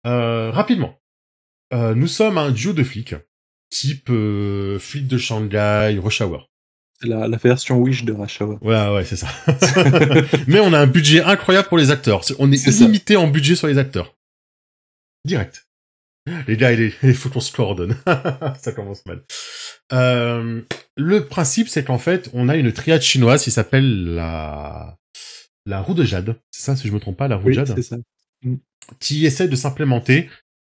Rapidement. Nous sommes un duo de flics, type flics de Shanghai, Rush Hour. C'est la version Wish de Rush Hour. Ouais, c'est ça. Mais on a un budget incroyable pour les acteurs. On est illimité en budget sur les acteurs. Direct. Les gars, il faut qu'on se coordonne. Ça commence mal. Le principe, c'est qu'en fait, on a une triade chinoise qui s'appelle la roue de Jade. C'est ça, si je me trompe pas, la roue de Jade. C'est ça. Qui essaie de s'implémenter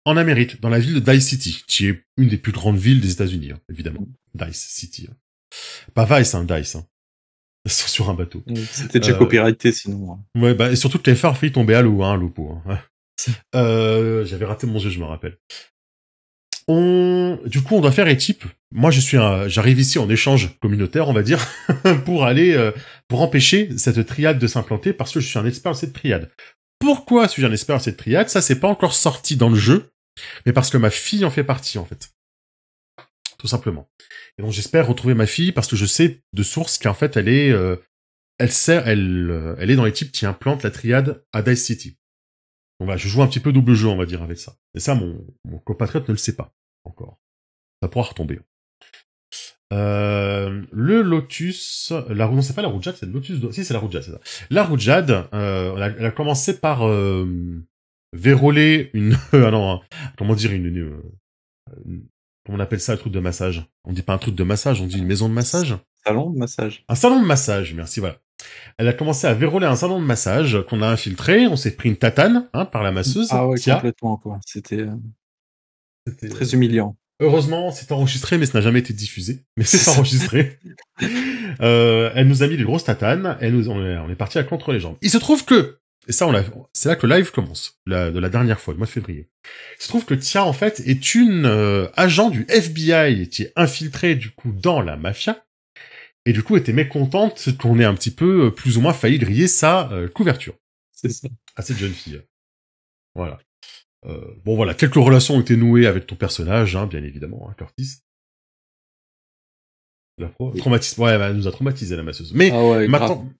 en Amérique, dans la ville de Dice City, qui est une des plus grandes villes des États-Unis, hein, évidemment. Dice City. Hein. Pas Vice, hein, Dice. Hein. Ils sont sur un bateau. C'était déjà copyrighté, sinon. Ouais, bah, et surtout que les phares failli tomber à l'eau, hein, Lupo. Hein. J'avais raté mon jeu, je me rappelle. Du coup, on doit faire équipe. Moi, j'arrive ici en échange communautaire, on va dire, pour aller, pour empêcher cette triade de s'implanter, parce que je suis un expert de cette triade. Pourquoi suis-je un expert de cette triade? Ça, c'est pas encore sorti dans le jeu, mais parce que ma fille en fait partie, en fait. Tout simplement. Et donc, j'espère retrouver ma fille, parce que je sais de source qu'en fait, elle est dans l'équipe qui implante la triade à Dice City. Donc voilà, je joue un petit peu double jeu, on va dire, avec ça. Et ça, mon compatriote ne le sait pas, encore. Ça pourra retomber. Le Lotus, non, c'est pas la Roujade, c'est le Lotus, si, c'est la Roujade, c'est ça. La Roujade, elle a commencé par, verrouiller une, comment dire, comment on appelle ça, un truc de massage? On dit pas un truc de massage, on dit une maison de massage? Salon de massage. Un salon de massage, merci, voilà. Elle a commencé à verrouiller un salon de massage qu'on a infiltré, on s'est pris une tatane, hein, par la masseuse. Ah ouais, complètement, quoi. C'était très humiliant. Heureusement, c'est enregistré, mais ça n'a jamais été diffusé. Mais c'est enregistré. Elle nous a mis des grosses tatanes, on est parti à contre les jambes. Il se trouve que, et ça, c'est là que le live commence, de la dernière fois, le mois de février. Il se trouve que Tia, en fait, est une agent du FBI qui est infiltrée, du coup, dans la mafia, et du coup, était mécontente qu'on ait un petit peu, plus ou moins, failli griller sa couverture. C'est ça. À cette jeune fille. Voilà. Bon voilà, quelques relations ont été nouées avec ton personnage, hein, bien évidemment, hein, Curtis. Traumatisme. Ouais, elle nous a traumatisé la masseuse. Mais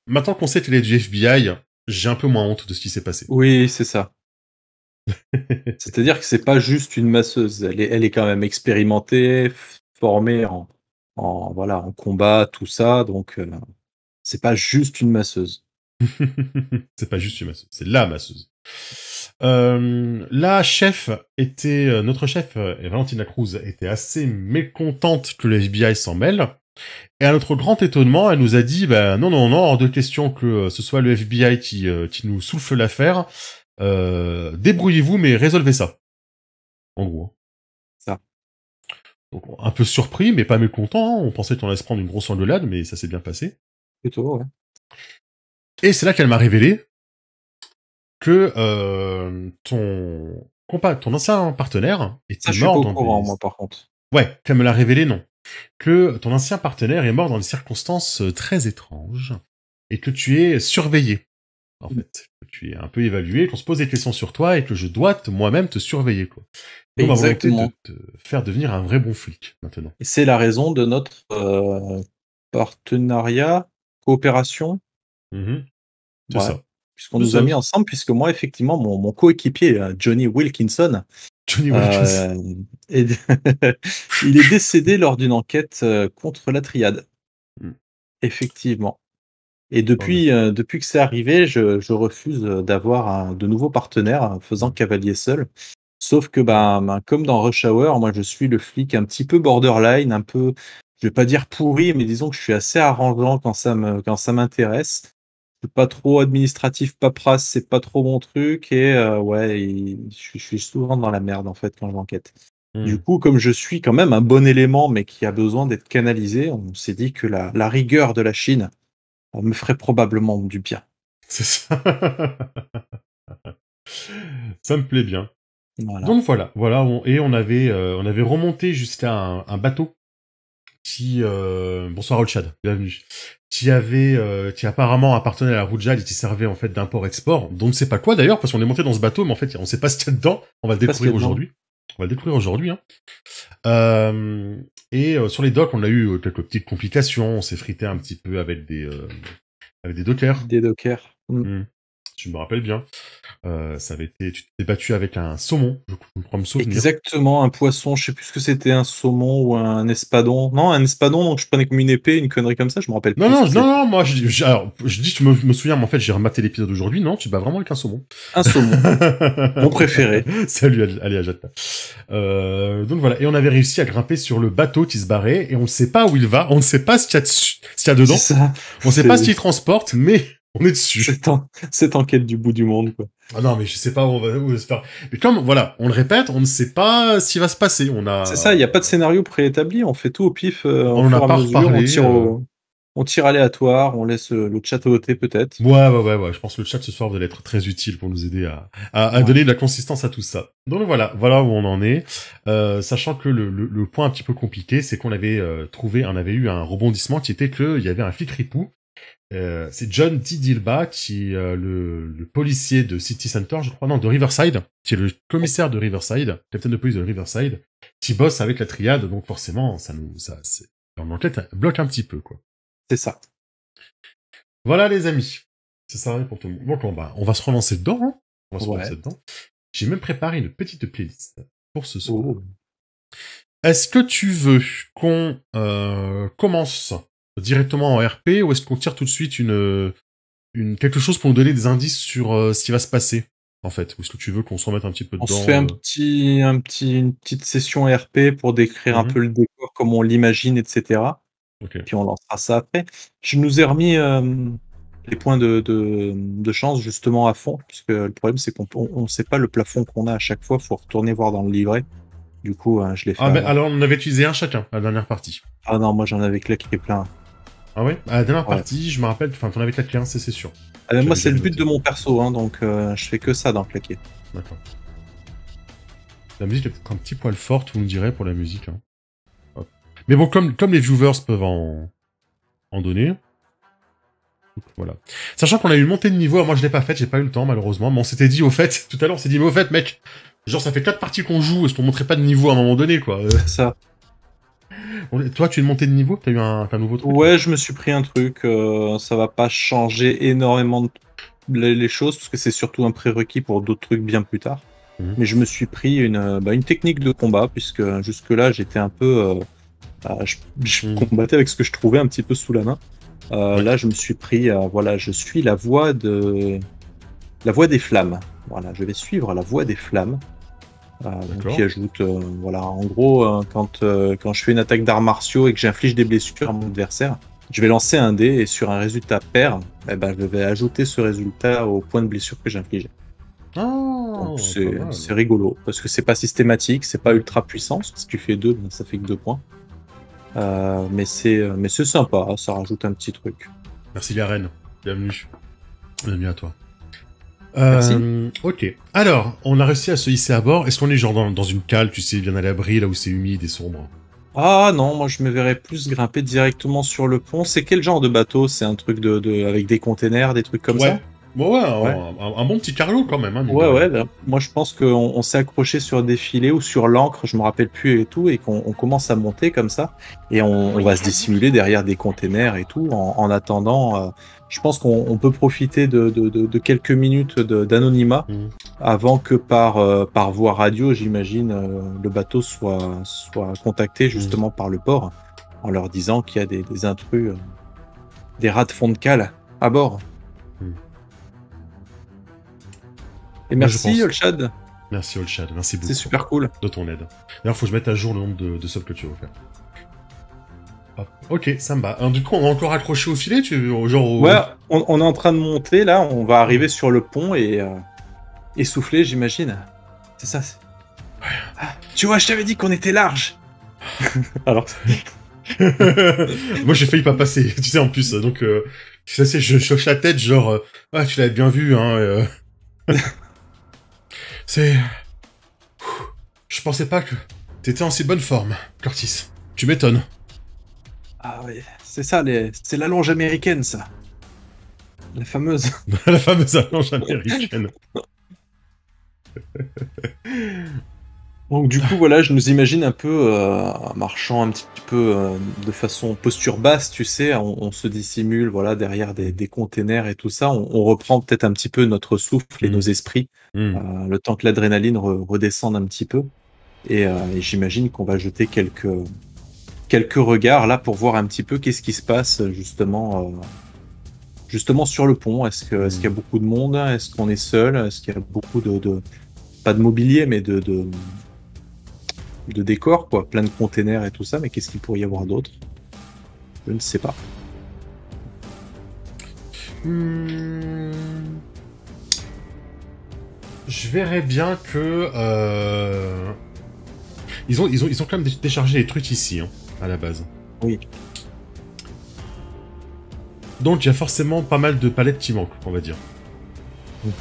maintenant qu'on sait qu'elle est du FBI, j'ai un peu moins honte de ce qui s'est passé. Oui, c'est ça. C'est-à-dire que c'est pas juste une masseuse, elle est quand même expérimentée, formée en combat, tout ça, donc c'est pas juste une masseuse. C'est pas juste une masseuse, c'est la masseuse. La chef notre chef, Valentina Cruz, était assez mécontente que le FBI s'en mêle. Et à notre grand étonnement, elle nous a dit, non, hors de question que ce soit le FBI qui nous souffle l'affaire. Débrouillez-vous, mais résolvez ça. En gros. Ça. Donc, un peu surpris, mais pas mécontent. Hein. On pensait qu'on allait se prendre une grosse engueulade, mais ça s'est bien passé. Plutôt, ouais. Et c'est là qu'elle m'a révélé que ton ancien partenaire était mort dans courant, moi, par contre. Ouais, qu'elle me l'a révélé, non. Que ton ancien partenaire est mort dans des circonstances très étranges et que tu es surveillé. En fait, que tu es un peu évalué, qu'on se pose des questions sur toi et que je dois moi-même te surveiller, quoi. Donc ma volonté de te faire devenir un vrai bon flic, maintenant. Et c'est la raison de notre partenariat, coopération. C'est ça. Puisqu'on nous a mis ensemble, puisque moi, effectivement, mon coéquipier, Johnny Wilkinson, il est décédé lors d'une enquête contre la triade. Effectivement. Et depuis que c'est arrivé, je refuse d'avoir de nouveaux partenaires faisant cavalier seul. Sauf que, comme dans Rush Hour, moi, je suis le flic un petit peu borderline, un peu, je vais pas dire pourri, mais disons que je suis assez arrangeant quand ça m'intéresse. Je suis pas trop administratif, paperasse, c'est pas trop mon truc, et je suis souvent dans la merde, en fait, quand j'enquête. Du coup, comme je suis quand même un bon élément, mais qui a besoin d'être canalisé, on s'est dit que la rigueur de la Chine me ferait probablement du bien. C'est ça. Ça me plaît bien. Voilà. Donc voilà, on avait remonté jusqu'à un bateau qui bonsoir Olchad, bienvenue. Qui apparemment appartenait à la Roujade et qui servait en fait d'import-export. Donc on ne sait pas quoi d'ailleurs parce qu'on est monté dans ce bateau, mais en fait on sait pas ce qu'il y a dedans. On va le découvrir aujourd'hui. Hein. Sur les docks, on a eu quelques petites complications. On s'est frité un petit peu avec des dockers. Des dockers. je me rappelle bien. Ça avait été, tu t'es battu avec un saumon, je crois me souvenir. Exactement, un poisson, je sais plus ce que c'était, un saumon ou un espadon. Non, un espadon, donc je prenais comme une épée, une connerie comme ça, je me rappelle Non, plus. non, non, non, moi, alors, je dis, je me souviens, mais en fait, j'ai rematé l'épisode d'aujourd'hui, non, tu te bats vraiment avec un saumon. Un saumon, mon préféré. Salut, allez, Ajata. Donc voilà, et on avait réussi à grimper sur le bateau qui se barrait, et on ne sait pas où il va, on ne sait pas ce qu'il y a dessus, ce qu'il y a dedans, C'est ça. on ne sait pas ce qu'il transporte, mais on est dessus. Cette enquête du bout du monde, quoi. Ah non, mais je sais pas où on va se faire. Mais comme, voilà, on le répète, on ne sait pas ce qui va se passer. C'est ça, il n'y a pas de scénario préétabli, on fait tout au pif, au on en a fur et pas à mesure, reparlé. on tire aléatoire, on laisse le chat voter peut-être. Ouais. Je pense que le chat ce soir va être très utile pour nous aider à donner de la consistance à tout ça. Donc voilà où on en est. Sachant que le point un petit peu compliqué, c'est qu'on avait on avait eu un rebondissement qui était qu'il y avait un flic ripou. C'est John Didilba qui est le policier de City Center, je crois, non, de Riverside, qui est le commissaire de Riverside, capitaine de police de Riverside, qui bosse avec la triade, donc forcément, l'enquête bloque un petit peu, quoi. C'est ça. Voilà, les amis. C'est ça pour tout le monde. Donc, on va se relancer dedans, hein. On va se relancer dedans. J'ai même préparé une petite playlist pour ce soir. Oh. Est-ce que tu veux qu'on commence directement en RP ou est-ce qu'on tire tout de suite quelque chose pour nous donner des indices sur ce qui va se passer, en fait? Ou est-ce que tu veux qu'on se remette un petit peu dedans? On se fait une petite session RP pour décrire un peu le décor, comme on l'imagine, etc. Okay. Puis on lancera ça après. Je nous ai remis les points de chance justement à fond, puisque le problème c'est qu'on sait pas le plafond qu'on a à chaque fois, faut retourner voir dans le livret. Du coup, je l'ai fait. Ah, mais alors on avait utilisé un chacun, la dernière partie. Ah non, moi j'en avais claqué plein. Ah ouais? À la dernière partie, je me rappelle, enfin, t'en avais claqué un, c'est sûr. Ah, mais moi c'est le but de mon perso, hein, donc je fais que ça dans claquer. D'accord. La musique est peut-être un petit poil forte, vous me direz, pour la musique. Hein. Hop. Mais bon, comme les viewers peuvent en donner. Donc, voilà. Sachant qu'on a eu une montée de niveau, moi je l'ai pas faite, j'ai pas eu le temps malheureusement, mais on s'était dit au fait, tout à l'heure on s'est dit mais au fait mec, genre ça fait 4 parties qu'on joue, est-ce qu'on montrait pas de niveau à un moment donné quoi C'est ça. Toi tu es une montée de niveau, t'as eu un nouveau truc? Ouais, je me suis pris un truc, ça va pas changer énormément les choses, parce que c'est surtout un prérequis pour d'autres trucs bien plus tard. Mais je me suis pris une technique de combat, puisque jusque-là j'étais un peu... je combattais avec ce que je trouvais un petit peu sous la main. Là, je me suis pris, voilà, je suis la voie des flammes. Voilà, je vais suivre la voie des flammes. Qui ajoute, voilà, en gros, quand je fais une attaque d'arts martiaux et que j'inflige des blessures à mon adversaire, je vais lancer un dé et sur un résultat pair, je vais ajouter ce résultat au point de blessure que j'inflige. Donc c'est rigolo, parce que c'est pas systématique, c'est pas ultra puissant, parce que si tu fais 2, ça fait que 2 points. Mais c'est sympa, ça rajoute un petit truc. Merci Garen, bienvenue. Bienvenue à toi. Merci. Ok. Alors, on a réussi à se hisser à bord. Est-ce qu'on est genre dans une cale, tu sais, bien à l'abri, là où c'est humide et sombre? Ah non, moi je me verrais plus grimper directement sur le pont. C'est quel genre de bateau? C'est un truc avec des containers, des trucs comme ça? Ouais, un bon petit cargo quand même. Hein, ouais, là, moi je pense qu'on s'est accroché sur des filets ou sur l'ancre, je me rappelle plus et tout, et qu'on commence à monter comme ça, et on va se dissimuler derrière des containers et tout, en attendant. Je pense qu'on peut profiter de quelques minutes d'anonymat avant que par voie radio, j'imagine, le bateau soit contacté justement par le port, en leur disant qu'il y a des intrus, des rats de fond de cale à bord. Et merci Olshad. Merci Olshad, merci beaucoup. C'est super cool. De ton aide. D'ailleurs, faut que je mette à jour le nombre de subs que tu veux faire. Hop. Ok, ça me va. Alors, du coup, on est encore accroché au filet, Ouais, on est en train de monter, là, on va arriver sur le pont et essouffler, j'imagine. C'est ça. Ah, tu vois, je t'avais dit qu'on était large. Alors. Moi, j'ai failli pas passer, tu sais, en plus, donc, je hoche la tête, genre, tu l'avais bien vu, hein, Je pensais pas que t'étais en si bonne forme, Curtis. Tu m'étonnes. Ah oui, c'est ça, c'est l'allonge américaine, ça. La fameuse. La fameuse allonge américaine. Donc du coup, voilà, je nous imagine un peu marchant un petit peu de façon posture basse, tu sais, on se dissimule, voilà, derrière des containers et tout ça. On reprend peut-être un petit peu notre souffle et nos Mhm. esprits, Mhm. le temps que l'adrénaline redescende un petit peu. Et j'imagine qu'on va jeter quelques regards là pour voir un petit peu qu'est-ce qui se passe justement sur le pont. Est-ce qu'il y a beaucoup de monde? Est-ce qu'on est seul? Est-ce qu'il y a beaucoup pas de mobilier, mais de décors, quoi, plein de containers et tout ça, mais qu'est-ce qu'il pourrait y avoir d'autre? Je ne sais pas. Hmm. Je verrais bien que ils ont quand même déchargé les trucs ici, hein, à la base. Oui. Donc il y a forcément pas mal de palettes qui manquent, on va dire. Mhm.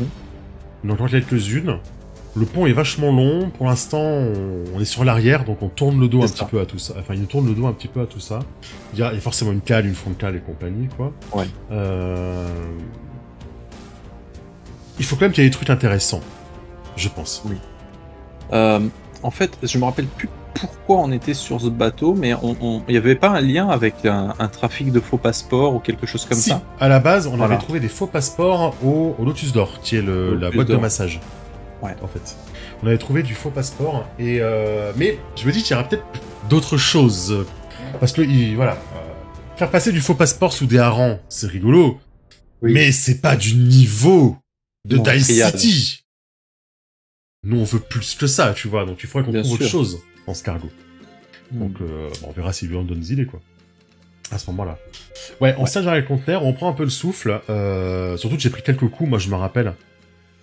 Donc en quelques-unes. Le pont est vachement long. Pour l'instant, on est sur l'arrière, donc on tourne le dos un petit peu à tout ça. Enfin, il nous tourne le dos un petit peu à tout ça. Il y a forcément une cale, une frontale et compagnie, quoi. Ouais. Il faut quand même qu'il y ait des trucs intéressants, je pense. Oui. En fait, je me rappelle plus pourquoi on était sur ce bateau, mais il n'y avait pas un lien avec un trafic de faux passeports ou quelque chose comme ça? À la base, on Voilà. avait trouvé des faux passeports au Lotus d'Or, qui est la Lotus boîte de d'Or. massage. Ouais. En fait. On avait trouvé du faux passeport, et mais je me dis qu'il y aura peut-être d'autres choses. Parce que, voilà, faire passer du faux passeport sous des harengs, c'est rigolo, Oui. mais c'est pas du niveau de Non, Dice Triade. City. Nous, on veut plus que ça, tu vois, donc il faudrait qu'on Bien trouve autre sûr. chose dans ce cargo. Hmm. Donc, on verra si lui en donne des idées, quoi. À ce moment-là. Ouais, on se tient derrière les conteneurs, on prend un peu le souffle. Surtout que j'ai pris quelques coups, moi je me rappelle,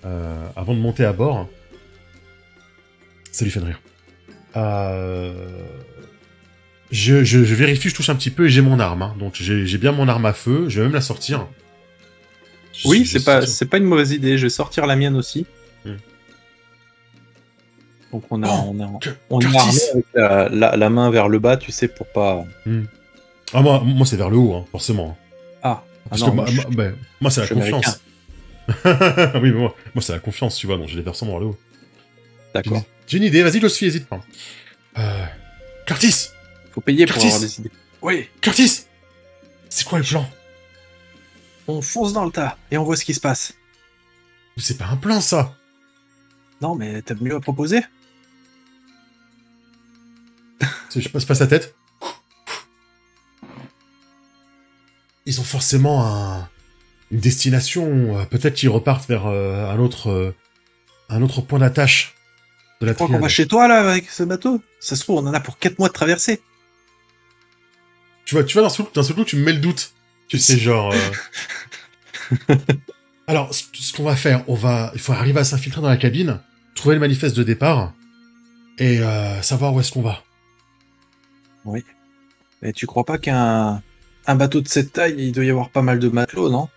avant de monter à bord. Ça lui fait de rire. Je vérifie, je touche un petit peu et j'ai mon arme. Hein. Donc j'ai bien mon arme à feu, je vais même la sortir. Oui, c'est pas une mauvaise idée. Je vais sortir la mienne aussi. Donc on est armé avec la main vers le bas, tu sais, pour pas. Ah moi c'est vers le haut, hein, forcément. Ah. Parce non, que moi c'est la confiance. Oui, mais moi c'est la confiance, tu vois, donc j'ai les versants vers le haut. D'accord. J'ai une idée, vas-y, Losfi, hésite pas. Curtis! Faut payer pour avoir des idées. Oui. Curtis! C'est quoi le plan? On fonce dans le tas et on voit ce qui se passe. C'est pas un plan, ça! Non, mais t'as mieux à proposer? Je passe pas sa tête. Ils ont forcément une destination. Peut-être qu'ils repartent vers un autre point d'attache de la Tu crois triade. qu'on va chez toi, là, avec ce bateau? Ça se trouve, on en a pour 4 mois de traversée. Tu vois, d'un seul coup, tu me mets le doute. Tu sais, genre... Alors, ce qu'on va faire, il faut arriver à s'infiltrer dans la cabine, trouver le manifeste de départ, et savoir où est-ce qu'on va. Oui. Mais tu crois pas qu'un bateau de cette taille, il doit y avoir pas mal de matelots, non?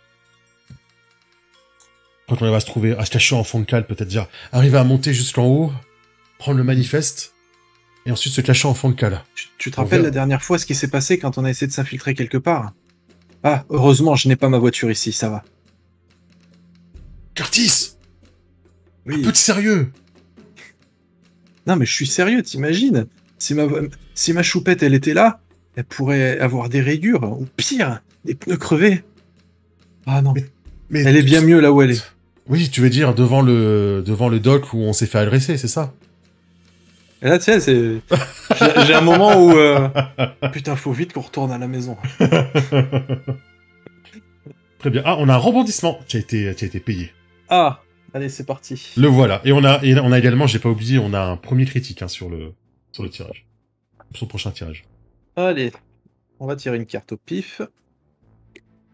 Quand on va se trouver, à se cacher en fond de cale, peut-être dire, arriver à monter jusqu'en haut, prendre le manifeste, et ensuite se cacher en fond de cale. Tu te rappelles la dernière fois ce qui s'est passé quand on a essayé de s'infiltrer quelque part? Ah, heureusement, je n'ai pas ma voiture ici, ça va. Curtis! Oui. Un peu de sérieux! Non, mais je suis sérieux, t'imagines? Si ma choupette, elle était là, elle pourrait avoir des rayures, ou pire, des pneus crevés. Ah non. Mais elle est bien mieux là où elle est. Oui, tu veux dire devant le dock où on s'est fait agresser, c'est ça? Et là, tu sais, j'ai un moment où... Putain, faut vite qu'on retourne à la maison. Très bien. Ah, on a un rebondissement qui a été payé. Ah, allez, c'est parti. Le voilà. Et on a également, j'ai pas oublié, on a un premier critique hein, sur le tirage. Sur le prochain tirage. Allez, on va tirer une carte au pif.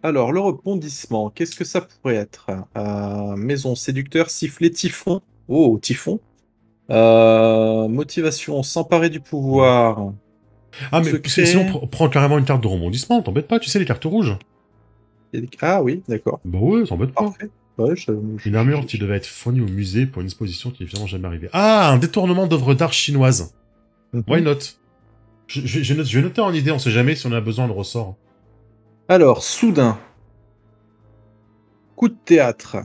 Alors, le rebondissement, qu'est-ce que ça pourrait être? Maison, séducteur, sifflet, typhon. Oh, typhon. Motivation, s'emparer du pouvoir. Ah, mais sinon, prends carrément une carte de rebondissement, t'embête pas, tu sais, les cartes rouges. Ah oui, d'accord. Bah ouais, t'embête pas. Parfait. Ouais, une armure qui devait être fournie au musée pour une exposition qui est finalement jamais arrivée. Ah, un détournement d'œuvres d'art chinoises. Why not? Je vais noter en idée, on sait jamais si on a besoin de ressort. Alors, soudain. Coup de théâtre.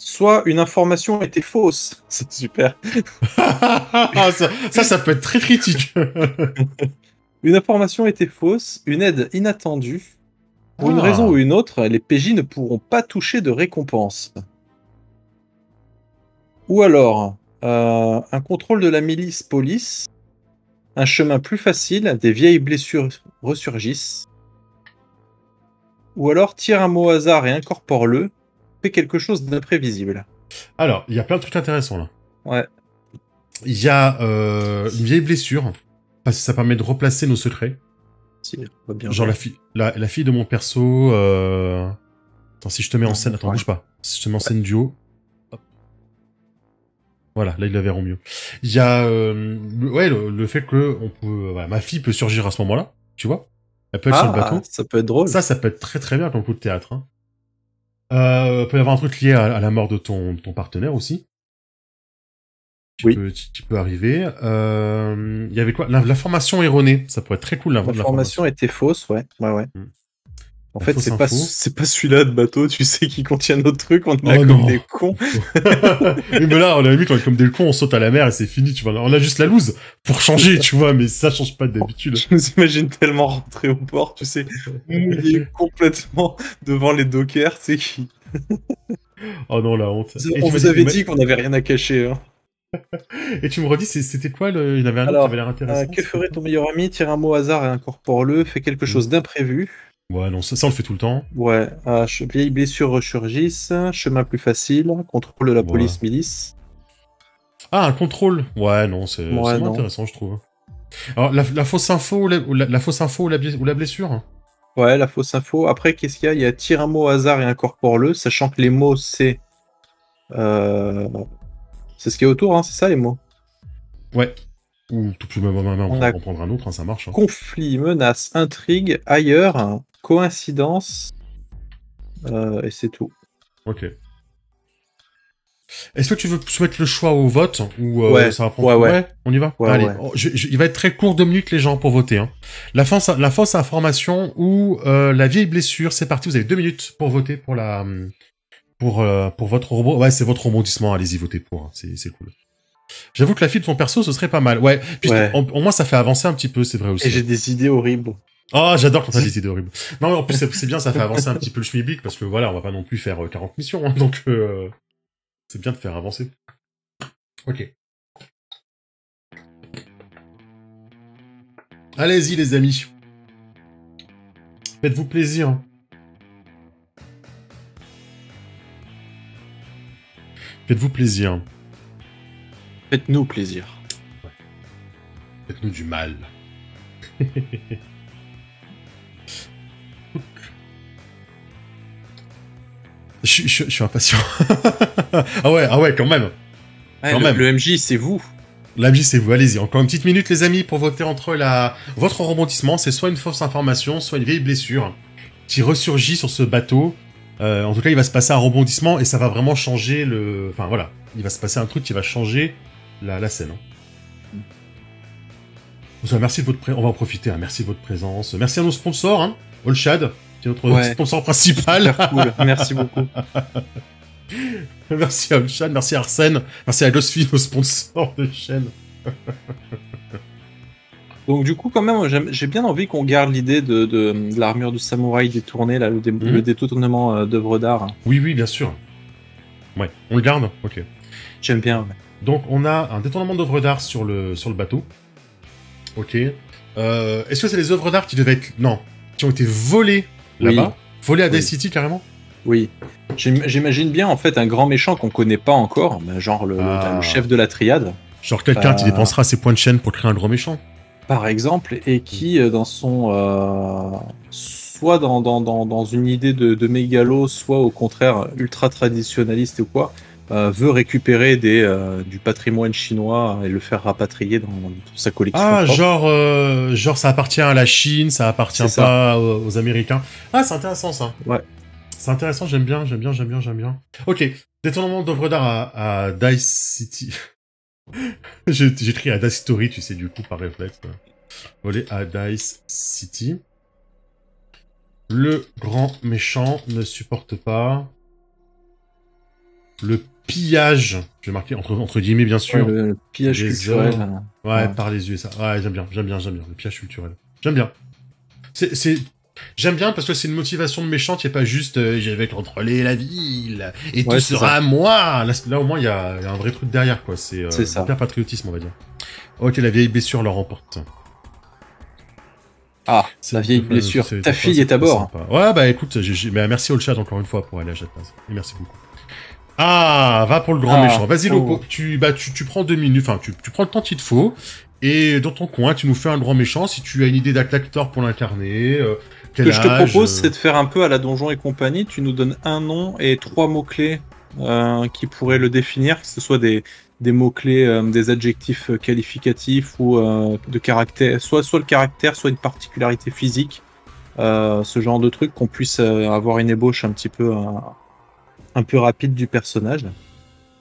soit une information était fausse. C'est super. ça peut être très critique. Une information était fausse, une aide inattendue. Pour une raison ou une autre, les PJ ne pourront pas toucher de récompense. Ou alors, un contrôle de la milice police, un chemin plus facile, des vieilles blessures ressurgissent. Ou alors, tire un mot au hasard et incorpore-le, fais quelque chose d'imprévisible. Alors, il y a plein de trucs intéressants là. Ouais. Il y a une vieille blessure, parce que ça permet de replacer nos secrets. Bien genre la fille de mon perso... Attends, si je te mets en scène... Attends, bouge pas. Si je te mets en scène duo... Hop. Voilà, là ils la verront mieux. Il y a le fait que on peut, ma fille peut surgir à ce moment-là, tu vois. Elle peut être sur le bateau. Ça peut être drôle. Ça peut être très très bien comme coup de théâtre. Hein. Peut y avoir un truc lié à la mort de ton partenaire aussi. Tu peux arriver. Il y avait quoi? L'information erronée. Ça pourrait être très cool. L'information était fausse, ouais. En fait, c'est pas celui-là de bateau, tu sais, qui contient notre truc, on est là comme des cons. Mais là, on a vu, on est comme des cons, on saute à la mer et c'est fini, tu vois. On a juste la loose pour changer, tu vois, mais ça change pas d'habitude. Je nous imagine tellement rentrer au port, tu sais, mouillé complètement devant les dockers, tu sais, qui... Oh non, la honte. On vous avait dit qu'on avait rien à cacher, hein. Et tu me redis, c'était quoi il y avait un autre qui avait l'air intéressant. Que ferait ton meilleur ami? Tire un mot au hasard et incorpore-le, fais quelque chose d'imprévu. Ouais, non, ça on le fait tout le temps. Ouais, vieilles blessures ressurgissent, chemin plus facile, contrôle de la police milice. Ah, un contrôle. Ouais, non, c'est intéressant, je trouve. Alors, la fausse info ou la fausse info ou la blessure. Ouais, la fausse info. Après, qu'est-ce qu'il y a? Il y a tire un mot au hasard et incorpore-le, sachant que les mots, c'est... c'est ce qui est autour, hein, c'est ça, les mots? Ouais. Ou tout plus même, on va en prendre un autre, hein, ça marche. Hein. Conflit, menace, intrigue, ailleurs, coïncidence, et c'est tout. Ok. Est-ce que tu veux soumettre le choix au vote ou ça va prendre... Ouais, on y va. Allez, il va être très court, 2 minutes les gens pour voter. Hein. La fausse information ou la vieille blessure, c'est parti. Vous avez 2 minutes pour voter pour votre robot. Ouais, c'est votre rebondissement. Allez-y, votez pour. Hein. C'est cool. J'avoue que la fille de ton perso, ce serait pas mal. Ouais. Puis au moins, ça fait avancer un petit peu, c'est vrai aussi. Et j'ai des idées horribles. Oh, j'adore quand t'as des idées horribles. Non, mais en plus, c'est bien, ça fait avancer un petit peu le schmilblick, parce que voilà, on va pas non plus faire 40 missions, hein, donc c'est bien de faire avancer. Ok. Allez-y, les amis. Faites-vous plaisir. Faites-vous plaisir. Faites-nous plaisir. Ouais. Faites-nous du mal. Je suis impatient. ah ouais, quand même. Ouais, le MJ, c'est vous. L'MJ, c'est vous. Allez-y, encore une petite minute, les amis, pour voter entre votre rebondissement. C'est soit une fausse information, soit une vieille blessure qui ressurgit sur ce bateau. En tout cas, il va se passer un rebondissement et ça va vraiment changer le... Enfin, voilà. Il va se passer un truc qui va changer la scène. Hein. Merci de votre on va en profiter. Hein. Merci de votre présence. Merci à nos sponsors. Hein. Allshad, qui est notre sponsor principal. Super cool. Merci beaucoup. Merci à Allshad, merci à Arsène, merci à Ghostfi, nos sponsors de chaîne. Donc du coup, quand même, j'ai bien envie qu'on garde l'idée de l'armure du samouraï détournée, là, le détournement d'œuvres d'art. Oui, bien sûr. Ouais, on le garde. Ok. J'aime bien. Ouais. Donc on a un détournement d'œuvres d'art sur le bateau. Ok. Est-ce que c'est les œuvres d'art qui devaient être... Non, qui ont été volées là-bas? Volées à Dice City, carrément? Oui. J'imagine bien, en fait, un grand méchant qu'on connaît pas encore, genre le chef de la triade. Genre quelqu'un qui dépensera ses points de chaîne pour créer un gros méchant. Par exemple, et qui, dans son... soit dans une idée de mégalo, soit au contraire ultra traditionnaliste ou quoi, veut récupérer du patrimoine chinois et le faire rapatrier dans sa collection. Ah, genre ça appartient à la Chine, ça appartient pas aux Américains. Ah, c'est intéressant ça. Ouais. C'est intéressant, j'aime bien. Ok, détournement d'œuvres d'art à Dice City. J'ai écrit à Dice Story, tu sais, du coup, par réflexe. Volé à Dice City. Le grand méchant ne supporte pas le pillage, je vais marquer entre guillemets bien sûr. Ouais, le pillage culturel. Ouais, par les USA. Ouais, j'aime bien, le pillage culturel. J'aime bien. J'aime bien parce que c'est une motivation de méchante, il n'y a pas juste je vais contrôler la ville et tout sera à moi. Là au moins il y a un vrai truc derrière quoi, c'est hyper patriotisme on va dire. Ok, la vieille blessure leur emporte. Ah, la vieille blessure. Ta fille est à bord. Ouais bah écoute, mais merci au chat encore une fois pour aller à Chatbase. Et merci beaucoup. Ah, va pour le grand méchant. Vas-y Lopo, tu prends 2 minutes, enfin tu prends le temps qu'il te faut. Et dans ton coin, tu nous fais un grand méchant. Si tu as une idée d'acteur pour l'incarner, ce que je te propose, c'est de faire un peu à la Donjon et compagnie. Tu nous donnes un nom et 3 mots-clés qui pourraient le définir, que ce soit des mots-clés, des adjectifs qualificatifs ou de caractère, soit le caractère, soit une particularité physique. Ce genre de truc, qu'on puisse avoir une ébauche un petit peu rapide du personnage.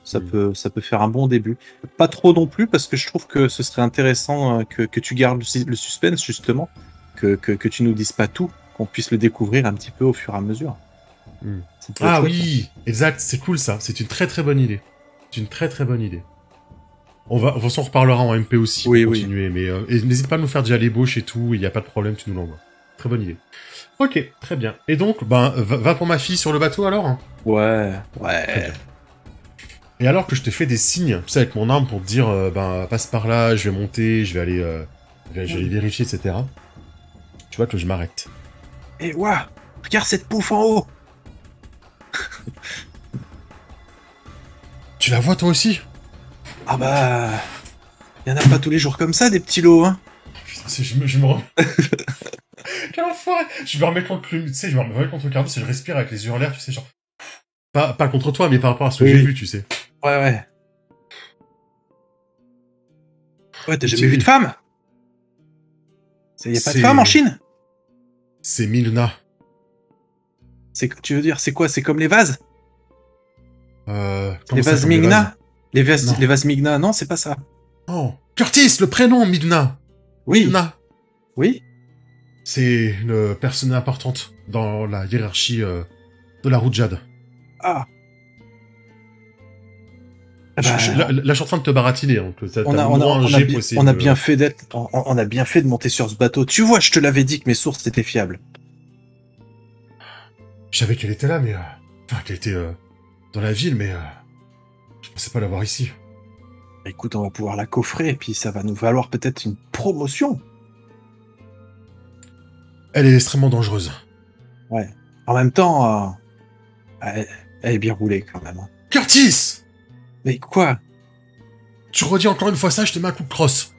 Ça peut faire un bon début. Pas trop non plus, parce que je trouve que ce serait intéressant que tu gardes le suspense, justement, que tu nous dises pas tout, qu'on puisse le découvrir un petit peu au fur et à mesure. Ah oui, exact, c'est cool ça, c'est une très très bonne idée. C'est une très très bonne idée. On s'en reparlera en MP aussi pour continuer, mais n'hésite pas à nous faire déjà l'ébauche et tout, il n'y a pas de problème, tu nous l'envoies. Très bonne idée. Ok, très bien. Et donc, va pour ma fille sur le bateau alors. Ouais. Et alors que je te fais des signes, tu sais, avec mon arme pour te dire, passe par là, je vais monter, je vais aller vérifier, etc. Tu vois que je m'arrête. Et ouah, regarde cette pouffe en haut. Tu la vois toi aussi? Ah bah, y en a pas tous les jours comme ça, des petits lots, hein. Putain, je me remets... Quel enfoiré! Je me remets contre le... Tu sais, je me remets contre le cardo, je respire avec les yeux en l'air, tu sais, genre... Pas contre toi, mais par rapport à ce que j'ai vu, tu sais. Ouais, t'as jamais vu de femme? Y a pas de femme en Chine? C'est Milna. Tu veux dire, c'est quoi? C'est comme les vases? Les vases Migna? Les vases Migna, non, c'est pas ça. Oh, Curtis, le prénom, Milna. Oui. Milna. Oui. C'est une personne importante dans la hiérarchie de la route Jade. Ah. Là, je suis en train de te baratiner. Donc, on a bien fait de monter sur ce bateau. Tu vois, je te l'avais dit que mes sources étaient fiables. Je savais qu'elle était là, mais... Enfin, qu'elle était dans la ville, mais... Je pensais pas l'avoir ici. Écoute, on va pouvoir la coffrer, et puis ça va nous valoir peut-être une promotion. Elle est extrêmement dangereuse. Ouais. En même temps, elle est bien roulée, quand même. Curtis! Mais quoi? Tu redis encore une fois ça, je te mets un coup de crosse.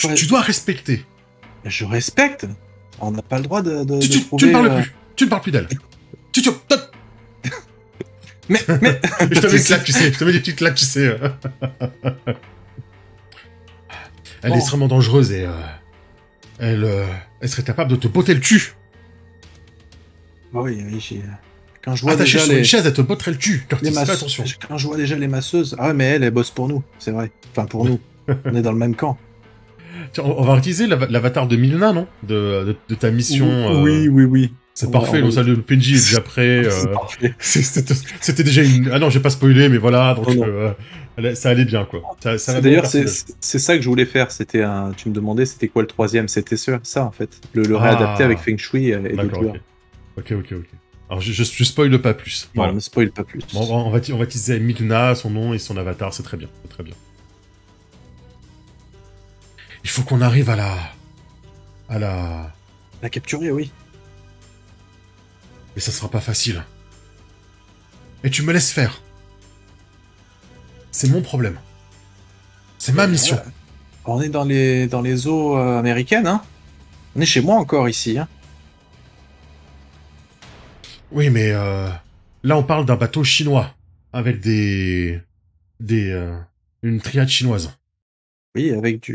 Ouais. Tu dois respecter. Je respecte. On n'a pas le droit de tu ne parles plus. Tu ne parles plus d'elle. Mais... je te mets des claques, tu sais. Je te mets des petites claques, tu sais. Elle est extrêmement dangereuse et... Elle serait capable de te botter le cul. Oui, j'ai... Quand je vois déjà sur une chaise, elle te botterait le cul. Curtis, fais attention. Quand je vois déjà les masseuses... Ah ouais, mais elle bosse pour nous, c'est vrai. Enfin, pour nous. On est dans le même camp. Tiens, on va utiliser l'avatar de Milna, non de ta mission. Oui. C'est parfait, le PNJ est déjà prêt. C'était déjà une... Ah non, j'ai pas spoilé, mais voilà, donc ça allait bien, quoi. D'ailleurs, c'est ça que je voulais faire. C'était tu me demandais, c'était quoi le 3e? C'était ça, en fait. Le réadapter avec Feng Shui et d'autres joueurs. Ok. Alors, je spoil pas plus. Voilà. Non, ne spoil pas plus. Bon, on va utiliser Milna, son nom et son avatar, c'est très bien. Il faut qu'on arrive à la capturer, oui. Mais ça sera pas facile. Et tu me laisses faire. C'est mon problème. C'est ma mission. On est dans les eaux américaines, hein. On est chez moi encore ici, hein. Oui, mais là on parle d'un bateau chinois avec une triade chinoise. Oui, avec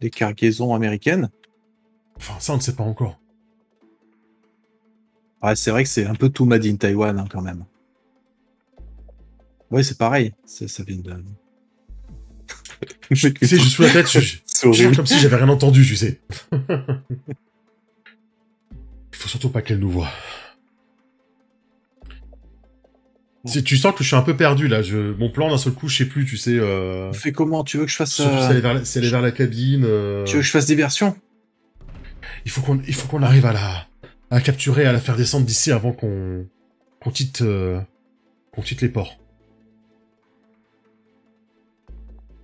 des cargaisons américaines. Enfin, ça on ne sait pas encore. Ah, c'est vrai que c'est un peu tout made in Taïwan, hein, quand même. Ouais, c'est pareil. Ça vient de... Tu sais, je suis la tête, je fais comme si j'avais rien entendu, tu sais. Il faut surtout pas qu'elle nous voie. Tu sens que je suis un peu perdu là. Mon plan d'un seul coup, je sais plus. Tu sais. On fait comment? Tu veux que je fasse... Surtout c'est aller vers la cabine. Tu veux que je fasse diversion? Il faut qu'on arrive à la capturer, à la faire descendre d'ici avant qu'on quitte les ports.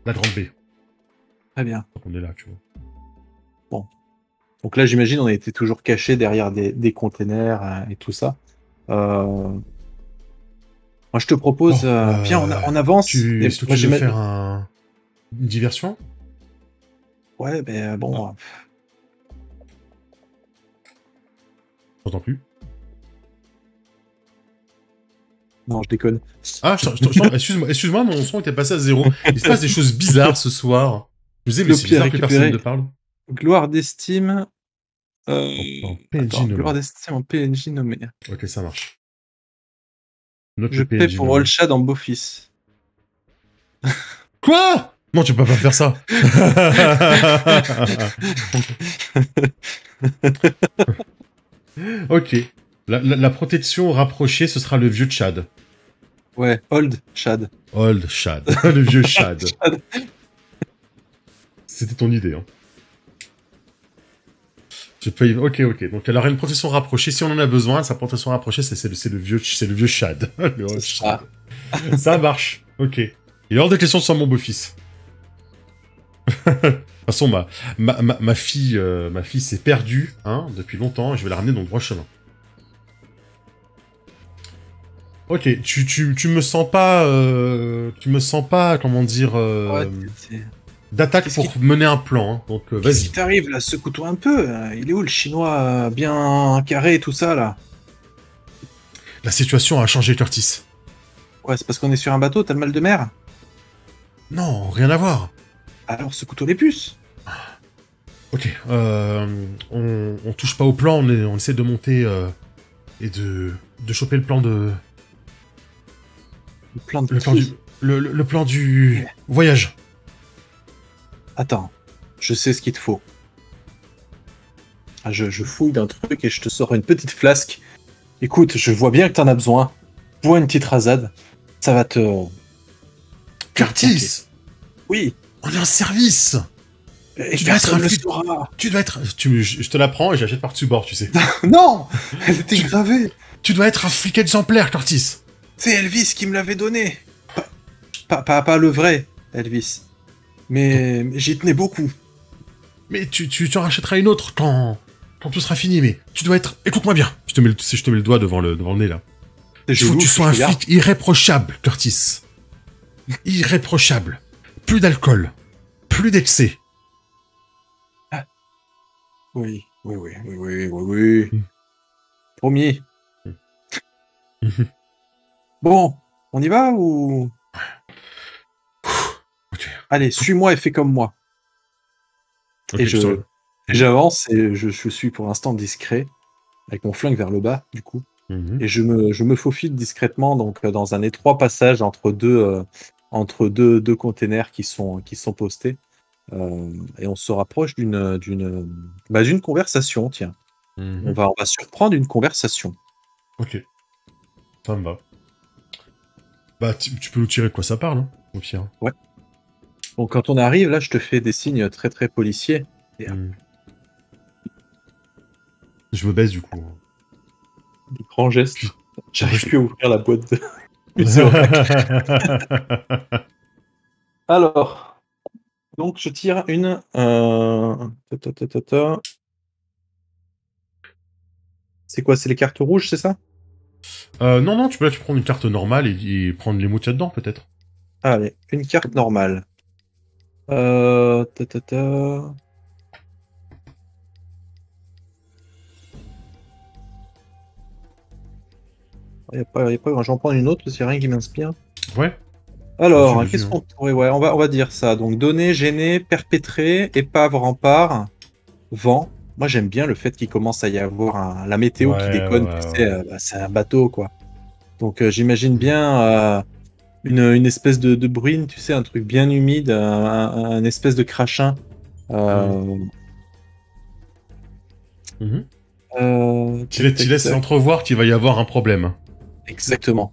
La grande baie. Très bien. On est là, tu vois. Bon. Donc là, j'imagine, on était toujours cachés derrière des containers et tout ça. Moi, je te propose... viens, on avance. Est-ce que tu veux faire une diversion? Ouais, mais bon... J'entends plus. Non, je déconne. Ah, excuse-moi, mon son était passé à 0. Il se passe des choses bizarres ce soir. Je me disais, mais c'est bizarre que personne ne parle. Gloire d'estime... En PNJ nommé. Gloire d'estime en PNJ nommé. Ok, ça marche. Je paie pour Allshad en beau-fils. Quoi? Non, tu peux pas faire ça. Ok. La protection rapprochée, ce sera le vieux Chad. Ouais, Old Chad. Old Chad. Le vieux Chad. C'était ton idée, hein. Ok. Donc elle aura une protection rapprochée. Si on en a besoin, sa protection rapprochée, c'est le vieux Chad. Le Old Chad. Ça marche. Ok. Il est hors de question de mon beau-fils. De toute façon, ma fille s'est perdue, hein, depuis longtemps, et je vais la ramener dans le droit chemin. Ok, tu me sens pas, comment dire, d'attaque pour mener un plan, hein, donc vas-y. Qu'est-ce qui t'arrive là? Secoue-toi un peu. Il est où le chinois bien carré et tout ça là? La situation a changé, Curtis. Ouais, c'est parce qu'on est sur un bateau, t'as le mal de mer? Non, rien à voir. Alors secoue-toi les puces. Ok, on touche pas au plan, on essaie de monter et de choper le plan de... Le plan du voyage. Attends, je sais ce qu'il te faut. Je fouille d'un truc et je te sors une petite flasque. Écoute, je vois bien que t'en as besoin. Bois une petite rasade. Ça va te... Curtis! Oui. On est en service! Et tu dois être un flic. Tu dois être... Je te la prends et j'achète par-dessus bord, tu sais. Non! Elle était gravée. Tu dois être un flic exemplaire, Curtis. C'est Elvis qui me l'avait donné. Pas le vrai Elvis. Mais j'y tenais beaucoup. Mais tu en rachèteras une autre quand tout sera fini, mais tu dois être... Écoute-moi bien. Je te mets le doigt devant le nez, là. Il faut que tu sois un flic irréprochable, Curtis. Irréprochable. Plus d'alcool. Plus d'excès. Ah. Oui. Promis. Bon, on y va ou... Okay. Allez, suis-moi et fais comme moi. Okay, et j'avance et je suis pour l'instant discret, avec mon flingue vers le bas, du coup. Et je me faufile discrètement donc dans un étroit passage entre deux containers qui sont postés. Et on se rapproche d'une conversation, tiens. On va surprendre une conversation. Ok. Ça me va. Bah, tu peux nous tirer de quoi ça parle, hein, au pire. Ouais. Donc quand on arrive, là, je te fais des signes très très policiers. Et... Je me baisse, du coup. Des grands gestes. J'arrive plus à ouvrir la boîte de... Alors, donc je tire une... C'est quoi, c'est les cartes rouges, c'est ça? Non, tu peux prendre une carte normale et prendre les mots qu'il y a dedans, peut-être. Allez, une carte normale. Il y a pas... J'en prends une autre parce qu'il n'y a rien qui m'inspire. Ouais. Alors, qu'est-ce qu'on... Ouais, on va dire ça. Donc, donner, gêner, perpétrer, épave, rempart, vent. Moi, j'aime bien le fait qu'il commence à y avoir la météo qui déconne. C'est un bateau, quoi. Donc, j'imagine bien une espèce de bruine, tu sais, un truc bien humide, un espèce de crachin. Tu laisses entrevoir qu'il va y avoir un problème. Exactement.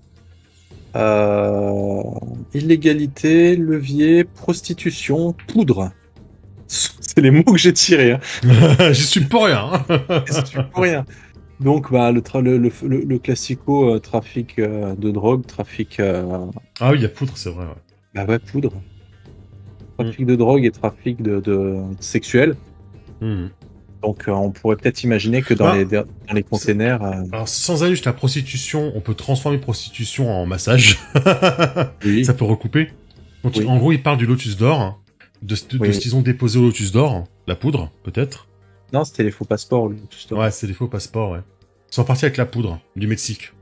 Illégalité, levier, prostitution, poudre. C'est les mots que j'ai tirés. Hein. J'y suis pour rien. C'est pour rien. Donc, bah, le classico trafic de drogue, trafic. Ah oui, il y a poudre, c'est vrai. Ouais. Bah ouais, poudre. Trafic de drogue et trafic de sexuel. Donc, on pourrait peut-être imaginer que dans les containers. Alors, sans aller jusqu'à la prostitution, on peut transformer prostitution en massage. Oui. Ça peut recouper. Donc, Oui. en gros, il parle du Lotus d'or, hein, de ce qu'ils ont déposé au Lotus d'or, la poudre, peut-être. Non, c'était les faux passeports. Le Lotus d'or. Ouais, c'est des faux passeports, ouais. Ils sont partis avec la poudre du Mexique.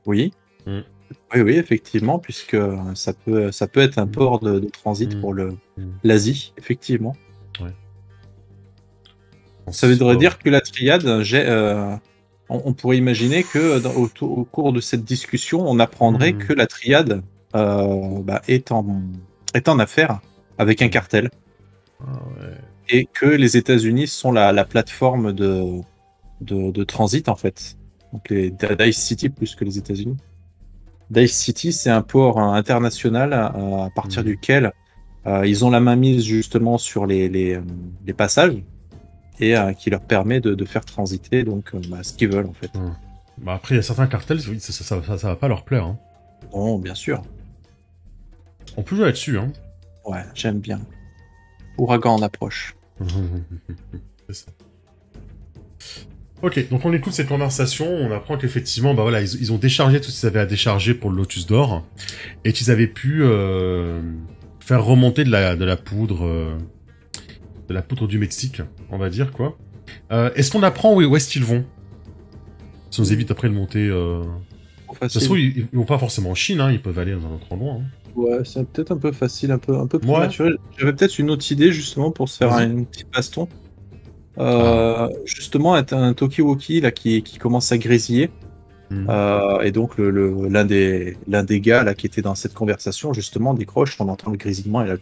Oui. Oui, effectivement, puisque ça peut être un port de transit pour l'Asie, effectivement. Ouais. Ça voudrait dire que la triade, on pourrait imaginer que au cours de cette discussion, on apprendrait que la triade est en affaire avec un cartel. Ah ouais. Et que les États-Unis sont la plateforme de transit, en fait. Donc Dice City plus que les États-Unis. Dice City, c'est un port international à partir duquel ils ont la main mise justement sur les passages et qui leur permet de faire transiter donc ce qu'ils veulent en fait. Bah après, il y a certains cartels, ça va pas leur plaire. Hein. Non, bien sûr. On peut jouer là-dessus. Hein. Ouais, j'aime bien. Ouragan en approche. C'est ça. Ok, donc on écoute cette conversation, on apprend qu'effectivement, bah voilà, ils ont déchargé tout ce qu'ils avaient à décharger pour le Lotus d'or, et qu'ils avaient pu faire remonter de la poudre du Mexique, on va dire, quoi. Est-ce qu'on apprend où est-ce qu'ils vont? Ça nous évite après de monter... De toute façon, ils vont pas forcément en Chine, hein, ils peuvent aller dans un autre endroit. Hein. Ouais, c'est peut-être un peu facile, un peu prématuré. J'avais peut-être une autre idée, justement, pour se faire une petite baston. Justement, un Tokiwoki là qui commence à grésiller. Et donc l'un des gars là qui était dans cette conversation justement décroche, on entend le grésillement et là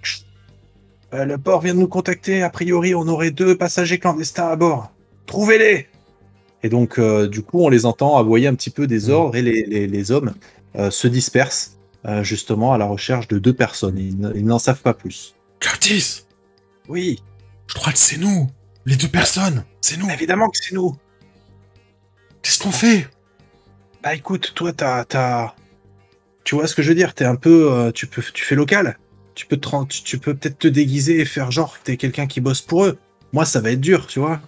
le port vient de nous contacter, a priori on aurait 2 passagers clandestins à bord, trouvez-les. Et donc du coup on les entend aboyer un petit peu des ordres et les hommes se dispersent justement à la recherche de 2 personnes. Ils n'en savent pas plus. Curtis! Oui. Je crois que c'est nous! Les 2 personnes, c'est nous. Évidemment que c'est nous. Qu'est-ce qu'on fait? Bah écoute, toi tu vois ce que je veux dire, t'es un peu tu fais local. Tu peux peut-être te déguiser et faire genre que t'es quelqu'un qui bosse pour eux. Moi ça va être dur, tu vois.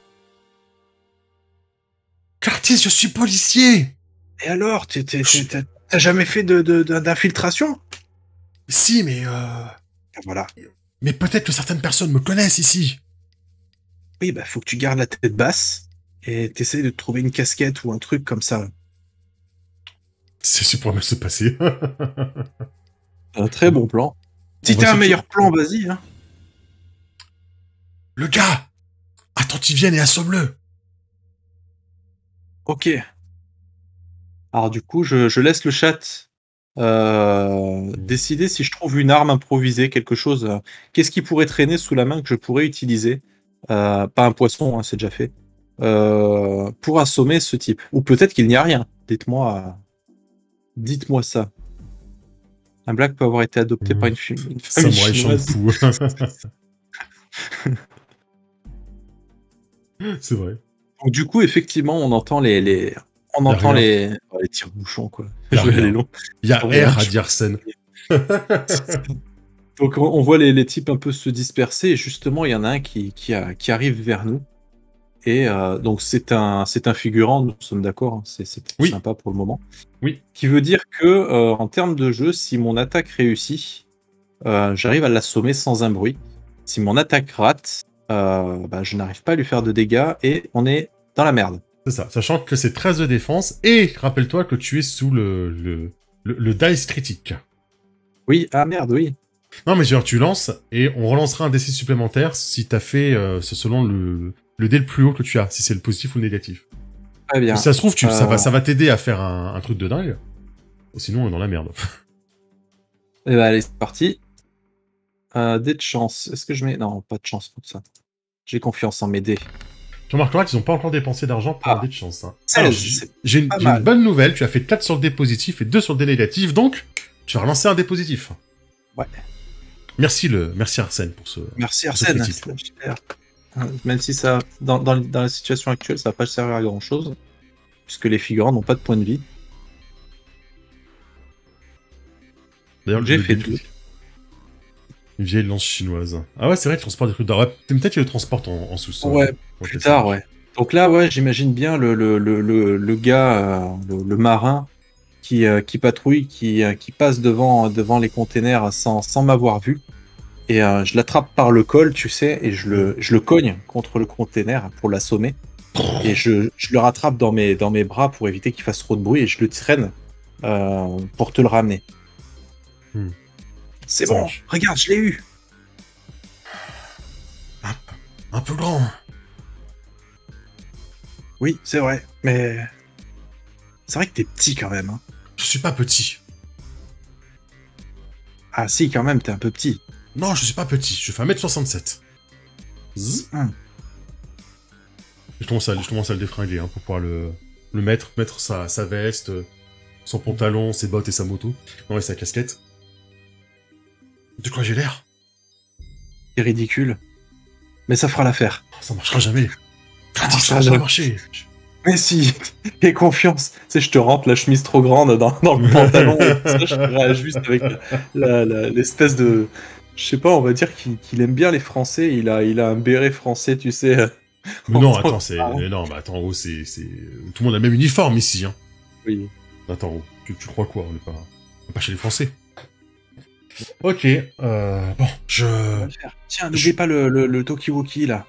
Curtis, je suis policier. Et alors, t'as jamais fait d'infiltration? Si, mais voilà. Mais peut-être que certaines personnes me connaissent ici. Oui, bah faut que tu gardes la tête basse et t'essayes de trouver une casquette ou un truc comme ça. C'est super mal se passer. Un très bon plan. Si t'as un meilleur plan, vas-y. Hein. Le gars! Attends qu'ils viennent et assomme-le. Ok. Alors du coup, je laisse le chat décider si je trouve une arme improvisée, quelque chose. Qu'est-ce qui pourrait traîner sous la main que je pourrais utiliser? Pas un poisson, hein, c'est déjà fait. Pour assommer ce type. Ou peut-être qu'il n'y a rien. Dites-moi ça. Un black peut avoir été adopté par une famille chinoise. C'est vrai. Donc du coup, effectivement, on entend les tire-bouchons, quoi. Il y a R à Diersen. Donc on voit les types un peu se disperser et justement il y en a un qui arrive vers nous et donc c'est un figurant, nous sommes d'accord, hein, c'est sympa pour le moment. Oui. Qui veut dire que en termes de jeu, si mon attaque réussit, j'arrive à l'assommer sans un bruit. Si mon attaque rate, je n'arrive pas à lui faire de dégâts et on est dans la merde. C'est ça, sachant que c'est 13 de défense et rappelle-toi que tu es sous le dice critique. Oui, ah merde, oui. Non mais genre tu lances et on relancera un D6 supplémentaire si t'as fait selon le dé le plus haut que tu as, si c'est le positif ou le négatif. Très bien. Si ça se trouve, ça va t'aider à faire un truc de dingue. Sinon on est dans la merde. Et bah allez, c'est parti. Dés de chance. Est-ce que je mets... Non, pas de chance pour ça. J'ai confiance en mes dés. Tu remarqueras qu'ils n'ont pas encore dépensé d'argent pour un dé de chance. Hein. 16, Alors, c'est j'ai une, pas j'ai une mal. bonne nouvelle, tu as fait 4 sur le dé positif et 2 sur le dé négatif, donc tu vas relancer un dé positif. Ouais. Merci Arsène pour ce... Merci pour ce Arsène. critique. C'est super. Même si ça, dans la situation actuelle, ça va pas servir à grand chose, puisque les figurants n'ont pas de point de vie. D'ailleurs, J'ai fait tout. Une vieille lance chinoise. Ah ouais, c'est vrai, il transporte des trucs d'or. Ouais, peut-être qu'il le transporte en sous-sol. Ouais, plus tard, ouais. Donc là, ouais, j'imagine bien le gars, le marin, qui patrouille, qui passe devant les containers sans m'avoir vu. Et je l'attrape par le col, tu sais, et je le cogne contre le container pour l'assommer. Et je le rattrape dans mes bras pour éviter qu'il fasse trop de bruit et je le traîne pour te le ramener. C'est Ça bon, marche. regarde, je l'ai eu. Un peu grand. Oui, c'est vrai, mais c'est vrai que t'es petit quand même. Hein. Je suis pas petit. Ah si, quand même, t'es un peu petit. Non, je suis pas petit. Je fais 1m67. Zzz. Je commence à le défringuer hein, pour pouvoir le mettre sa veste, son pantalon, ses bottes et sa moto. Non, et sa casquette. De quoi j'ai l'air? C'est ridicule. Mais ça fera l'affaire. Ça marchera jamais. marchera Ça va jamais. pas marcher. Mais si, aie confiance. Tu sais, je te rentre la chemise trop grande dans le pantalon. Et ça, je te réajuste avec l'espèce de... Je sais pas, on va dire qu'il aime bien les Français. Il a un béret français, tu sais. Mais non, attends, non, mais attends, oh, c'est... Tout le monde a le même uniforme ici, hein. Oui. Attends, oh, tu crois quoi? On est pas chez les Français. Ok, bon, Tiens, n'oublie pas le Tokiwoki, là.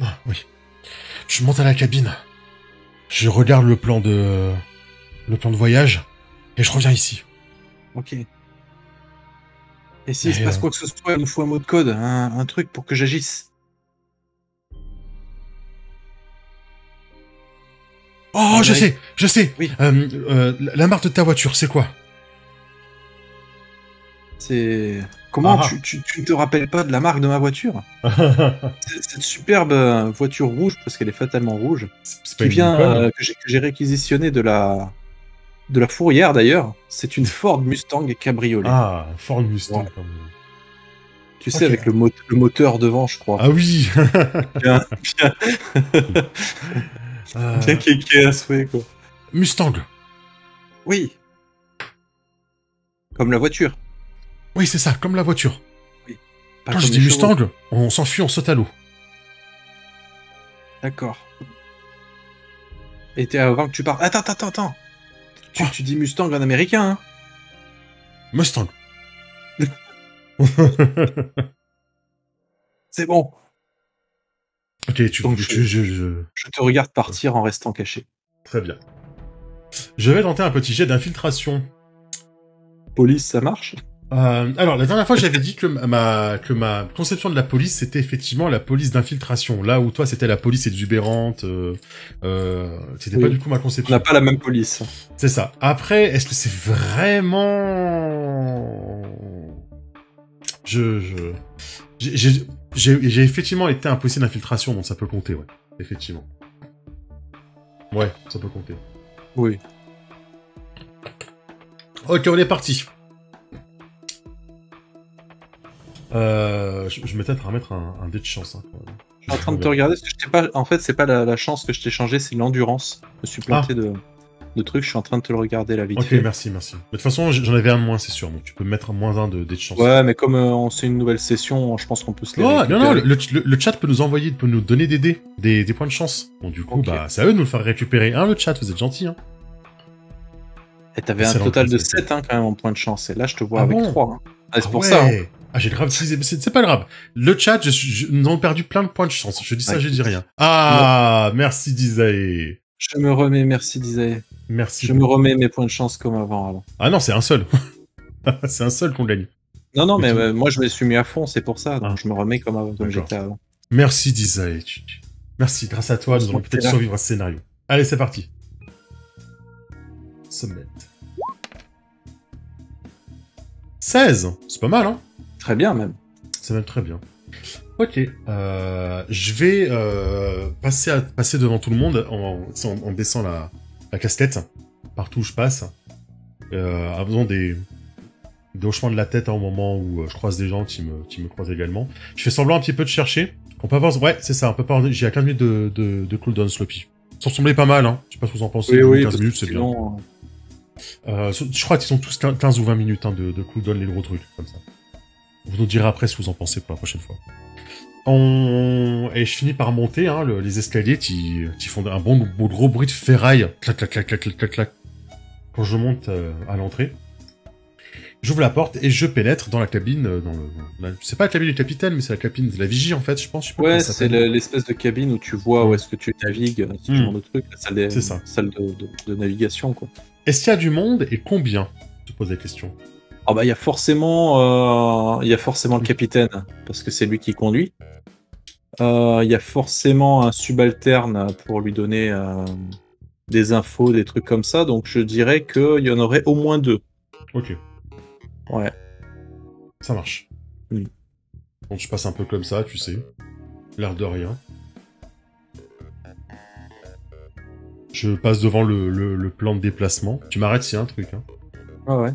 Ah, oui. Je monte à la cabine. Je regarde le plan de voyage. Et je reviens ici. Ok. Et s'il se passe quoi que ce soit, il nous faut un mot de code, un truc pour que j'agisse. Oh, je sais. Oui. La marque de ta voiture, c'est quoi? C'est... Comment tu ne te rappelles pas de la marque de ma voiture? Cette superbe voiture rouge, parce qu'elle est fatalement rouge, qui vient, que j'ai réquisitionnée de la fourrière d'ailleurs. C'est une Ford Mustang cabriolet. Ah, Ford Mustang. Voilà. Tu sais, avec le moteur devant, je crois. Ah oui. Bien kéké à souhait, quoi. Mustang. Oui. Comme la voiture. Oui, c'est ça, comme la voiture. Oui. Quand je dis Mustang, on s'enfuit, on saute à l'eau. D'accord. Et avant que tu parles... Attends. Tu dis Mustang en américain, hein? Mustang. C'est bon. Ok, Donc je te regarde partir en restant caché. Très bien. Je vais tenter un petit jet d'infiltration. Police, ça marche? Alors, la dernière fois, j'avais dit que ma conception de la police, c'était effectivement la police d'infiltration. Là où toi, c'était la police exubérante. C'était pas du coup ma conception. On n'a pas la même police. C'est ça. Après, est-ce que c'est vraiment... J'ai effectivement été un policier d'infiltration, donc ça peut compter, ouais. Effectivement. Ouais, ça peut compter. Oui. Ok, on est parti. Je vais peut-être remettre un dé de chance. Hein, quand même. Je suis en train de te regarder, parce que je t'ai pas... En fait, c'est pas la chance que je t'ai changé, c'est l'endurance. Je me suis planté de trucs, je suis en train de te le regarder là vite fait. Ok, merci. De toute façon, j'en avais un de moins, c'est sûr, donc tu peux mettre -1 de dé de chance. Ouais, mais comme c'est une nouvelle session, je pense qu'on peut se les récupérer. Non, le chat peut nous envoyer, peut nous donner des dés, des points de chance. Bon, du coup, bah, c'est à eux de nous le faire récupérer. Hein, le chat, vous êtes gentils, hein. Et t'avais un total de 7, hein, quand même, en points de chance. Et là, je te vois avec 3. Hein. Ah, c'est pour ouais. ça. Hein. Ah, j'ai grave utilisé, mais c'est pas grave. Le chat, nous avons perdu plein de points de chance. Je dis ça, je dis rien. Ah, merci Disae. Je me remets, merci Disae. Merci. Je me remets mes points de chance comme avant. Alors. Ah non, c'est un seul. C'est un seul qu'on gagne. Non, mais moi, je me suis mis à fond, c'est pour ça. Donc, je me remets comme avant, comme j'étais avant. Merci Disae. Merci, grâce à toi, nous allons peut-être survivre à ce scénario. Allez, c'est parti. Sommet. 16, c'est pas mal, hein? Très bien, même. C'est même très bien. Ok, je vais passer devant tout le monde en baissant la casse-tête, partout où je passe, en faisant des hochements de la tête au moment où je croise des gens qui me croisent également. Je fais semblant un petit peu de chercher. On peut avoir... Ouais, c'est ça, on peut pas... J'ai à 15 minutes de cooldown Sloppy. Ça ressemblait pas mal, hein. Je sais pas ce que vous en pensez. Oui, 15 minutes, c'est sinon... bien. Je crois qu'ils sont tous 15 ou 20 minutes hein, de cooldown, les gros trucs, comme ça. Vous nous direz après ce que vous en pensez pour la prochaine fois. Et je finis par monter hein, les escaliers qui font un bon gros bruit de ferraille. Clac, clac, clac, clac, clac, clac, clac. Quand je monte à l'entrée. J'ouvre la porte et je pénètre dans la cabine. C'est pas la cabine du capitaine, mais c'est la cabine de la vigie en fait, je pense. Ouais, c'est l'espèce de cabine où tu vois où est-ce que tu navigues, ce genre de truc. C'est ça. Salle de navigation, quoi. Est-ce qu'il y a du monde et combien? Je te pose la question. Ah bah il y a forcément le capitaine parce que c'est lui qui conduit. Il y a forcément un subalterne pour lui donner des infos, des trucs comme ça. Donc je dirais qu'il y en aurait au moins 2. Ok. Ouais. Ça marche. Oui. Donc je passe un peu comme ça, tu sais. L'air de rien. Je passe devant le plan de déplacement. Tu m'arrêtes s'il y a un truc. Hein. Ah ouais.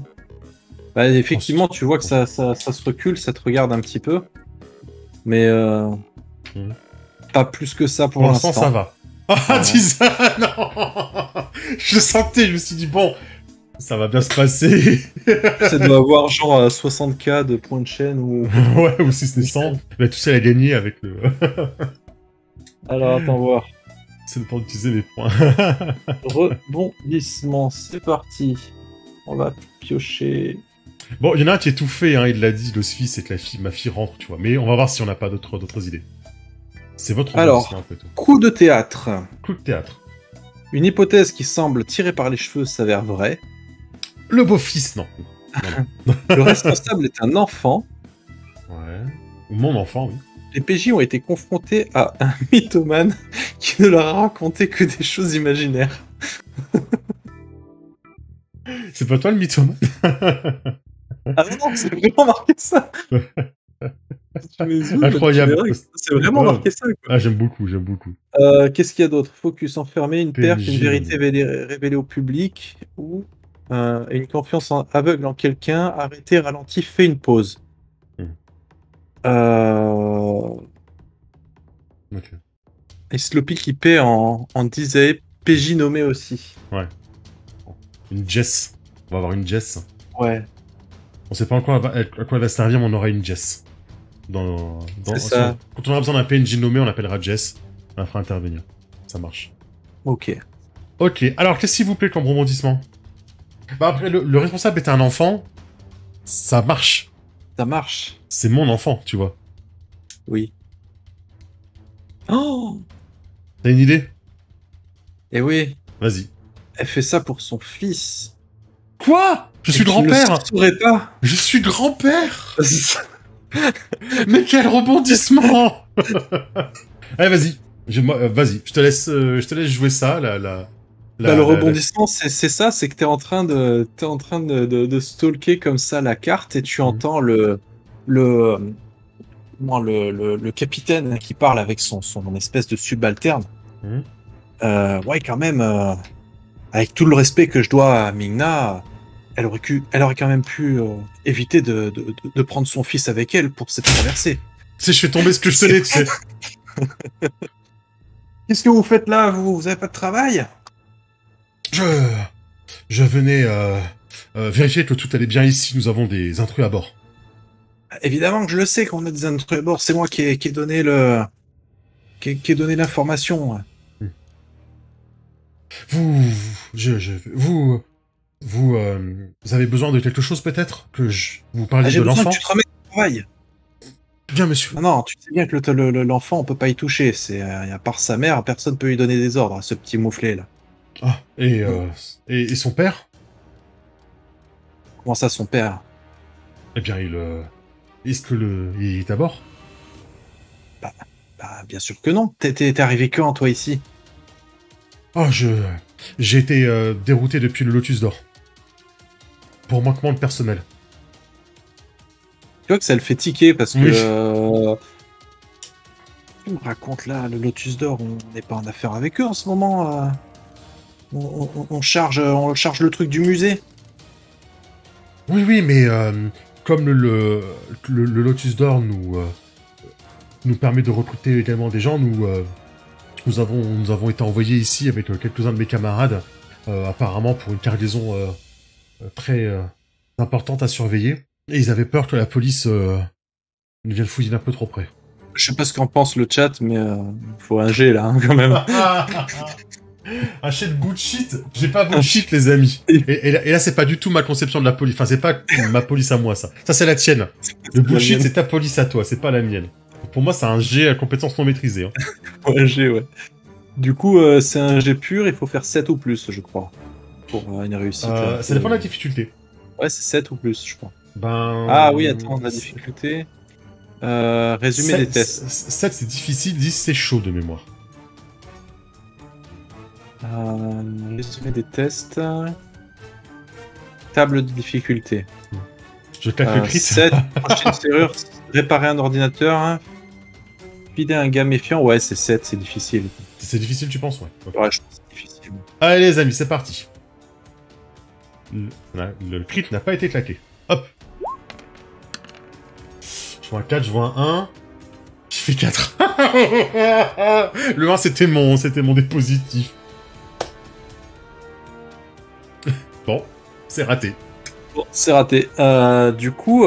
Bah, effectivement, tu vois que ça se recule, ça te regarde un petit peu. Mais pas plus que ça pour l'instant. Ça va. Ah, dis ça, non. Je sentais, je me suis dit, bon, ça va bien se passer. Ça doit avoir genre 60K de points de chaîne ou... Ouais, ou si ce n'est 100. Mais tout ça, elle a gagné avec le... Alors, attends voir. C'est le temps d'utiliser mes points. Rebondissement, c'est parti. On va piocher... Bon, il y en a un qui est tout fait, hein, il l'a dit, l'hospice, c'est que ma fille rentre, tu vois. Mais on va voir si on n'a pas d'autres idées. C'est votre alors, un peu tout. Coup de théâtre. Coup de théâtre. Une hypothèse qui semble tirée par les cheveux s'avère vraie. Le beau-fils, non. Le responsable est un enfant. Ouais. Ou mon enfant, oui. Les PJ ont été confrontés à un mythomane qui ne leur a raconté que des choses imaginaires. C'est pas toi le mythomane? Ah non, c'est vraiment marqué ça. Incroyable. C'est vraiment marqué ça. Quoi. Ah, j'aime beaucoup. Qu'est-ce qu'il y a d'autre? Focus enfermé, une perte, une vérité révélée au public, ou une confiance aveugle en quelqu'un, arrêté, ralenti, fait une pause. Ok. Et Sloppy qui paie en disait PJ nommé aussi. Ouais. Une Jess. On va avoir une Jess. Ouais. On sait pas encore à quoi elle va servir, mais on aura une Jess. C'est ça. Quand on aura besoin d'un PNJ nommé, on l'appellera Jess. On la fera intervenir. Ça marche. Ok. Ok, alors qu'est-ce qu'il vous plaît comme rebondissement? Bah après, le responsable était un enfant. Ça marche. Ça marche. C'est mon enfant, tu vois. Oui. Oh! T'as une idée? Eh oui. Vas-y. Elle fait ça pour son fils. Quoi? Je suis grand-père. Je ne saurais pas. Je suis grand-père. Mais quel rebondissement. Allez, vas-y. Vas-y, je te laisse jouer ça, le rebondissement, c'est ça, c'est que t'es en train de stalker comme ça la carte et tu entends le capitaine qui parle avec son espèce de subalterne. Ouais, quand même, avec tout le respect que je dois à Ming-Na, elle aurait quand même pu éviter de prendre son fils avec elle pour cette traversée. Tu sais, je fais tomber ce que je tenais, tu sais. Qu'est-ce que vous faites là? Vous avez pas de travail? Je venais vérifier que tout allait bien ici. Nous avons des intrus à bord. Évidemment que je le sais qu'on a des intrus à bord. C'est moi qui ai donné l'information. Vous avez besoin de quelque chose peut-être? Que vous parliez de l'enfant? Tu te remets au travail. Bien, monsieur. Non, tu sais bien que l'enfant, on peut pas y toucher. À part sa mère, personne peut lui donner des ordres à ce petit mouflé là. Ah, et son père? Comment ça, son père? Eh bien, est-ce que il est à bord? Bah, bien sûr que non. T'es arrivé quand, toi, ici? Oh, j'ai été dérouté depuis le Lotus d'Or. Pour manquement de personnel. Tu vois que ça le fait tiquer parce que tu me racontes là, le Lotus d'Or, on n'est pas en affaire avec eux en ce moment. On charge le truc du musée. Oui, mais comme le Lotus d'Or nous permet de recruter également des gens, nous avons été envoyés ici avec quelques-uns de mes camarades, apparemment pour une cargaison très importante à surveiller. Et ils avaient peur que la police ne vienne fouiller un peu trop près. Je sais pas ce qu'en pense le chat, mais faut un G là, hein, quand même. Achète bullshit. J'ai pas bullshit, les amis. Et là, c'est pas du tout ma conception de la police. Enfin, c'est pas ma police à moi, ça. Ça, c'est la tienne. Le bullshit, c'est ta police à toi, c'est pas la mienne. Pour moi, c'est un G à compétence non maîtrisée. Hein. Ouais, un G, ouais. Du coup, c'est un G pur, il faut faire 7 ou plus, je crois. Pour une réussite. Ça dépend de la difficulté. Ouais, c'est 7 ou plus, je crois. Ben... Ah oui, attends, la difficulté. Résumé des tests. 7, c'est difficile, 10, c'est chaud de mémoire. Résumé des tests. Table de difficulté. Je claque le crit. 7, prochaine serrure, réparer un ordinateur. Hein. Vider un gars méfiant, ouais, c'est 7, c'est difficile. C'est difficile, tu penses, ouais. Okay. Ouais, je pense que c'est difficile. Allez, les amis, c'est parti. Le crit n'a pas été claqué. Hop. Je vois un 4, je vois un 1. Je fais 4. Le 1, c'était mon dépositif. Bon, c'est raté. Bon, c'est raté. Du coup...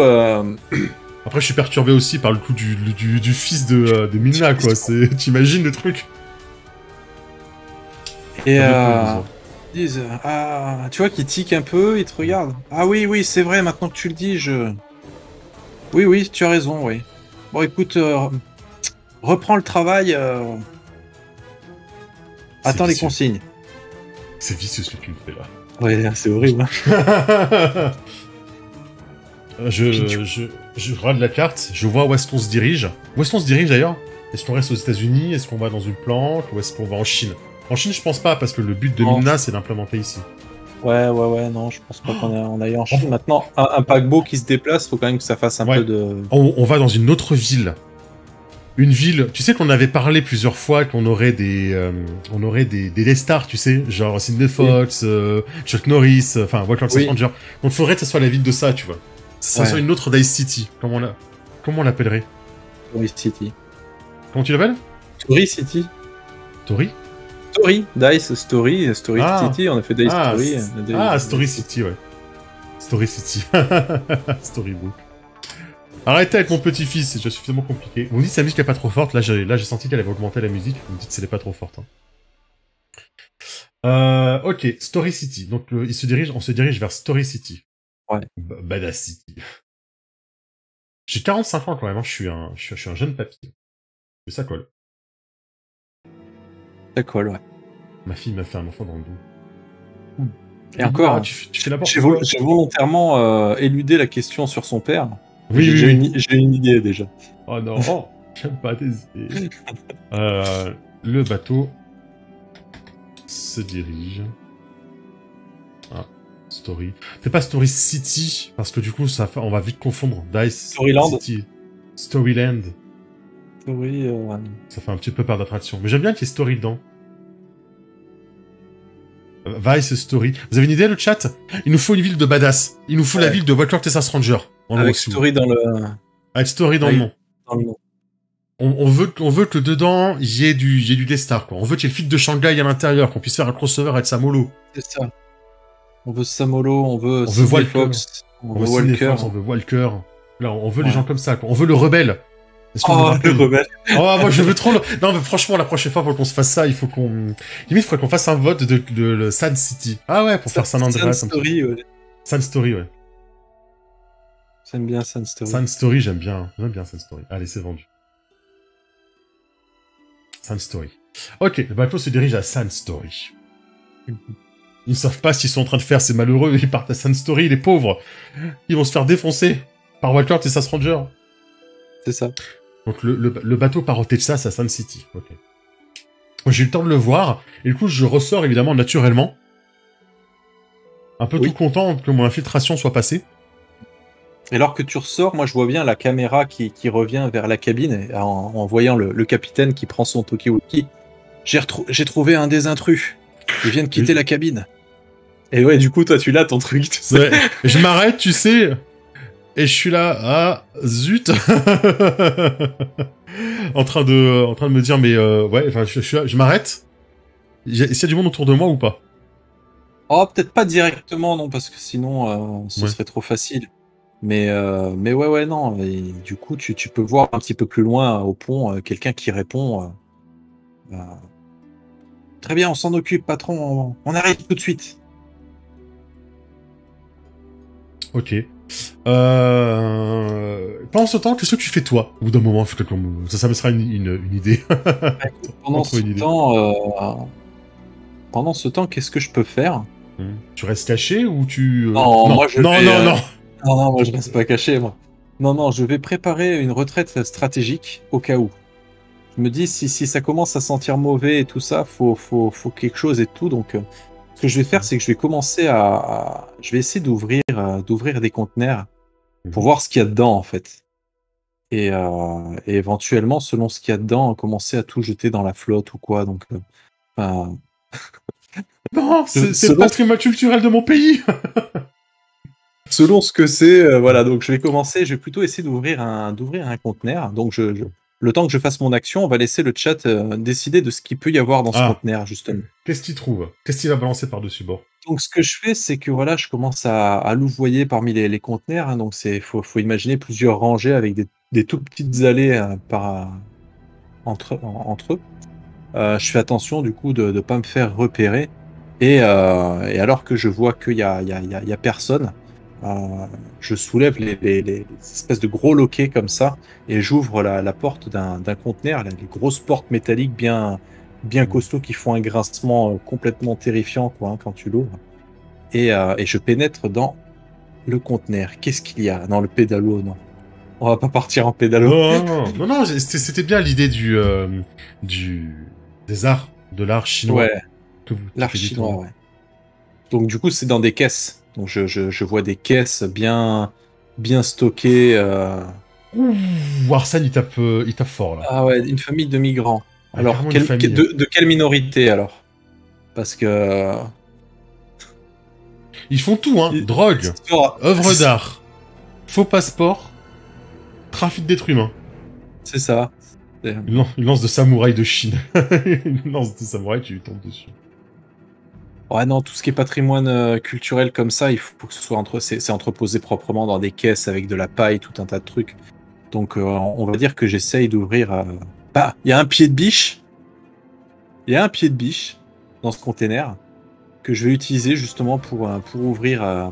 Après, je suis perturbé aussi par le coup du fils de Mina, quoi. T'imagines le truc? Et ils disent, tu vois, qu'ils tic un peu, ils te regardent. Ah oui, c'est vrai, maintenant que tu le dis, Oui, tu as raison, oui. Bon, écoute, reprends le travail. Attends les consignes. C'est vicieux ce que tu me fais là. Ouais, c'est horrible. Hein. Je regarde la carte, je vois où est-ce qu'on se dirige. Où est-ce qu'on se dirige d'ailleurs? Est-ce qu'on reste aux États-Unis? Est-ce qu'on va dans une planque? Ou est-ce qu'on va en Chine? En Chine, je pense pas, parce que le but de Mina, c'est d'implémenter ici. Ouais, non, je pense pas qu'on aille en Chine. Maintenant, un paquebot qui se déplace, faut quand même que ça fasse un peu de... On va dans une autre ville. Une ville, tu sais qu'on avait parlé plusieurs fois qu'on aurait des stars, tu sais, genre Sidney Fox, Chuck Norris, enfin Walker Stranger. Donc faudrait que ça soit la ville de ça, tu vois. Ça soit une autre Dice City. Comment on l'appellerait? Story City. Comment tu l'appelles? Story City. Story? Story, Dice, Story City, on a fait Dice Story. Story City, ouais. Story City. Storybook. Arrêtez avec mon petit-fils, c'est déjà suffisamment compliqué. On me dit que sa musique est pas trop forte, là j'ai senti qu'elle avait augmenté la musique, vous me dites que c'est pas trop forte. Hein. Ok, Story City. Donc on se dirige vers Story City. Ouais. Badass City. J'ai 45 ans quand même, hein. Je suis un jeune papy. Mais ça colle. Ça colle, ouais. Ma fille m'a fait un enfant dans le dos. Et encore, tu fais la porte. J'ai volontairement éludé la question sur son père. Oui, j'ai une idée déjà. Oh non, j'aime pas tes idées. Le bateau se dirige. Story. C'est pas Story City, parce que du coup, on va vite confondre. Dice Storyland. City. Storyland. Story. Ça fait un petit peu peur d'attraction. Mais j'aime bien qu'il y ait Story dedans. Vice Story. Vous avez une idée, le chat? Il nous faut une ville de badass. Il nous faut la ville de Walker Texas Ranger. Avec Story dans le... Avec Story dans le nom. On veut que dedans, il y ait du Destar, quoi. On veut qu'il y ait le feed de Shanghai à l'intérieur, qu'on puisse faire un crossover avec Samolo. C'est ça. On veut Samolo, on veut Fox, on veut Walker. On veut Walker. Là, on veut les gens comme ça, quoi. On veut le rebelle. Le rebelle. Oh, moi, je veux trop Non, mais franchement, la prochaine fois, pour qu'on se fasse ça, il faut qu'on... Limite, il faudrait qu'on fasse un vote de Sun City. Ah ouais, pour faire San Andreas. Sun Story, ouais. Sun Story, ouais. J'aime bien Sun Story. Sun Story, j'aime bien. J'aime bien Sun Story. Allez, c'est vendu. Sun Story. Ok, le bateau se dirige à Sun Story. Ils ne savent pas ce qu'ils sont en train de faire, c'est malheureux. Ils partent à Sun Story, les pauvres. Ils vont se faire défoncer par Walker Texas Ranger. C'est ça. Donc le bateau part au Texas à Sun City. Ok. J'ai eu le temps de le voir, et du coup je ressors évidemment naturellement. Un peu tout content que mon infiltration soit passée. Et alors que tu ressors, moi je vois bien la caméra qui revient vers la cabine en voyant le capitaine qui prend son talkie-walkie. J'ai trouvé un des intrus. Ils viennent quitter la cabine. Et ouais, du coup, toi, tu l'as ton truc, tu sais. Ouais. Je m'arrête, tu sais, et je suis là, ah, zut. en train de me dire, mais ouais, enfin, je m'arrête. Est-ce qu'il y a du monde autour de moi ou pas? Oh, peut-être pas directement, non, parce que sinon, ce Ouais. serait trop facile. Mais ouais, non. Et du coup, tu peux voir un petit peu plus loin au pont quelqu'un qui répond. Euh, Très bien, on s'en occupe, patron. On arrive tout de suite. Ok. Pendant ce temps, qu'est-ce que tu fais toi? Au bout d'un moment, ça me sera une idée. Bah, écoute, On trouve une idée. pendant ce temps, qu'est-ce que je peux faire? Tu restes caché ou tu... Non, Non, moi je non, vais. non, non. Non, moi je reste pas caché, moi. Non, je vais préparer une retraite stratégique au cas où. Je me dis, si ça commence à sentir mauvais et tout ça, faut quelque chose et tout. Donc, ce que je vais faire, c'est que je vais commencer je vais essayer d'ouvrir des conteneurs pour voir ce qu'il y a dedans, en fait. Et éventuellement, selon ce qu'il y a dedans, commencer à tout jeter dans la flotte ou quoi. Donc, enfin, Non, c'est le selon, patrimoine culturel de mon pays. selon ce que c'est, voilà. Donc, je vais plutôt essayer d'ouvrir un conteneur. Donc, le temps que je fasse mon action, on va laisser le chat décider de ce qu'il peut y avoir dans ce Ah, conteneur, justement. qu'est-ce qu'il trouve? Qu'est-ce qu'il va balancer par-dessus bord? Donc, ce que je fais, c'est que voilà, je commence à louvoyer parmi les conteneurs, hein. Donc, faut imaginer plusieurs rangées avec des tout petites allées entre eux. Je fais attention du coup de ne pas me faire repérer. Et alors que je vois qu'il y a personne, euh, je soulève les espèces de gros loquets comme ça et j'ouvre la porte d'un conteneur, là, les grosses portes métalliques bien costauds qui font un grincement complètement terrifiant quoi, hein, quand tu l'ouvres. Et je pénètre dans le conteneur. Qu'est-ce qu'il y a? Non, le pédalo, non. On va pas partir en pédalo. Non, c'était bien l'idée du, des arts, de l'art chinois Ouais, que vous l'art faites chinois, tourner. ouais. Donc du coup, c'est dans des caisses. Donc je vois des caisses bien stockées. Ouh, Arsène, il tape fort, là. Ah ouais, une famille de migrants. Ouais, Alors, carrément une famille. de quelle minorité alors? Parce que Ils font tout, hein. Drogue, œuvre d'art, faux passeport, trafic d'êtres humains. c'est ça. Une lance de samouraï de Chine. Une lance de samouraï, tu lui tombes dessus. Ouais, non, tout ce qui est patrimoine culturel comme ça, il faut que ce soit c'est entreposé proprement dans des caisses avec de la paille, tout un tas de trucs. Donc, on va dire que j'essaye d'ouvrir. Bah, il y a un pied de biche. Il y a un pied de biche dans ce container que je vais utiliser justement pour ouvrir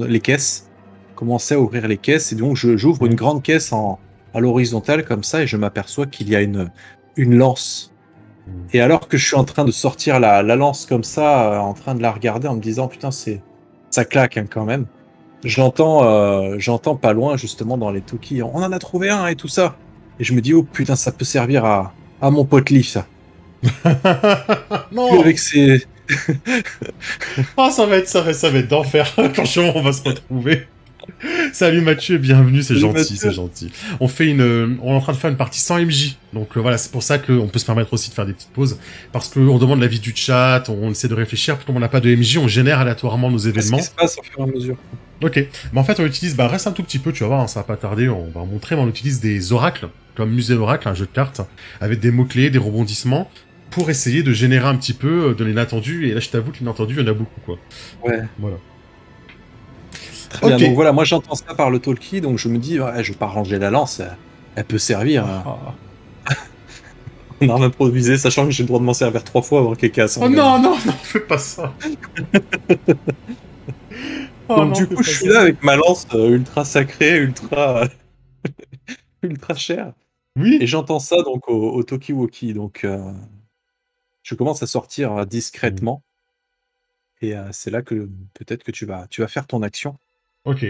les caisses. Commencer à ouvrir les caisses. Et donc, j'ouvre une grande caisse à l'horizontale comme ça et je m'aperçois qu'il y a une lance. Et alors que je suis en train de sortir la lance comme ça, en train de la regarder en me disant putain, ça claque hein, quand même. J'entends pas loin justement dans les Toki, on en a trouvé un et tout ça. Et je me dis oh putain, ça peut servir à mon pote Leaf ça. Lui Non. avec ses Ah, ça va être d'enfer. Franchement, on va se retrouver. Salut Mathieu, bienvenue, c'est Salut gentil, Mathieu. c'est gentil. On est en train de faire une partie sans MJ, donc voilà, c'est pour ça qu'on peut se permettre aussi de faire des petites pauses, parce qu'on demande l'avis du chat, on essaie de réfléchir, puis comme on n'a pas de MJ, on génère aléatoirement nos Qu'est-ce événements. qui se passe au fur et à mesure? Ok, mais en fait on utilise, reste un tout petit peu, tu vas voir, hein, ça va pas tarder, on va montrer, mais on utilise des oracles, comme Musée Oracle, un jeu de cartes, avec des mots-clés, des rebondissements, pour essayer de générer un petit peu de l'inattendu, et là je t'avoue que l'inattendu, il y en a beaucoup, quoi. Ouais. Voilà. Très bien. Donc voilà, moi j'entends ça par le talkie, donc je me dis ouais, je vais pas ranger la lance, elle peut servir en arme improvisée, sachant que j'ai le droit de m'en servir 3 fois avant qu'elle casse. Oh non, fais pas ça. Oh Donc non, du fais coup, pas je suis ça. là avec ma lance ultra sacrée, ultra chère, Oui. et j'entends ça donc au talkie-walkie. Donc je commence à sortir discrètement, et c'est là que peut-être que tu vas faire ton action. Ok,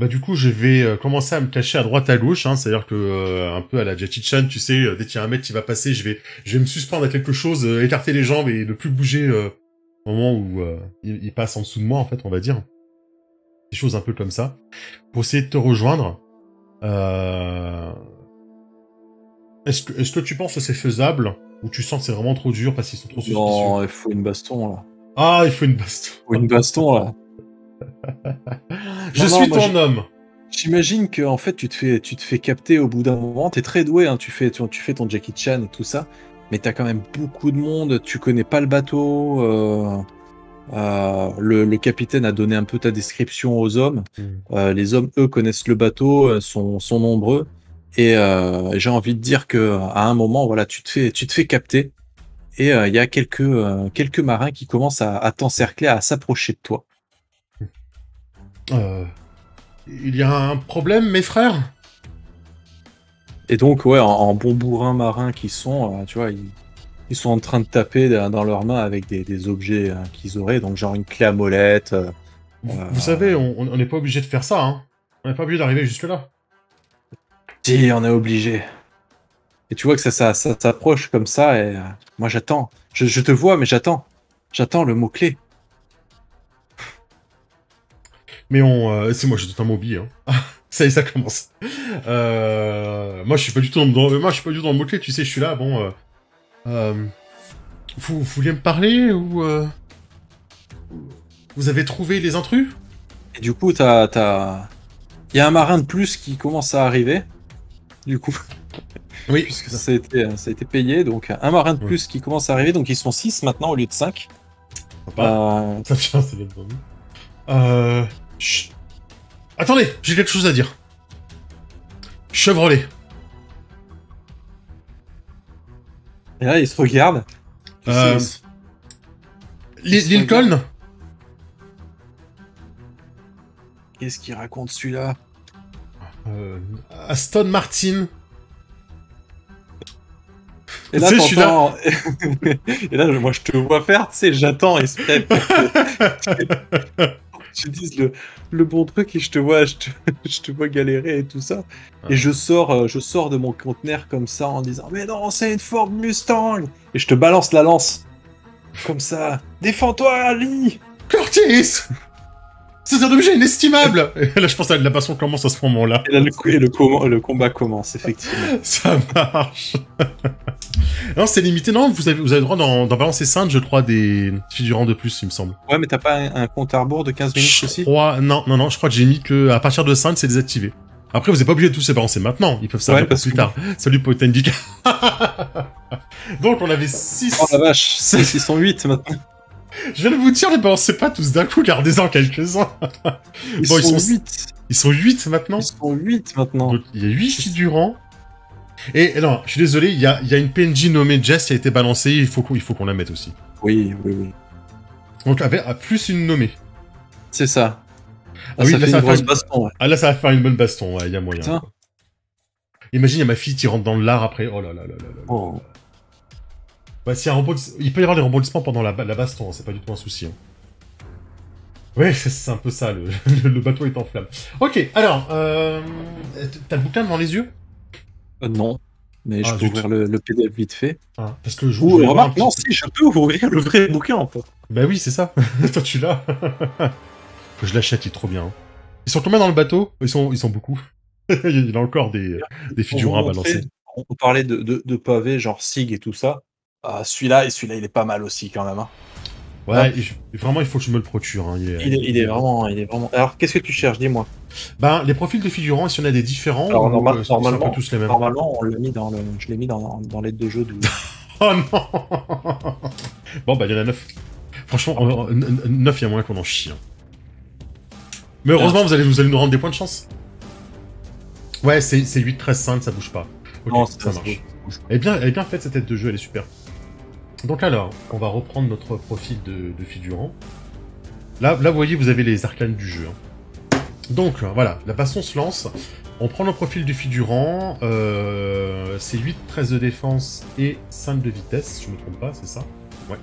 du coup je vais commencer à me cacher à droite à gauche, hein, c'est-à-dire que un peu à la Jackie Chan, tu sais, dès qu'il y a un mec qui va passer, je vais me suspendre à quelque chose, écarter les jambes et ne plus bouger au moment où il passe en dessous de moi en fait, on va dire. des choses un peu comme ça, pour essayer de te rejoindre. Est-ce que tu penses que c'est faisable, ou tu sens que c'est vraiment trop dur parce qu'ils sont trop suspicieux? Non, il faut une baston, là. Ah, il faut une baston. Il faut une baston, là. Je suis ton homme. J'imagine que en fait tu te fais capter au bout d'un moment. T'es très doué, hein, tu fais ton Jackie Chan et tout ça, mais t'as quand même beaucoup de monde. Tu connais pas le bateau. Le capitaine a donné un peu ta description aux hommes. Les hommes, eux, connaissent le bateau, sont nombreux. Et j'ai envie de dire que à un moment, voilà, tu te fais capter. Et il y a quelques marins qui commencent à t'encercler, à s'approcher de toi. Il y a un problème, mes frères? Et donc, ouais, en bon bourrin marin qu'ils sont, tu vois, ils sont en train de taper dans leurs mains avec des objets qu'ils auraient, donc genre une clé à molette. Vous savez, on n'est pas obligé de faire ça, hein. On n'est pas obligé d'arriver jusque-là. Si, on est obligé. Et tu vois que ça s'approche comme ça, et moi j'attends. Je te vois, mais j'attends. J'attends le mot-clé. Mais c'est moi, j'ai totalement oublié, hein. Ça y est, ça commence. Moi, je suis pas du tout dans le mot-clé, tu sais, je suis là, bon... Vous vouliez me parler, ou... Vous avez trouvé les intrus? Et du coup, il y a un marin de plus qui commence à arriver. Du coup... Oui. Puisque ça a été payé, donc un marin de plus qui commence à arriver, donc ils sont 6 maintenant au lieu de 5. Ça vient, c'est bien pour nous. Chut. Attendez, j'ai quelque chose à dire. Chevrolet. Et là, ils se regardent. Lincoln. Qu'est-ce qu'il raconte celui-là? Aston Martin. Et là, t'entends... Et là, moi, je te vois faire, tu sais, j'attends espèce tu dises le bon truc et je te vois galérer et tout ça. Et je sors de mon conteneur comme ça en disant mais non, c'est une Ford Mustang. Et je te balance la lance comme ça. Défends-toi, Ali. Curtis. C'est un objet inestimable. Et là, je pense que la passion commence à ce moment-là. Et là, le combat commence, effectivement. Ça marche. Non, c'est limité. Non, vous avez le droit d'en balancer 5, je crois, des figurants de plus, il me semble. Ouais, mais t'as pas un compte à rebours de 15 minutes aussi? Non, je crois que j'ai mis que à partir de 5, c'est désactivé. Après, vous n'êtes pas obligé de tous les balancer maintenant. Ils peuvent s'arrêter plus tard. Salut, Potendic. Donc, on avait 6. Oh la vache, ils sont 8 maintenant. Je viens de vous dire, les balancez pas tous d'un coup, gardez-en quelques-uns. Ils sont 8. Ils sont 8 maintenant? Ils sont 8 maintenant. Donc, il y a 8 figurants. Et non, je suis désolé, il y a une PNJ nommée Jess qui a été balancée, il faut qu'on la mette aussi. Oui. Donc, à plus une nommée. C'est ça. Ah oui, ça fait une grosse baston. Ouais. Ah là, ça va faire une bonne baston, ouais, il y a moyen. Putain. Imagine, il y a ma fille qui rentre dans l'art après. Oh là là là là là. Oh. Bah, s'il y a il peut y avoir des rebondissements pendant la baston, hein, c'est pas du tout un souci. Hein. Ouais, c'est un peu ça, le bateau est en flammes. Ok, alors, t'as le bouquin devant les yeux? Non, mais je peux ouvrir le PDF vite fait. Ah, parce que je remarque, non, si, je peux ouvrir le vrai bouquin, en fait. Bah oui, c'est ça. Toi, tu l'as. Faut que je l'achète, il est trop bien. Hein. Ils sont combien dans le bateau? Ils sont beaucoup. Il y a encore des figurants à balancer. On parlait de pavés, genre SIG et tout ça. Celui-là, il est pas mal aussi, quand même. Hein. Ouais, vraiment, il faut que je me le procure. Hein. Il est vraiment... Alors, qu'est-ce que tu cherches, dis-moi? Ben, les profils de figurants, si on a des différents, alors, normalement, sont un peu tous les mêmes. Normalement, je l'ai mis dans l'aide de jeu. Oh non. Bon, bah, il y en a 9. Franchement, 9, il y a moyen qu'on en chie. Hein. Mais heureusement, vous allez nous rendre des points de chance. Ouais, c'est 8, 13, 5, ça bouge pas. Ok, non, ça marche. Elle est bien faite, cette tête de jeu, elle est super. Donc alors, on va reprendre notre profil de figurant. Là, vous voyez, vous avez les arcanes du jeu. Hein. Donc, voilà, la baston se lance. On prend le profil du figurant. C'est 8, 13 de défense et 5 de vitesse, si je me trompe pas, c'est ça? Ouais.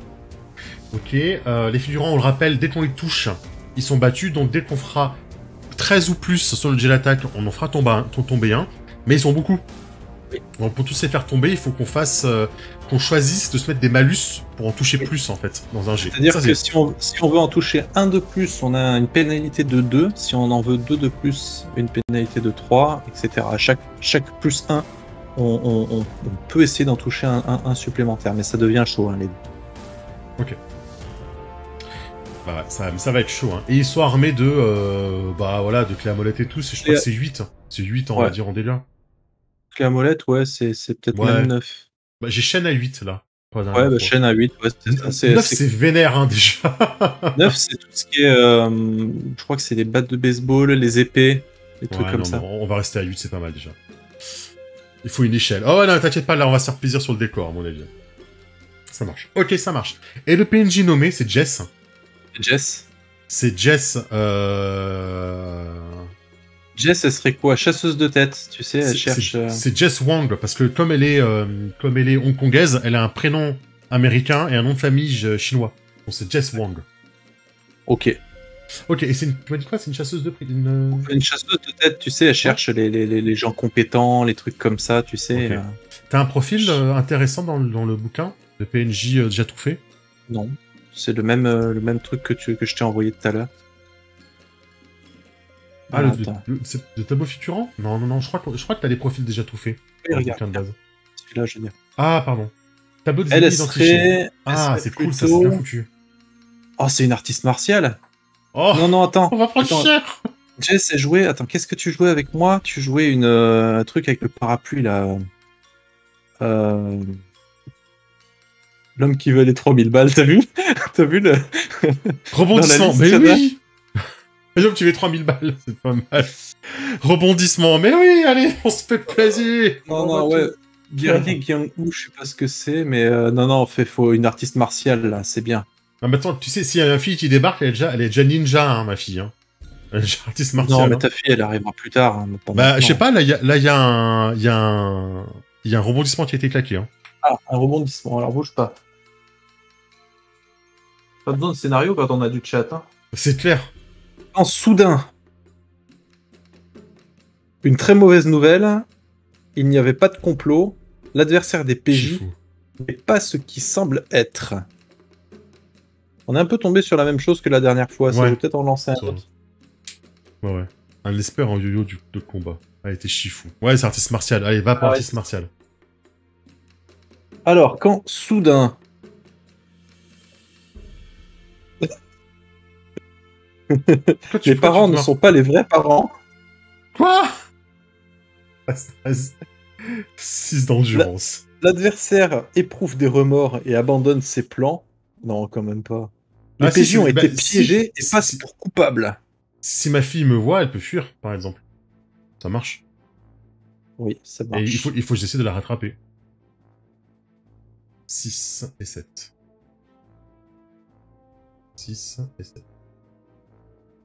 Ok, les figurants, on le rappelle, dès qu'on les touche, ils sont battus. Donc, dès qu'on fera 13 ou plus sur le jet d'attaque, on en fera tomber un. Mais ils sont beaucoup. Oui. Donc pour tous les faire tomber, il faut qu'on fasse, qu'on choisisse de se mettre des malus pour en toucher plus en fait dans un jet. C'est-à-dire que si on veut en toucher un de plus, on a une pénalité de 2. Si on en veut 2 de plus, une pénalité de 3, etc. À chaque plus 1, on peut essayer d'en toucher un supplémentaire, mais ça devient chaud, hein, les deux. Ok. Bah ouais, ça va être chaud. Hein. Et ils sont armés de, bah voilà, de clés à molette et tout. Je crois que c'est 8. C'est 8, on va dire, en délire. Clé à molette, ouais, c'est peut-être même 9. Bah, j'ai chaîne à 8, là. Ouais, bah, chaîne à 8, ouais, c'est ça. 9, c'est vénère, hein, déjà. 9, c'est tout ce qui est... je crois que c'est les battes de baseball, les épées, les trucs comme ça. On va rester à 8, c'est pas mal, déjà. Il faut une échelle. Oh non, t'inquiète pas, là, on va se faire plaisir sur le décor, à mon avis. Ça marche. Ok, ça marche. Et le PNJ nommé, c'est Jess. Jess. C'est Jess, Jess, elle serait quoi? Chasseuse de tête, tu sais, elle cherche... C'est Jess Wang, parce que comme elle est hongkongaise, elle a un prénom américain et un nom de famille chinois. Donc c'est Jess Wang. Ok. Ok, et tu m'as dit quoi? C'est une chasseuse de... Une chasseuse de tête, tu sais, elle cherche les gens compétents, les trucs comme ça, tu sais. Okay. T'as un profil intéressant dans le bouquin? Le PNJ déjà tout fait? Non. C'est le même truc que je t'ai envoyé tout à l'heure. Ah, c'est le tableau figurant? Non, je crois que t'as des profils déjà tout faits. Oui, regarde. Celui-là, je veux dire. Ah, pardon. Tableau des ennemis identifiés. Ah, c'est cool, ça, c'est bien foutu. Oh, c'est une artiste martiale. Oh, non, attends. On va prendre cher. Jess a joué... Attends, qu'est-ce que tu jouais avec moi? Tu jouais un truc avec le parapluie, là. L'homme qui veut les 3000 balles, t'as vu? T'as vu le... Rebondissement, mais oui. L'homme qui veut 3000 balles, c'est pas mal. Rebondissement, mais oui, allez, on se fait plaisir. Non, ouais. Guerrier Gyang-Hu, je sais pas ce que c'est, mais non, faut une artiste martiale, là, c'est bien. Ah, mais attends, tu sais, s'il y a une fille qui débarque, elle est déjà ninja, hein, ma fille. Hein. Elle est déjà artiste martiale. Non, mais ta fille, elle arrivera plus tard. Hein, bah, je sais pas, là, il y a un rebondissement qui a été claqué. Hein. Ah, un rebondissement, alors bouge pas. Pas besoin de scénario quand on a du chat. Hein. C'est clair. Soudain, une très mauvaise nouvelle, il n'y avait pas de complot, l'adversaire des PJ n'est pas ce qui semble être. On est un peu tombé sur la même chose que la dernière fois, ça va peut-être en lancer un autre. Ouais. Un espère en yo-yo de combat. Elle était chifou. Ouais, c'est artiste martial. Allez, va pour artiste martial. Alors, quand soudain... Les parents ne sont pas les vrais parents. Quoi? 6 d'endurance. L'adversaire éprouve des remords et abandonne ses plans. Non, quand même pas. Les PJ ont été piégés et passent pour coupables. Si ma fille me voit, elle peut fuir, par exemple. Ça marche. Oui, ça marche. Et il faut que j'essaie de la rattraper. 6 et 7. 6 et 7.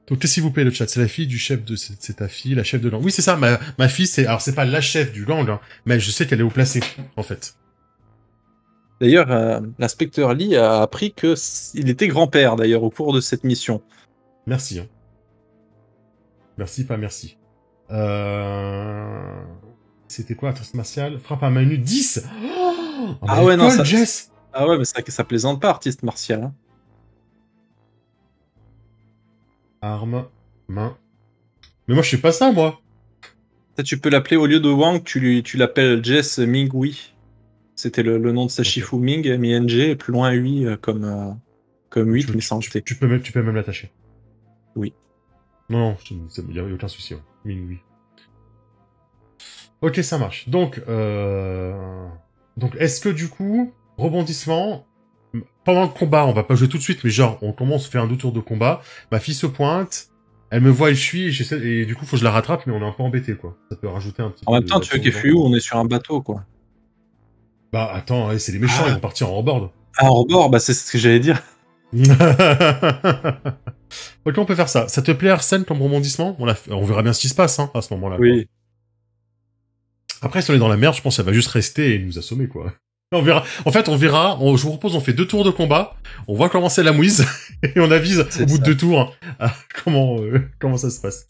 Donc, s'il vous plaît, le chat, c'est la fille du chef de... C'est ta fille, la chef de gang. Oui, c'est ça, ma fille, c'est... Alors, c'est pas la chef du gang, hein, mais je sais qu'elle est haut placée, en fait. D'ailleurs, l'inspecteur Lee a appris qu'il était grand-père, d'ailleurs, au cours de cette mission. Merci. Hein. Merci, pas merci. C'était quoi, artiste martial? Frappe à main nue, 10. Ah ouais, non, ça... Jess. Ah ouais, mais ça plaisante pas, artiste martial. Hein. Arme, main. Mais moi, je fais pas ça, moi. Tu peux l'appeler, au lieu de Wang, tu l'appelles Jess Ming-Hui. C'était le nom de sa Shifu Ming, M-I-N-G, et plus loin 8 comme 8, mais sans T. Tu peux même l'attacher. Oui. Non, il n'y a aucun souci. Ouais. Ming, oui. Ok, ça marche. Donc, est-ce que du coup, rebondissement, pendant le combat, on va pas jouer tout de suite, mais genre, on commence à faire un 2 tours de combat, ma fille se pointe, elle me voit, elle fuit, et du coup, faut que je la rattrape, mais on est un peu embêté, quoi. Ça peut rajouter un petit peu... En même temps, tu veux qu'elle fuit où? On est sur un bateau, quoi. Bah, attends, c'est les méchants, ils vont partir en hors-bord. Ah, en hors-bord, bah, c'est ce que j'allais dire. Ok, on peut faire ça. Ça te plaît, Arsène, comme rebondissement? On verra bien ce qui se passe, hein, à ce moment-là. Oui. Quoi. Après, si on est dans la merde, je pense qu'elle va juste rester et nous assommer, quoi. On verra. En fait, je vous propose, on fait 2 tours de combat, on voit comment c'est la mouise, et on avise au bout de 2 tours comment ça se passe.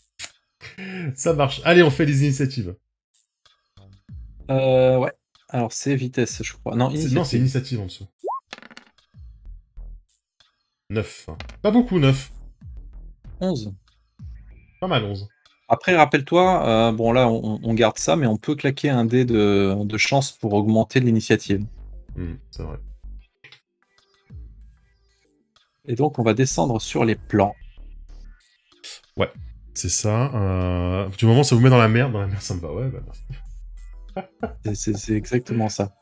Ça marche. Allez, on fait les initiatives. Ouais. Alors, c'est vitesse, je crois. Non, Non, c'est initiative. initiative en dessous. 9. Pas beaucoup, 9. 11. Pas mal, 11. Après, rappelle-toi, bon là, on garde ça, mais on peut claquer un dé de chance pour augmenter l'initiative. C'est vrai. Et donc, on va descendre sur les plans. Ouais, c'est ça. Du moment où ça vous met dans la merde, ça me va. Ouais, bah merci. C'est exactement ça.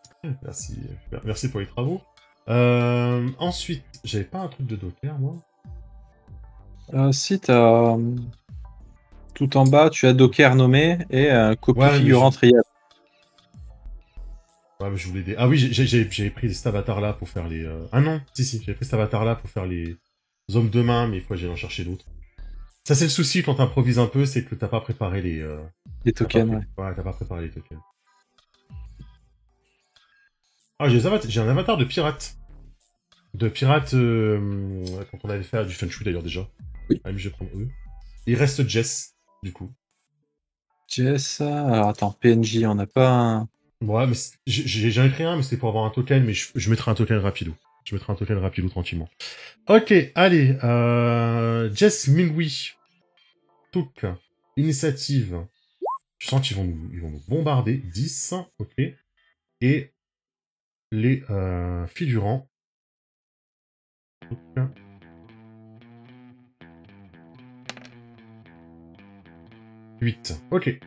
Merci. Merci pour les travaux. Ensuite, j'avais pas un truc de Docker, moi. Si, t'as... Tout en bas, tu as Docker nommé et copie Ouais, mais figurante Triade. Ouais, mais je voulais des... Ah oui, j'avais pris cet avatar-là pour faire les... Ah non, si, j'avais pris cet avatar-là pour faire les hommes de main, mais il faut que j'aille en chercher d'autres. Ça, c'est le souci quand t'improvises un peu, c'est que t'as pas préparé les... Les tokens, ouais. Ouais, t'as pas préparé les tokens. Ah, j'ai un avatar de pirate. De pirate, quand on allait faire du feng shui d'ailleurs déjà. Oui. Ah, mais je vais prendre eux. Il reste Jess, du coup. Jess, alors attends, PNJ, on n'a pas un... Ouais, mais j'en ai créé un, mais c'était pour avoir un token, mais je mettrai un token rapidou. Je mettrai un token rapidou tranquillement. Ok, allez, Jess Mingui. Touk. Initiative. Je sens qu'ils vont nous bombarder. 10, ok. Et les figurants. Touk. 8, ok.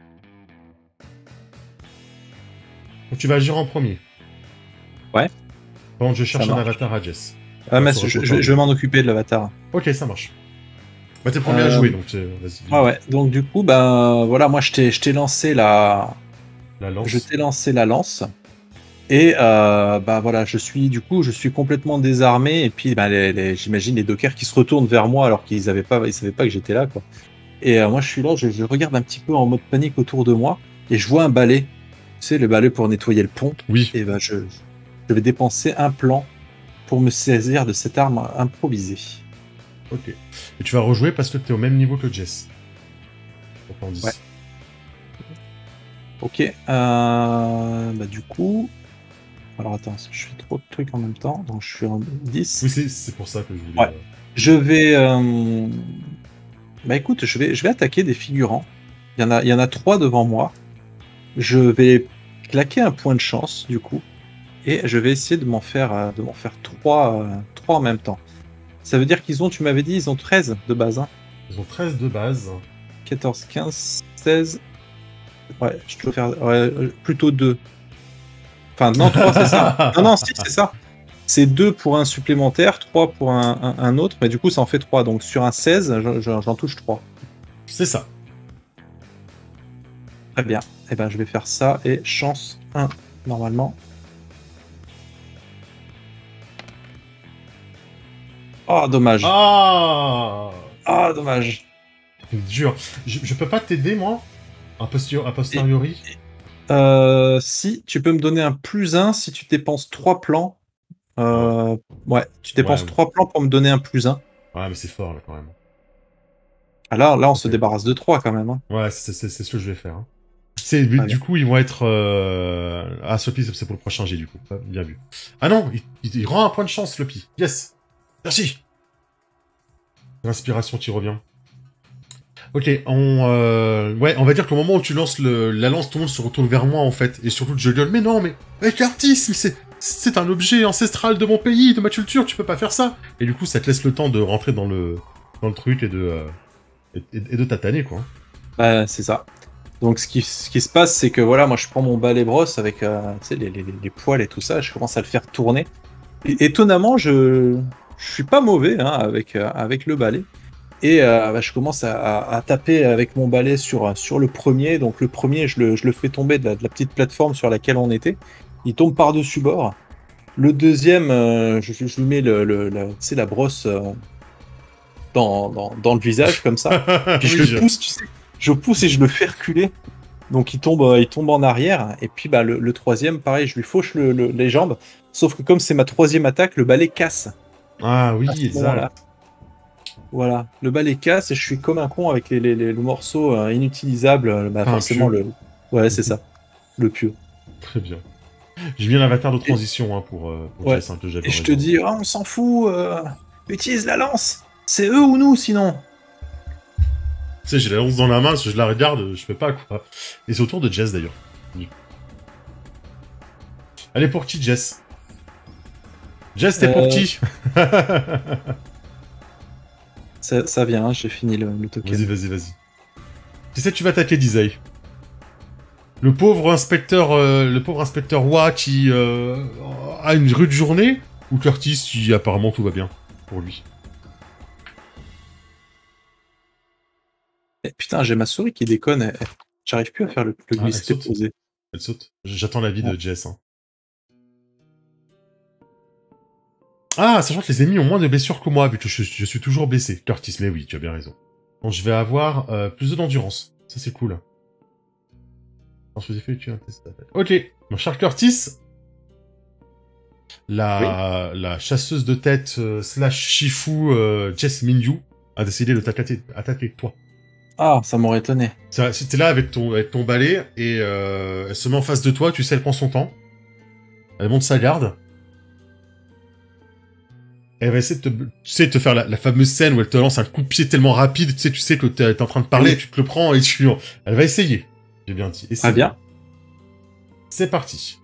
Donc tu vas agir en premier. Ouais. Pendant que je cherche Ça un marche. avatar à Jess. Ah, mais ça je vais m'en occuper de l'avatar. Ok, ça marche. Bah t'es le premier à jouer, donc vas-y. Ouais. Donc du coup, bah voilà, moi je t'ai lancé la lance. Je t'ai lancé la lance. Et bah voilà, je suis complètement désarmé. Et puis bah, j'imagine les dockers qui se retournent vers moi alors qu'ils savaient pas que j'étais là, quoi. Et moi je suis là, je regarde un petit peu en mode panique autour de moi et je vois un balai. Tu sais, le balai pour nettoyer le pont. Oui. Et bah je vais dépenser un plan pour me saisir de cette arme improvisée. Ok. Et tu vas rejouer parce que t'es au même niveau que Jess. Ouais. Ok. Bah du coup... Alors attends, je fais trop de trucs en même temps, donc je suis en 10. Oui, c'est pour ça que je voulais... Ouais. Je vais... Bah écoute, je vais attaquer des figurants. Il y en a 3 devant moi. Je vais claquer un point de chance, du coup. Et je vais essayer de m'en faire 3 en même temps. Ça veut dire qu'ils ont, tu m'avais dit, ils ont 13 de base. Hein. Ils ont 13 de base. 14, 15, 16... Ouais, je dois faire... Ouais, plutôt 2. Enfin, non, 3, c'est ça. Non, si, c'est ça. C'est 2 pour un supplémentaire, 3 pour un autre, mais du coup, ça en fait 3. Donc, sur un 16, j'en touche 3. C'est ça. Très bien. Et ben, je vais faire ça. Et chance 1, normalement. Oh, dommage. Ah, dommage. Dur. Je peux pas t'aider, moi a posteriori. Si, tu peux me donner un +1 si tu dépenses 3 plans. Ouais, tu dépenses 3 plans pour me donner un +1. Ouais, mais c'est fort, là, quand même. Ah, là, on se débarrasse de 3, quand même. Hein. Ouais, c'est ce que je vais faire. Hein. Du coup, ils vont être... Ah, Sloppy, c'est pour le prochain G, du coup. Bien vu. Ah non, il rend un point de chance, Sloppy. Yes. Merci. L'inspiration qui revient. Ok, ouais, on va dire qu'au moment où tu lances la lance, tout le monde se retourne vers moi, en fait. Et surtout, je gueule, mais non, mais... Artis, c'est un objet ancestral de mon pays, de ma culture, tu peux pas faire ça. Et du coup, ça te laisse le temps de rentrer dans le truc et de tataner, quoi. Bah, c'est ça. Donc, ce qui se passe, c'est que voilà, moi, je prends mon balai brosse avec tu sais, les poils et tout ça, je commence à le faire tourner. Et, étonnamment, je suis pas mauvais hein, avec le balai. Et bah, je commence à taper avec mon balai sur le premier. Donc, le premier, je le fais tomber de la petite plateforme sur laquelle on était. Il tombe par-dessus bord. Le deuxième, je lui mets tu sais, la brosse dans le visage, comme ça. Puis je le pousse, tu sais. Je pousse et je le fais reculer. Donc il tombe en arrière. Et puis bah, le troisième, pareil, je lui fauche les jambes. Sauf que comme c'est ma troisième attaque, le balai casse. Ah oui, exact. Voilà, le balai casse et je suis comme un con avec le morceau inutilisable. Bah, forcément, ouais, c'est ça. Le pieu. Très bien. J'ai mis un avatar de transition hein, pour Ouais. Jess, hein, que j'avais Et je te raison. dis, ah, on s'en fout, utilise la lance. C'est eux ou nous sinon. Tu sais, j'ai la lance dans la main, si je la regarde, je peux pas, quoi. Et c'est au tour de Jess, d'ailleurs. Allez, pour qui, Jess? Jess, t'es pour qui? Ça vient, hein, j'ai fini le token. Vas-y. Tu sais, tu vas attaquer Disay. Le pauvre inspecteur Wa qui a une rude journée, ou Curtis qui apparemment tout va bien pour lui. Putain, j'ai ma souris qui déconne. J'arrive plus à faire le glisser posé. Elle saute. J'attends l'avis de Jess. Hein. Ah, sachant que les ennemis ont moins de blessures que moi, vu que je suis toujours blessé. Curtis, mais oui, tu as bien raison. Donc je vais avoir plus d'endurance. Ça, c'est cool. Ok, mon cher Curtis. La chasseuse de tête slash Shifu Jess Minyu a décidé de attaquer toi. Ah, ça m'aurait étonné. T'es là avec ton balai et elle se met en face de toi, tu sais, elle prend son temps. Elle monte sa garde. Elle va essayer de te faire la fameuse scène où elle te lance un coup de pied tellement rapide, tu sais que t'es en train de parler, tu te le prends et elle va essayer. J'ai bien dit. Ah bien. C'est parti.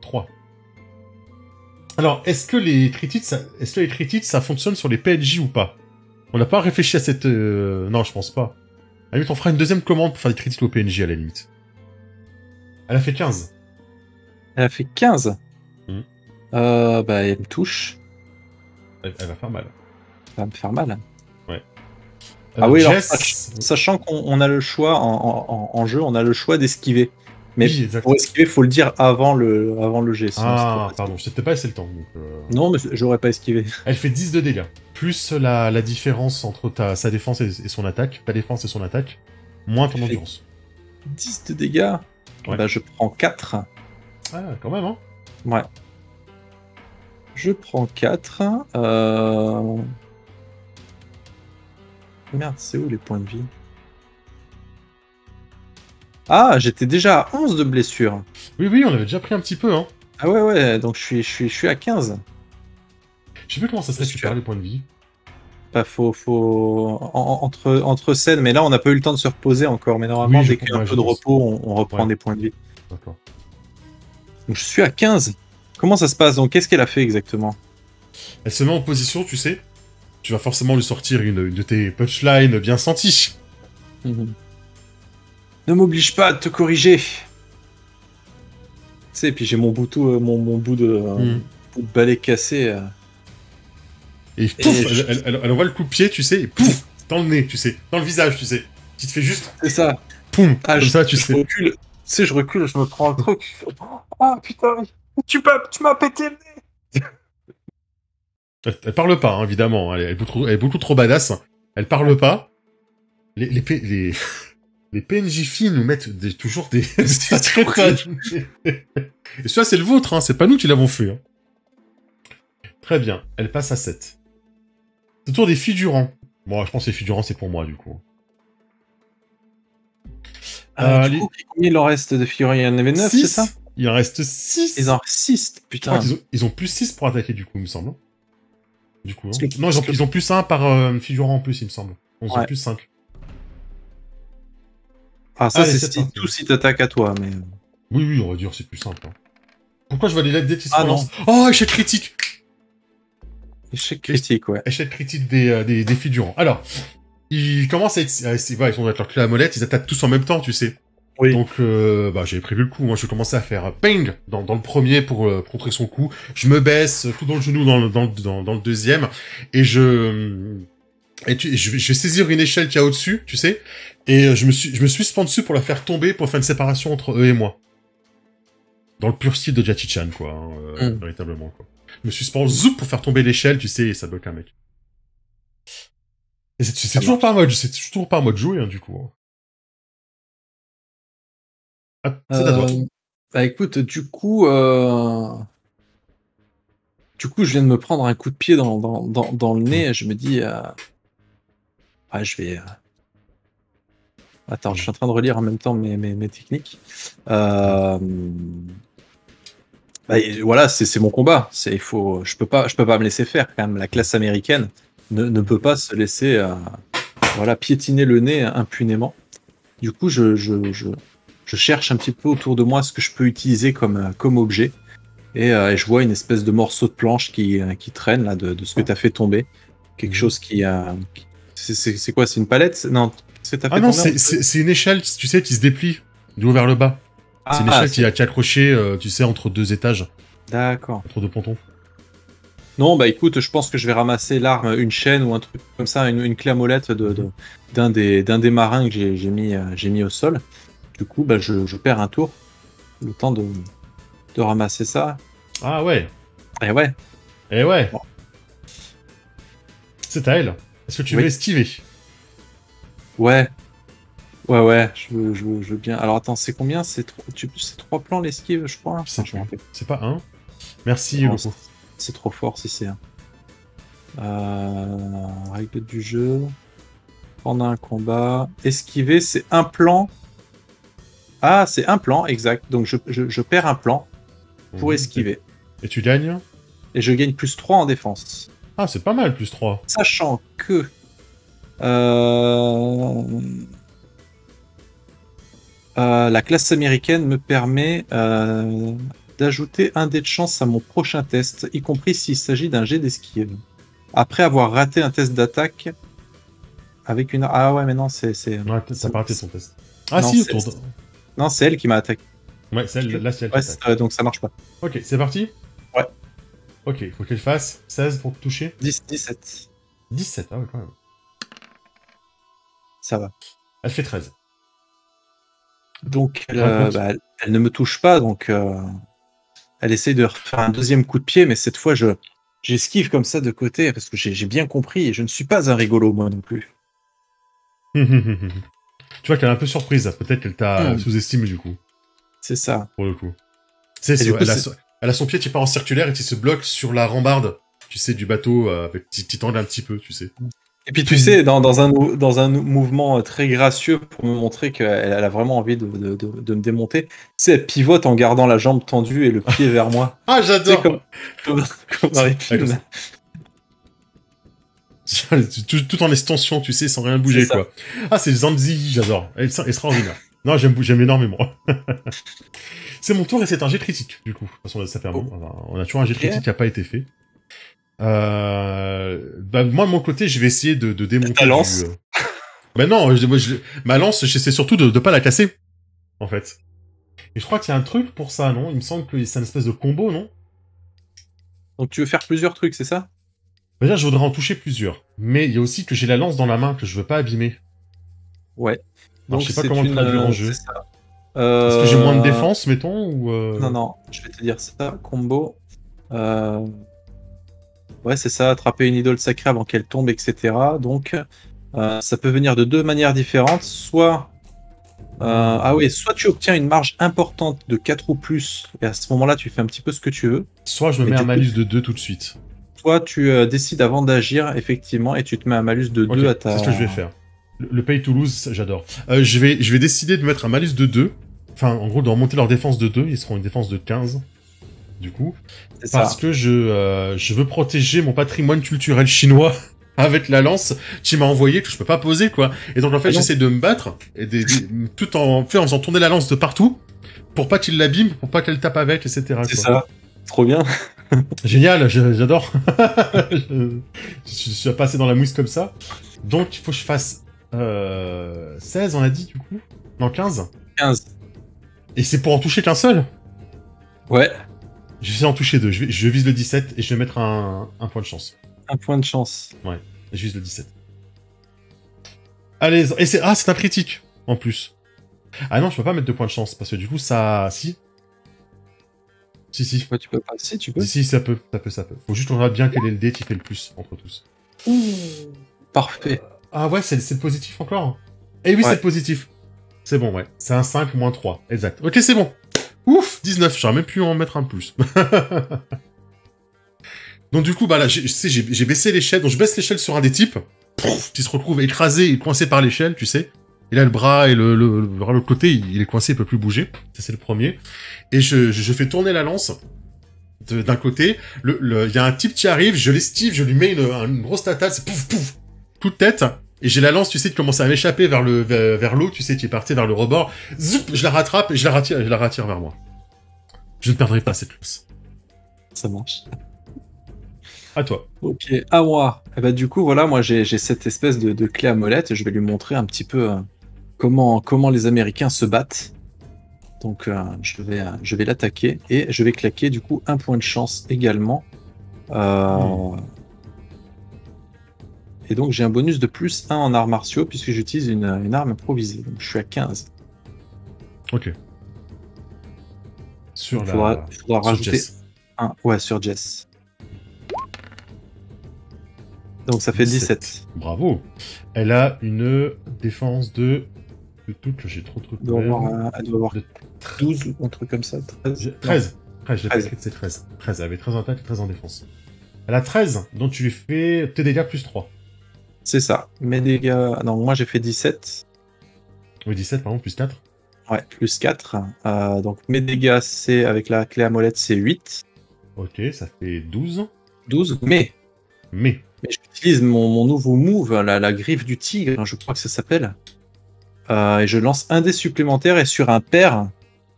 3. Alors, est-ce que les critiques, ça fonctionne sur les PNJ ou pas? On n'a pas réfléchi à cette... Non, je pense pas. À la limite, on fera une deuxième commande pour faire des critiques au PNJ, à la limite. Elle a fait 15. Elle a fait 15 bah, elle me touche. Elle va faire mal. Ça va me faire mal. Ouais. Ah oui, Jess... alors, sachant qu'on a le choix, en jeu, on a le choix d'esquiver. Mais oui, pour esquiver, faut le dire avant le jet. Ah, pardon, je t'ai pas laissé le temps. Donc, non, mais j'aurais pas esquivé. Elle fait 10 de dégâts. Plus la différence entre sa défense et son attaque. Ta défense et son attaque. Moins ton endurance. 10 de dégâts ouais. Bah, je prends 4. Ah, quand même, hein. Ouais. Je prends 4. Merde, c'est où les points de vie? Ah, j'étais déjà à 11 de blessures. Oui, on avait déjà pris un petit peu, hein. Ah ouais, donc je suis à 15. Je sais plus comment ça se récupère les points de vie. Bah, faut... Entre scènes, mais là, on n'a pas eu le temps de se reposer encore. Mais normalement, dès qu'il y a un peu de repos, on reprend des points de vie. D'accord. Donc je suis à 15. Comment ça se passe? Donc qu'est-ce qu'elle a fait exactement? Elle se met en position, tu sais. Tu vas forcément lui sortir une de tes punchlines bien senties. Ne m'oblige pas à te corriger. Tu sais, et puis j'ai mon bout de balai cassé. Et pouf, elle envoie le coup de pied, tu sais, et pouf, dans le nez, tu sais, dans le visage, tu sais. Qui te fait juste... C'est ça. Poum, comme ça, tu sais. Recule. Tu sais, je recule, je me prends un truc. Ah, putain, tu m'as pété le nez. Elle parle pas, hein, évidemment. Elle est beaucoup trop badass. Elle parle pas. Les PNJ filles nous mettent toujours des... Et ça, c'est le vôtre, hein. C'est pas nous qui l'avons fait. Hein. Très bien. Elle passe à 7. C'est le tour des figurants. Bon, je pense que les figurants, c'est pour moi, du coup. Du coup, combien il en reste de figurants? Il y en avait 9, c'est ça? Il en reste 6. Ils en restent 6, putain. Ils ont plus 6 pour attaquer, du coup, il me semble. Du coup, hein. Non, ils ont plus 1 par figurant en plus, il me semble. Ils ont plus 5. Ah, ça, c'est tout si t'attaques à toi, mais... Oui, on va dire c'est plus simple. Hein. Pourquoi je vois les lettres dès qu'ils se relancent? Oh, échec critique! Échec critique, ouais. Échec critique des figurants. Alors, ils commencent ils sont avec leur clé à molette, ils attaquent tous en même temps, tu sais. Oui. Donc, j'avais prévu le coup. Moi, je commençais à faire ping dans le premier pour contrer son coup. Je me baisse tout dans le genou dans le deuxième, et je vais saisir une échelle qu'il y a au-dessus, tu sais, et je me suis suspendu dessus pour la faire tomber, pour faire une séparation entre eux et moi. Dans le pur style de Jackie-chan, quoi, hein, véritablement, quoi. Je me suis suspendu zoup pour faire tomber l'échelle, tu sais, et ça bloque un mec. Et c'est toujours pas en mode jouer, hein, du coup. Ah, c'est à toi. Bah écoute, du coup, je viens de me prendre un coup de pied dans le nez, et je me dis, je vais... Attends, je suis en train de relire en même temps mes techniques. Bah, voilà, c'est mon combat. Je peux pas me laisser faire quand même. La classe américaine ne peut pas se laisser voilà, piétiner le nez impunément. Du coup, je cherche un petit peu autour de moi ce que je peux utiliser comme objet. Et je vois une espèce de morceau de planche qui traîne là, de ce que tu as fait tomber. Quelque chose c'est quoi? C'est une palette? Non, ce que tu as fait Ah non, tomber, c'est une échelle, tu sais, qui se déplie du haut vers le bas. C'est une échelle qui est accrochée, tu sais, entre 2 étages. D'accord. Entre 2 pontons. Non, bah écoute, je pense que je vais ramasser l'arme, une chaîne ou un truc comme ça, une clé à molette d'un des marins que j'ai mis au sol. Du coup, bah je perds un tour. Le temps de ramasser ça. Ah ouais. Et ouais. Et ouais. Bon. C'est à elle. Est-ce que tu veux esquiver? Ouais. Ouais, je veux bien. Alors attends, c'est combien? C'est 3 plans l'esquive, je crois. C'est pas 1. Merci, Loco. C'est trop fort si c'est 1. Règle du jeu. Pendant un combat. Esquiver, c'est un plan. Ah, c'est un plan, exact. Donc je perds un plan pour esquiver. Et tu gagnes? Et je gagne plus 3 en défense. Ah, c'est pas mal, plus 3. Sachant que... la classe américaine me permet d'ajouter un dé de chance à mon prochain test, y compris s'il s'agit d'un jet d'esquive. Après avoir raté un test d'attaque avec une... Ah ouais, mais non, c'est... Ouais, t'as pas raté ton test. Ah non, si, non, c'est elle qui m'a attaqué. Ouais, là, c'est elle qui ouais, donc ça marche pas. Ok, c'est parti? Ouais. Ok, faut qu'elle fasse 16 pour te toucher. 17. 17, ah ouais, quand même. Ça va. Elle fait 13. Donc, elle ne me touche pas, donc elle essaye de refaire un deuxième coup de pied, mais cette fois, j'esquive comme ça de côté, parce que j'ai bien compris, et je ne suis pas un rigolo, moi non plus. Tu vois qu'elle est un peu surprise, peut-être qu'elle t'a sous-estimé du coup. C'est ça. Pour le coup. Elle a son pied qui part en circulaire et qui se bloque sur la rambarde, tu sais, du bateau, avec qui tangle un petit peu, tu sais. Et puis tu sais, dans un mouvement très gracieux pour me montrer qu'elle a vraiment envie de me démonter, tu sais, elle pivote en gardant la jambe tendue et le pied vers moi. Ah, j'adore. Comme dans les films. Tout en extension, tu sais, sans rien bouger, quoi. Ah, c'est Zanzi, j'adore. Elle sera extraordinaire. Non, j'aime énormément. C'est mon tour et c'est un jet critique, du coup. De toute façon, ça fait un moment. On a toujours un jet critique qui n'a pas été fait. Bah, moi, de mon côté, je vais essayer de démonter... Ta lance Bah non, ma lance, j'essaie surtout de pas la casser, en fait. Et je crois qu'il y a un truc pour ça, non? Il me semble que c'est une espèce de combo, non? Donc tu veux faire plusieurs trucs, c'est ça? Déjà, je voudrais en toucher plusieurs. Mais il y a aussi que j'ai la lance dans la main que je veux pas abîmer. Ouais. Alors, donc je sais pas comment le traduire en jeu. Est-ce que j'ai moins de défense, mettons, ou Non, je vais te dire ça. Combo. Ouais, c'est ça. Attraper une idole sacrée avant qu'elle tombe, etc. Donc, ça peut venir de 2 manières différentes. Soit... ah oui, soit tu obtiens une marge importante de 4 ou plus, et à ce moment-là, tu fais un petit peu ce que tu veux. Soit je me mets un malus de 2 tout de suite. Soit tu décides avant d'agir, effectivement, et tu te mets un malus de 2 à ta... C'est ce que je vais faire. Le pay to lose, j'adore. Je vais décider de mettre un malus de 2. Enfin, en gros, de remonter leur défense de 2. Ils seront une défense de 15. Du coup. Parce que je veux protéger mon patrimoine culturel chinois avec la lance qui m'a envoyé, que je peux pas poser, quoi. Et donc, en fait, j'essaie de me battre, et tout en faisant tourner la lance de partout, pour pas qu'il l'abîme, pour pas qu'elle tape avec, etc. C'est ça. Trop bien. Génial, j'adore. je suis passé dans la mousse comme ça. Donc, il faut que je fasse 16, on a dit, du coup. Non, 15. 15. Et c'est pour en toucher qu'un seul? Ouais. Je vais en toucher 2. Je vise le 17 et je vais mettre un point de chance. Un point de chance. Ouais, je vise le 17. Allez, et c'est un critique, en plus. Ah non, je peux pas mettre 2 points de chance, parce que du coup, ça... Si. Si. Ouais, tu peux pas. Si, tu peux. Si, ça peut. Faut juste qu'on regarde bien quel est le dé qui fait le plus, entre tous. Parfait. Ah ouais, c'est le positif encore? Eh oui, c'est le positif. C'est bon, ouais. C'est un 5 moins 3. Exact. Ok, c'est bon. Ouf, 19. J'aurais même pu en mettre un de plus. Donc du coup, bah là, j'ai baissé l'échelle. Donc je baisse l'échelle sur un des types, qui se retrouve écrasé et coincé par l'échelle, tu sais. Il a le bras et le bras de l'autre côté, il est coincé, il peut plus bouger. Ça, c'est le premier. Et je fais tourner la lance d'un côté. Il y a un type qui arrive, je l'esquive, je lui mets une grosse tatane, c'est pouf, pouf, toute tête. Et j'ai la lance, tu sais, qui commence à m'échapper vers l'eau, tu sais, qui est parti vers le rebord. Zoup, je la rattrape et je la rattire vers moi. Je ne perdrai pas cette lance. Ça marche. À toi. Ok, à moi. Et bah, du coup, voilà, moi j'ai cette espèce de clé à molette et je vais lui montrer un petit peu comment les Américains se battent. Donc je vais l'attaquer et je vais claquer du coup un point de chance également. Et donc j'ai un bonus de plus 1 en arts martiaux puisque j'utilise une arme improvisée. Donc je suis à 15. Ok. Il faudra rajouter Jess. 1. Ouais, sur Jess. Donc ça fait 17. Bravo. Elle a une défense de toute, j'ai trop de trucs. Elle doit avoir 12 ou un truc comme ça. 13. 13. 13, j'ai pas écrit que c'est 13. 13, elle avait 13 en attaque et 13 en défense. Elle a 13, donc tu lui fais tes dégâts plus 3. C'est ça. Mes dégâts... Non, moi j'ai fait 17. Oui, 17, pardon, plus 4. Ouais, plus 4. Donc mes dégâts, c'est avec la clé à molette, c'est 8. Ok, ça fait 12. 12, mais j'utilise mon nouveau move, la griffe du tigre, je crois que ça s'appelle. Et je lance un dé supplémentaire et sur un pair,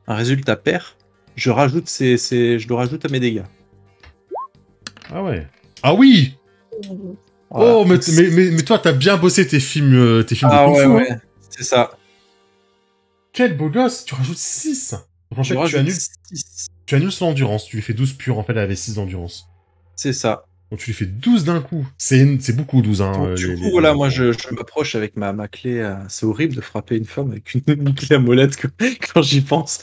un résultat pair, je le rajoute à mes dégâts. Ah ouais. Ah oui. Voilà. Oh, mais toi, t'as bien bossé tes films de Kung Fu. Ouais, hein. C'est ça. Quel beau gosse, tu rajoutes 6. Franchement, tu annules son endurance. Tu lui fais 12 purs, en fait, elle avait 6 d'endurance. C'est ça. Donc tu lui fais 12 d'un coup. C'est beaucoup, 12. Hein, Donc, du coup, voilà, moi je m'approche avec ma clé. C'est horrible de frapper une femme avec une clé à molette quand j'y pense.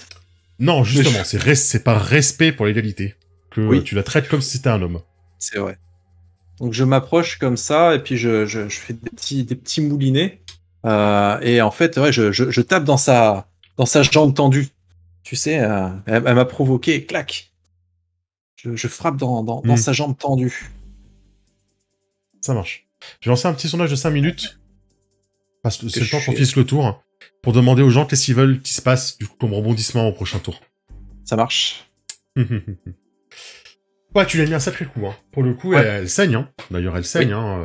Non, justement, c'est par respect pour l'égalité que tu la traites comme si c'était un homme. C'est vrai. Donc je m'approche comme ça et puis je fais des petits moulinets. Et en fait, ouais, je tape dans sa jambe tendue. Tu sais, elle m'a provoqué, clac. Je frappe dans sa jambe tendue. Ça marche. Je vais lancer un petit sondage de 5 minutes. Parce que c'est le temps qu'on finisse le tour. Pour demander aux gens qu'est-ce qu'ils veulent qu'il se passe du coup comme rebondissement au prochain tour. Ça marche. Ouais, tu lui as mis un sacré coup. Hein. Pour le coup, elle saigne. Hein. D'ailleurs, elle saigne. Hein.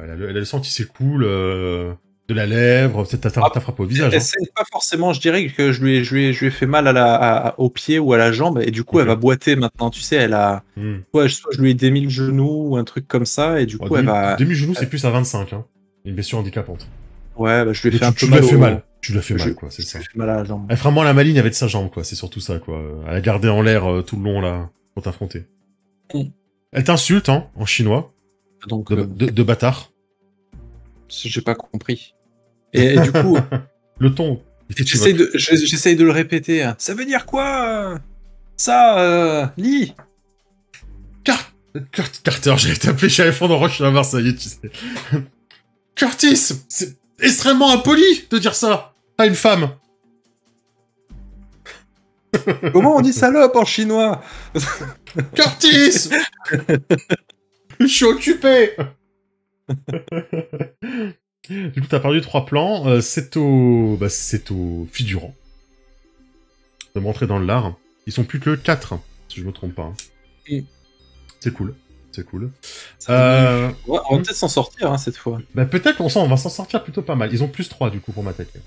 Elle a le sang qui s'écoule de la lèvre. Peut-être t'as frappé au visage. Elle saigne pas forcément. Je dirais que je lui ai fait mal au pied ou à la jambe. Et du coup, elle va boiter maintenant. Tu sais, elle a... soit je lui ai démis le genou ou un truc comme ça. Et du coup, elle va... Demi-genou, c'est plus à 25. Hein. Une blessure handicapante. Ouais, bah, je lui ai fait un peu mal. Tu l'as fait mal, quoi, c'est ça. Je lui ai fait mal à la jambe. Elle fera moins la maligne avec sa jambe, quoi. C'est surtout ça, quoi. Elle a gardé en l'air tout le long, là, pour t'affronter. Elle t'insulte, hein, en chinois. Donc, de bâtard. J'ai pas compris. Et du coup... le ton. J'essaye de le répéter. Hein. Ça veut dire quoi ça, lis Carter, j'allais t'appeler Chérifond dans Roche la Marseillais, tu sais. Curtis, c'est extrêmement impoli de dire ça à une femme. Comment on dit salope en chinois? Curtis. Je suis occupé. Du coup, t'as perdu 3 plans. C'est au figurant de rentrer dans l'art. Ils sont plus que 4, si je me trompe pas. C'est cool. C'est cool. On va peut-être s'en sortir cette fois. Bah, peut-être on va s'en sortir plutôt pas mal. Ils ont plus 3 du coup pour m'attaquer.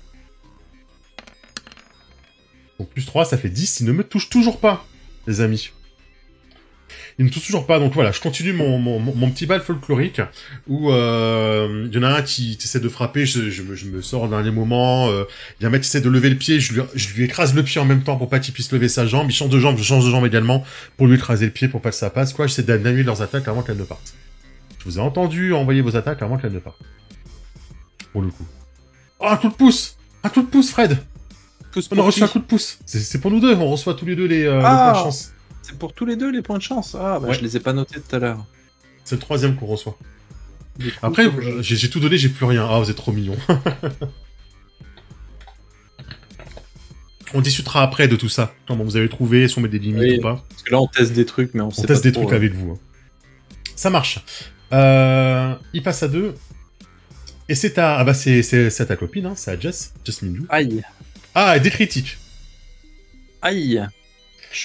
Donc plus 3, ça fait 10. Ils ne me touchent toujours pas, les amis. Ils ne me touchent toujours pas. Donc voilà, je continue mon petit bal folklorique où il y en a un qui essaie de frapper. Je me sors au dernier moment. Il y a un mec qui essaie de lever le pied. Je lui écrase le pied en même temps pour pas qu'il puisse lever sa jambe. Il change de jambe, je change de jambe également pour lui écraser le pied pour pas que ça passe. Quoi, j'essaie d'annuler leurs attaques avant qu'elles ne partent. Je vous ai entendu envoyer vos attaques avant qu'elles ne partent. Pour le coup. Oh, un coup de pouce! Un coup de pouce, Fred! On a reçu un coup de pouce. C'est pour nous deux. On reçoit tous les deux les points de chance. C'est pour tous les deux les points de chance. Ah, bah je les ai pas notés tout à l'heure. C'est le 3e qu'on reçoit. Après, j'ai tout donné, j'ai plus rien. Ah, vous êtes trop mignons. On discutera après de tout ça. Comment vous avez trouvé, si on met des limites ou pas. Parce que là, on teste des trucs, mais on sait pas. On teste des trucs avec vous. Ça marche. Il passe à 2. Et c'est ta... Ah bah c'est à ta copine, hein, c'est à Jasmine Lou. Aïe. Ah, des critiques. Aïe.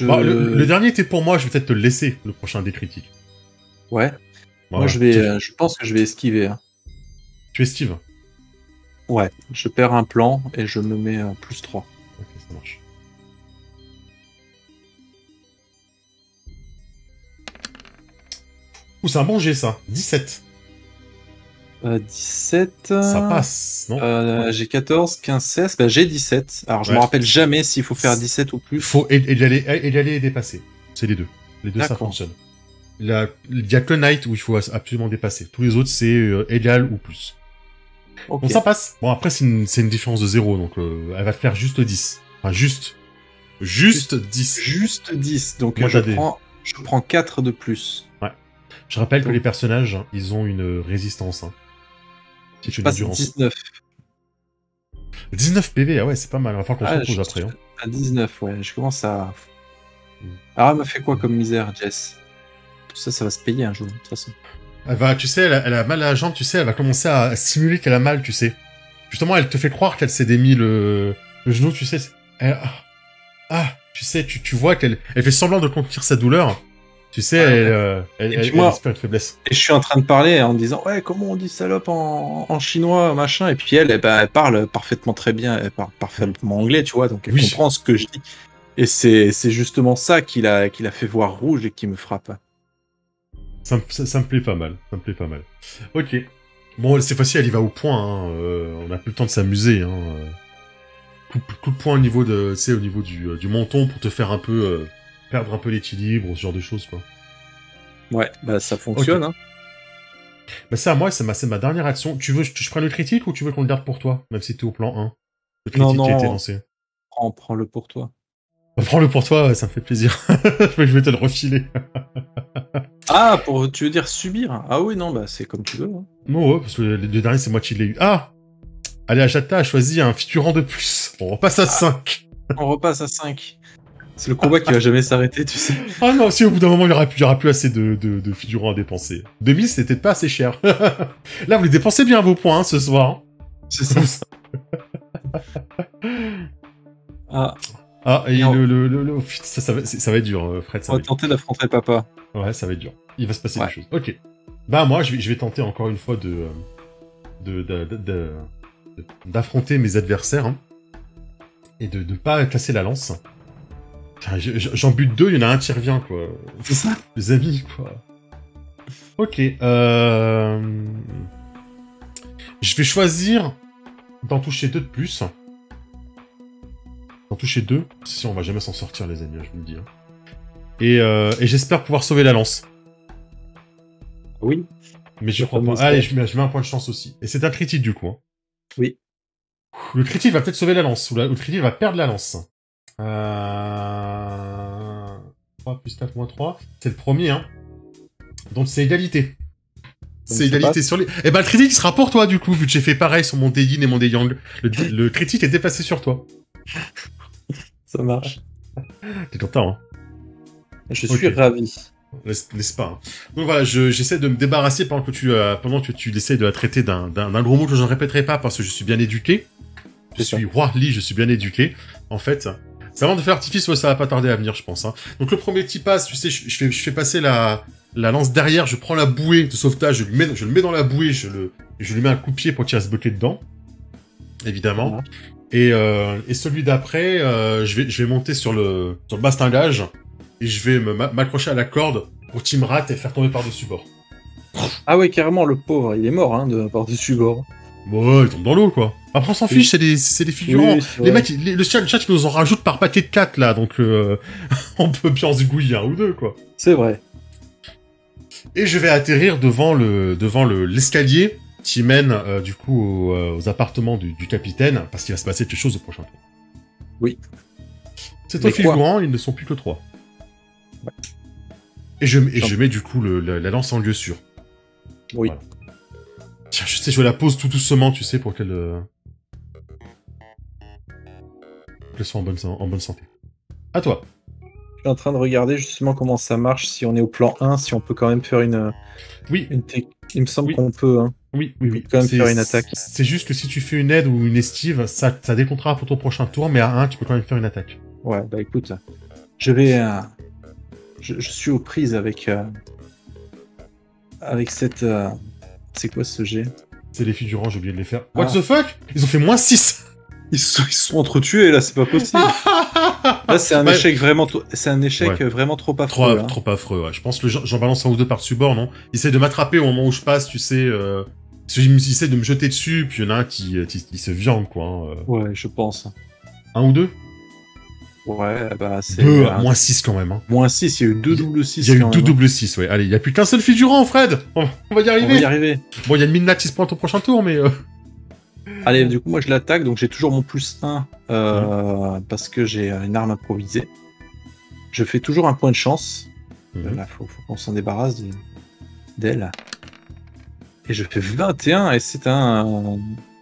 Bon, le dernier était pour moi, je vais peut-être te le laisser, le prochain des critiques. Ouais. Voilà. Moi, je pense que je vais esquiver. Hein. Tu estives? Ouais, je perds un plan et je me mets plus 3. Ok, ça marche. Ouh, c'est un bon jet, ça. 17. 17... Ça passe, non? J'ai 14, 15, 16. Bah, j'ai 17. Alors, je me rappelle jamais s'il faut faire 17 ou plus. Il faut y aller et dépasser. C'est les deux. Les deux, ça fonctionne. Il y a que le Knight où il faut absolument dépasser. Tous les autres, c'est égal ou plus. Okay. Donc ça passe. Bon, après, c'est une différence de 0, donc elle va te faire juste 10. Enfin, juste 10. Juste 10, donc moi, je prends 4 de plus. Ouais. Je rappelle que les personnages, ils ont une résistance. Hein. C'est une endurance. 19. 19 PV, ah ouais, c'est pas mal. Il va falloir qu'on se repose après. Hein. À 19, ouais, je commence à... Alors, elle m'a fait quoi comme misère, Jess? Tout ça, ça va se payer un jour, de toute façon. Elle va, tu sais, elle a mal à la jambe, tu sais, elle va commencer à simuler qu'elle a mal, tu sais. Justement, elle te fait croire qu'elle s'est démis le genou, tu sais. Tu sais, tu vois qu'elle fait semblant de contenir sa douleur. Tu sais, elle espère une faiblesse. Et je suis en train de parler en disant, ouais, comment on dit salope en chinois, machin. Et puis elle parle parfaitement très bien, elle parle parfaitement anglais, tu vois, donc elle comprend ce que je dis. Et c'est justement ça qui l'a fait voir rouge et qui me frappe. Ça me plaît pas mal, Ok. Bon, cette fois-ci, elle y va au point, hein. On n'a plus le temps de s'amuser, hein. Coup de poing au niveau du menton pour te faire un peu... perdre un peu l'équilibre, ce genre de choses, quoi. Ouais, bah ça fonctionne, hein. Bah ça, moi, c'est ma dernière action. Tu veux que je prenne le critique ou tu veux qu'on le garde pour toi, même si t'es au plan 1? Le critique qui a été lancé. Prends-le pour toi. Bah, prends-le pour toi, ouais, ça me fait plaisir. Je vais te le refiler. Ah, tu veux dire subir? Ah oui, non, bah c'est comme tu veux. Hein. Non, ouais, parce que le dernier, c'est moi qui l'ai eu. Ah! Allez, Ajata a choisi un figurant de plus. On repasse à 5. On repasse à 5. C'est le combat qui va jamais s'arrêter, tu sais. Ah non, si au bout d'un moment, il y aura plus assez de figurants à dépenser. 2000, c'était pas assez cher. Là, vous les dépensez bien vos points, hein, ce soir. C'est ça. Et ça va être dur, Fred. On va tenter d'affronter papa. Ouais, ça va être dur. Il va se passer des choses. Ok. Bah, moi, je vais tenter encore une fois d'affronter mes adversaires, hein, et de pas casser la lance. J'en bute 2, il y en a un qui revient, quoi. C'est ça. Les amis, quoi. Ok. Je vais choisir d'en toucher 2 de plus. D'en toucher 2. Si on va jamais s'en sortir, les amis, je vous le dis. Hein. Et j'espère pouvoir sauver la lance. Oui. Mais je crois pas. Allez, je mets un point de chance aussi. Et c'est un critique, du coup. Hein. Oui. Le critique va peut-être sauver la lance. Ou le critique va perdre la lance. 3 plus 4 moins 3. C'est le premier, hein. Donc c'est égalité. C'est égalité sur les... Eh ben le critique sera pour toi, du coup, vu que j'ai fait pareil sur mon Dayin et mon Dayang. Le critique est dépassé sur toi. Ça marche. T'es content, hein. Je suis ravi. N'est-ce pas, hein. Donc voilà, j'essaie de me débarrasser pendant que tu essaies de la traiter d'un gros mot que je ne répéterai pas parce que je suis bien éduqué. Je suis roi Lee, je suis bien éduqué. En fait, c'est avant de faire l'artifice, ouais, ça va pas tarder à venir, je pense. Hein. Donc le premier petit passe, tu sais, je fais passer la lance derrière, je prends la bouée de sauvetage, je le mets dans la bouée, je lui mets un coup de pied pour qu'il va se bloquer dedans. Évidemment. Et celui d'après, je vais monter sur le bastingage et je vais m'accrocher à la corde pour qu'il me rate et faire tomber par-dessus bord. Ah ouais, carrément, le pauvre, il est mort, hein, par-dessus bord. Bon, ouais, il tombe dans l'eau, quoi. Après, on s'en fiche, c'est des figurants. Oui, les mecs, le chat, ils nous en rajoutent par paquet de 4, là, donc on peut bien en zigouiller un ou deux, quoi. C'est vrai. Et je vais atterrir devant l'escalier qui mène, du coup, aux appartements du capitaine, parce qu'il va se passer quelque chose au prochain tour. Oui. C'est aux figurants, ils ne sont plus que 3. Ouais. Et je mets, du coup, la lance en lieu sûr. Oui. Voilà. Tiens, je sais, je la pose tout doucement, tu sais, pour qu'elle soit en bonne santé. À toi. Je suis en train de regarder justement comment ça marche, si on est au plan 1, si on peut quand même faire une Il me semble Oui. qu'on peut, hein. Oui. On peut quand même faire une attaque. C'est juste que si tu fais une aide ou une esquive, ça décomptera pour ton prochain tour, mais à 1, tu peux quand même faire une attaque. Ouais, bah écoute, je vais... je suis aux prises avec cette... c'est quoi ce jet? C'est les figurants, j'ai oublié de les faire. Ah. What the fuck? Ils ont fait -6. Ils se sont entretués, là, c'est pas possible. Là, c'est un échec vraiment... C'est un échec vraiment trop affreux. Trop affreux, ouais. Je pense que j'en balance un ou deux par-dessus bord, non? Il essaie de m'attraper au moment où je passe, tu sais... Il essaie de me jeter dessus, puis il y en a un qui se viande, quoi. Hein. Ouais, je pense. Un ou deux? Ouais, bah c'est... Deux, -6 quand même. Hein. -6, il y a eu 2 doubles 6. Il y a eu 2 doubles 6, ouais. Allez, il n'y a plus qu'un seul figurant, Fred. On va y arriver. On va y arriver. Bon, il y a une Midna qui se pointe au prochain tour, mais... Allez, du coup, moi je l'attaque, donc j'ai toujours mon +1 parce que j'ai une arme improvisée. Je fais toujours un point de chance. Là, faut qu'on s'en débarrasse d'elle. Et je fais 21 et c'est un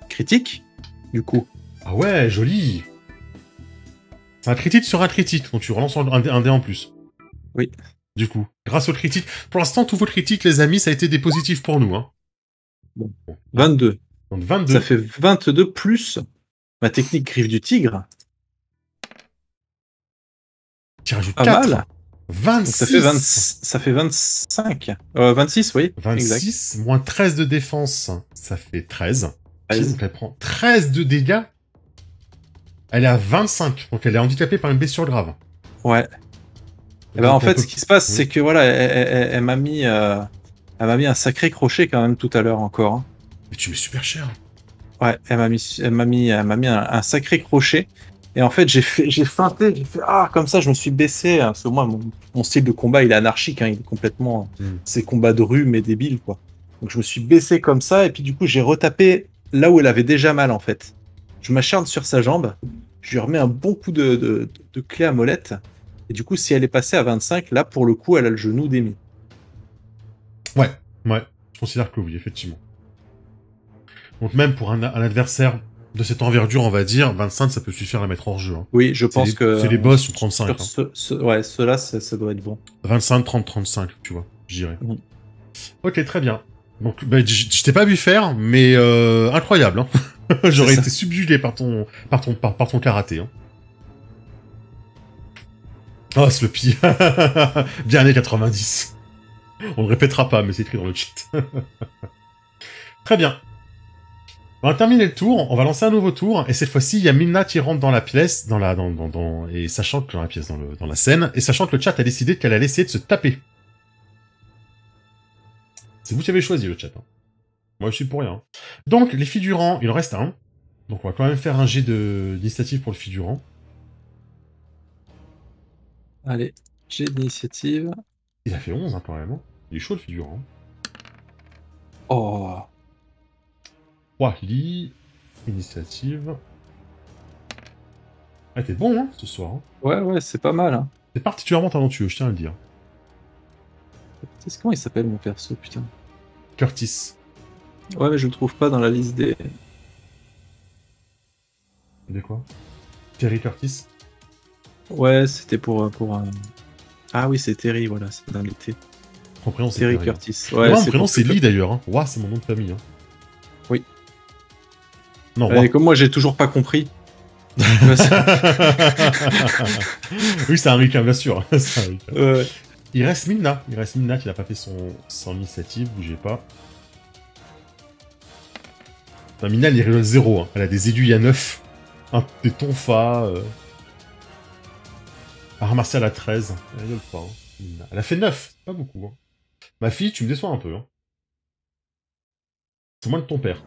critique, du coup. Ah ouais, joli. C'est un critique sur un critique, donc tu relances un dé en plus. Oui. Du coup, grâce au critique. Pour l'instant, tous vos critiques, les amis, ça a été des positifs pour nous. Hein. Bon. 22. Donc 22. Ça fait 22 plus ma technique griffe du tigre. Tu rajoutes pas 4. Mal. 26. Donc ça fait 25. 26, oui. 26, exact. Moins 13 de défense, ça fait 13. Donc elle prend 13 de dégâts. Elle est à 25, donc elle est handicapée par une blessure grave. Ouais. Et ben en fait, ce qui se passe, c'est que voilà, elle m'a mis un sacré crochet quand même tout à l'heure encore. Hein. Mais tu mets super cher. Ouais, elle m'a mis un sacré crochet. Et en fait, j'ai feinté, j'ai fait comme ça, je me suis baissé. Hein, parce que moi, mon style de combat, il est anarchique, hein, il est complètement, c'est combat de rue mais débile quoi. Donc je me suis baissé comme ça et puis du coup j'ai retapé là où elle avait déjà mal en fait. Je m'acharne sur sa jambe, je lui remets un bon coup de clé à molette. Et du coup, si elle est passée à 25, là, pour le coup, elle a le genou démis. Ouais, je considère que oui, effectivement. Donc même pour un adversaire de cette envergure, on va dire, 25, ça peut suffire à la mettre hors jeu. Hein. Oui, je pense que... C'est les boss sur 35. Ouais, ceux-là, ça doit être bon. 25, 30, 35, tu vois, je dirais. Ok, très bien. Donc, bah, je t'ai pas vu faire, mais incroyable. Hein. J'aurais été subjugué par ton karaté. Hein. Oh, Sloppy. Bien années 90. On ne répétera pas, mais c'est écrit dans le chat. Très bien. On va terminer le tour, on va lancer un nouveau tour, et cette fois-ci, il y a Midna qui rentre dans la pièce, et sachant que dans la pièce, dans la scène, et sachant que le chat a décidé qu'elle allait essayer de se taper. C'est vous qui avez choisi le chat. Hein. Moi, je suis pour rien. Donc, les figurants, il en reste un. Donc, on va quand même faire un jet d'initiative pour le figurant. Allez, jet d'initiative. Il a fait 11, hein, quand même. Hein. Il est chaud, le figurant. Oh. Wahli, initiative. Ah, t'es bon, hein, ce soir. Hein. Ouais, c'est pas mal. Hein. C'est particulièrement talentueux, je tiens à le dire. Comment il s'appelle, mon perso, putain? Curtis. Ouais, mais je le trouve pas dans la liste des... De quoi? Terry Curtis? Ouais, c'était pour un... Ah oui, c'est Terry, voilà, c'est dans l'été. Mon prénom, c'est Terry Curtis. Ouais, mon prénom, c'est Lee, d'ailleurs. Hein. Ouah, c'est mon nom de famille. Hein. Oui. Non, et comme moi, j'ai toujours pas compris. Oui, c'est un Ricain, bien sûr. Il reste Midna. Qui n'a pas fait son initiative, bougez pas. Enfin, Midna, elle est à 0. Hein. Elle a des aiguilles à 9. Des tonfas. Un martial à 13. Elle rigole pas. Hein. Elle a fait 9. C'est pas beaucoup. Hein. Ma fille, tu me déçois un peu. Hein. C'est moins que ton père.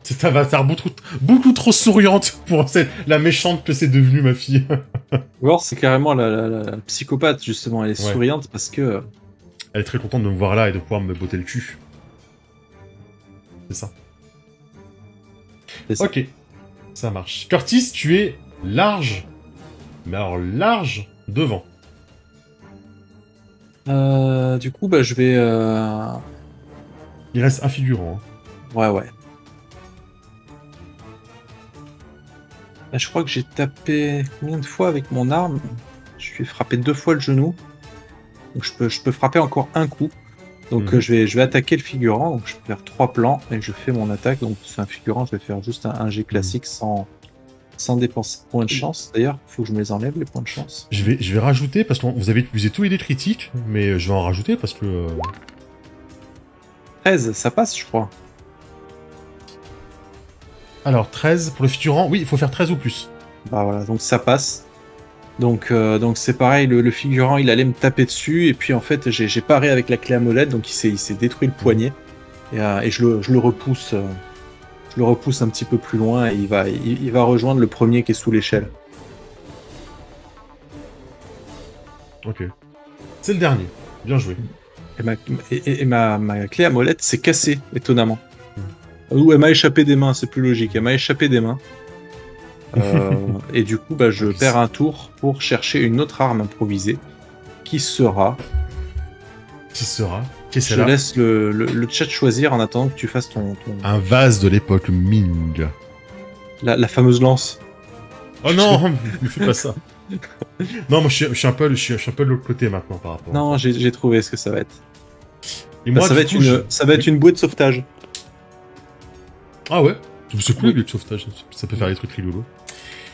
C'est un avatar beaucoup trop souriante pour la méchante que c'est devenu, ma fille. Ou alors, c'est carrément la psychopathe, justement. Elle est souriante parce que... Elle est très contente de me voir là et de pouvoir me botter le cul. C'est ça. Ok. Ça marche. Curtis, tu es large. Mais alors large devant. Du coup, bah, je vais... Il reste un figurant. Hein. Ouais. Là, je crois que j'ai tapé combien de fois avec mon arme? Je lui ai frappé 2 fois le genou. Donc je peux frapper encore un coup. Donc je vais attaquer le figurant. Donc je peux faire 3 plans et je fais mon attaque. Donc c'est un figurant, je vais faire juste un jet classique sans dépenser de points de chance. D'ailleurs, il faut que je me les enlève, les points de chance. Je vais rajouter, parce que vous avez utilisé tous les dés critiques, mais je vais en rajouter parce que... 13, ça passe, je crois. Alors, 13 pour le figurant. Oui, il faut faire 13 ou plus. Bah voilà, donc ça passe. Donc c'est pareil, le figurant, il allait me taper dessus, et puis en fait, j'ai paré avec la clé à molette, donc il s'est détruit le poignet, et je le repousse... je le repousse un petit peu plus loin, et il va rejoindre le premier qui est sous l'échelle. Ok. C'est le dernier. Bien joué. Et ma clé à molette s'est cassée, étonnamment. Ou elle m'a échappé des mains, c'est plus logique. Elle m'a échappé des mains. Et du coup, je perds un tour pour chercher une autre arme improvisée, qui sera... Je laisse le chat choisir en attendant que tu fasses ton... Un vase de l'époque Ming. La fameuse lance. Oh non, ne fais pas ça. Non, moi je suis un peu de l'autre côté maintenant par rapport. Non, j'ai trouvé ce que ça va être. Et moi, ça va être une bouée de sauvetage. Ah ouais. C'est cool le sauvetage. Ça peut faire des trucs rigolos.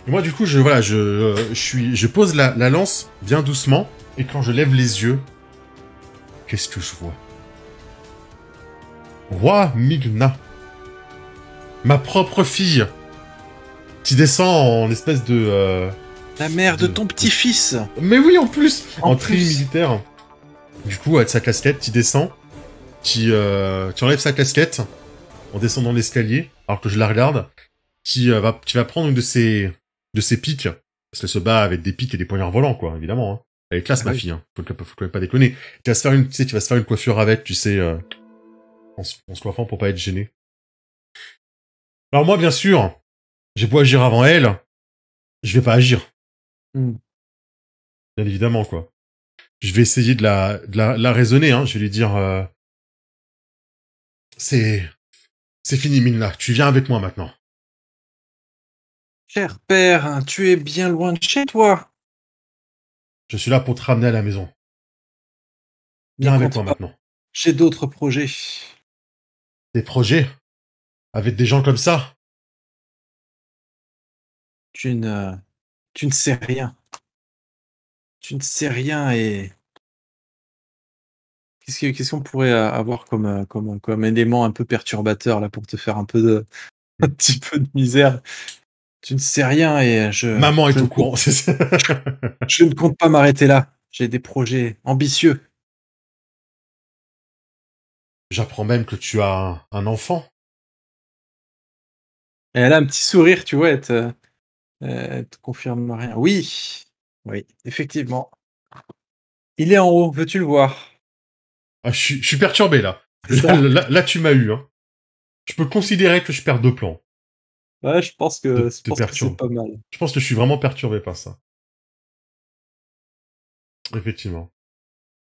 Et moi, du coup, je pose la lance bien doucement, et quand je lève les yeux, qu'est-ce que je vois? Roi Migna, ma propre fille, qui descend en espèce de... La mère de ton petit-fils. Mais oui, en plus, en tri militaire. Du coup, avec sa casquette, qui descend, qui enlève sa casquette en descendant l'escalier, alors que je la regarde, qui va prendre une de ses piques, parce qu'elle se bat avec des piques et des poignards volants, quoi, évidemment. Hein. Elle est classe, ma fille, hein. Faut quand même pas déconner. Tu vas se faire une coiffure avec, tu sais, en se coiffant pour pas être gêné. Alors moi, bien sûr, j'ai beau agir avant elle, je vais pas agir. Bien évidemment, quoi. Je vais essayer de la raisonner, hein. Je vais lui dire, c'est fini, Minna. Tu viens avec moi maintenant. Cher père, tu es bien loin de chez toi. Je suis là pour te ramener à la maison. Viens avec moi maintenant. J'ai d'autres projets. Des projets? Avec des gens comme ça? Tu ne sais rien. Tu ne sais rien, et... Qu'est-ce qu'on pourrait avoir comme élément un peu perturbateur là pour te faire un petit peu de misère? Tu ne sais rien, et Maman est au courant. Je ne compte pas m'arrêter là. J'ai des projets ambitieux. J'apprends même que tu as un enfant. Et elle a un petit sourire, tu vois, elle te confirme rien. Oui, effectivement. Il est en haut, veux-tu le voir? Ah, je suis perturbé, là. Là, tu m'as eu, hein. Je peux considérer que je perds 2 plans. Ouais, je pense que c'est pas mal. Je pense que je suis vraiment perturbé par ça. Effectivement.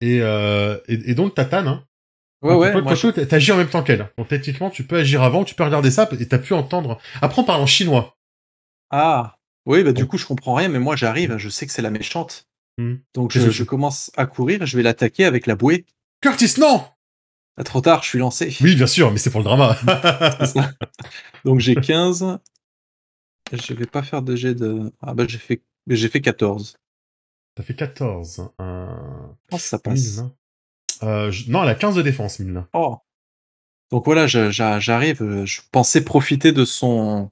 Et donc, Tatane, hein. Ouais, t'agis en même temps qu'elle. Donc, techniquement, tu peux agir avant, tu peux regarder ça, et t'as pu entendre... Après, on parle en chinois. Ah, oui, du coup, je comprends rien, mais moi, j'arrive, je sais que c'est la méchante. Donc, je commence à courir, je vais l'attaquer avec la bouée. Curtis, non! Ah, trop tard, je suis lancé. Oui, bien sûr, mais c'est pour le drama. C'est ça. Donc, j'ai 15. Je vais pas faire de jet de... Ah j'ai fait 14. T'as fait 14. Je pense que ça passe. Non, elle a 15 de défense, Milna. Oh. Donc voilà, j'arrive, je pensais profiter de son...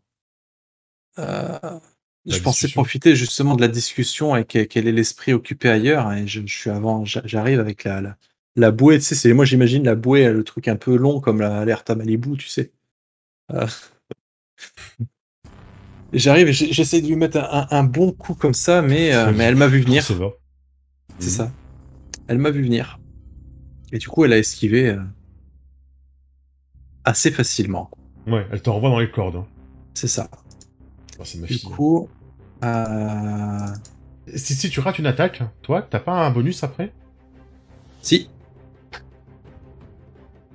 je pensais profiter justement de la discussion et qu'elle ait l'esprit occupé ailleurs, et j'arrive avec la bouée, tu sais, moi j'imagine la bouée, le truc un peu long comme l'Alerta Malibu, tu sais. Et j'arrive et j'essaie de lui mettre un bon coup comme ça, mais elle m'a vu venir. C'est ça. Elle m'a vu venir. Et du coup, elle a esquivé assez facilement. Ouais, elle te renvoie dans les cordes. Hein. C'est ça. Oh, c'est ma du fille. coup... Si tu rates une attaque, toi, t'as pas un bonus après? Si.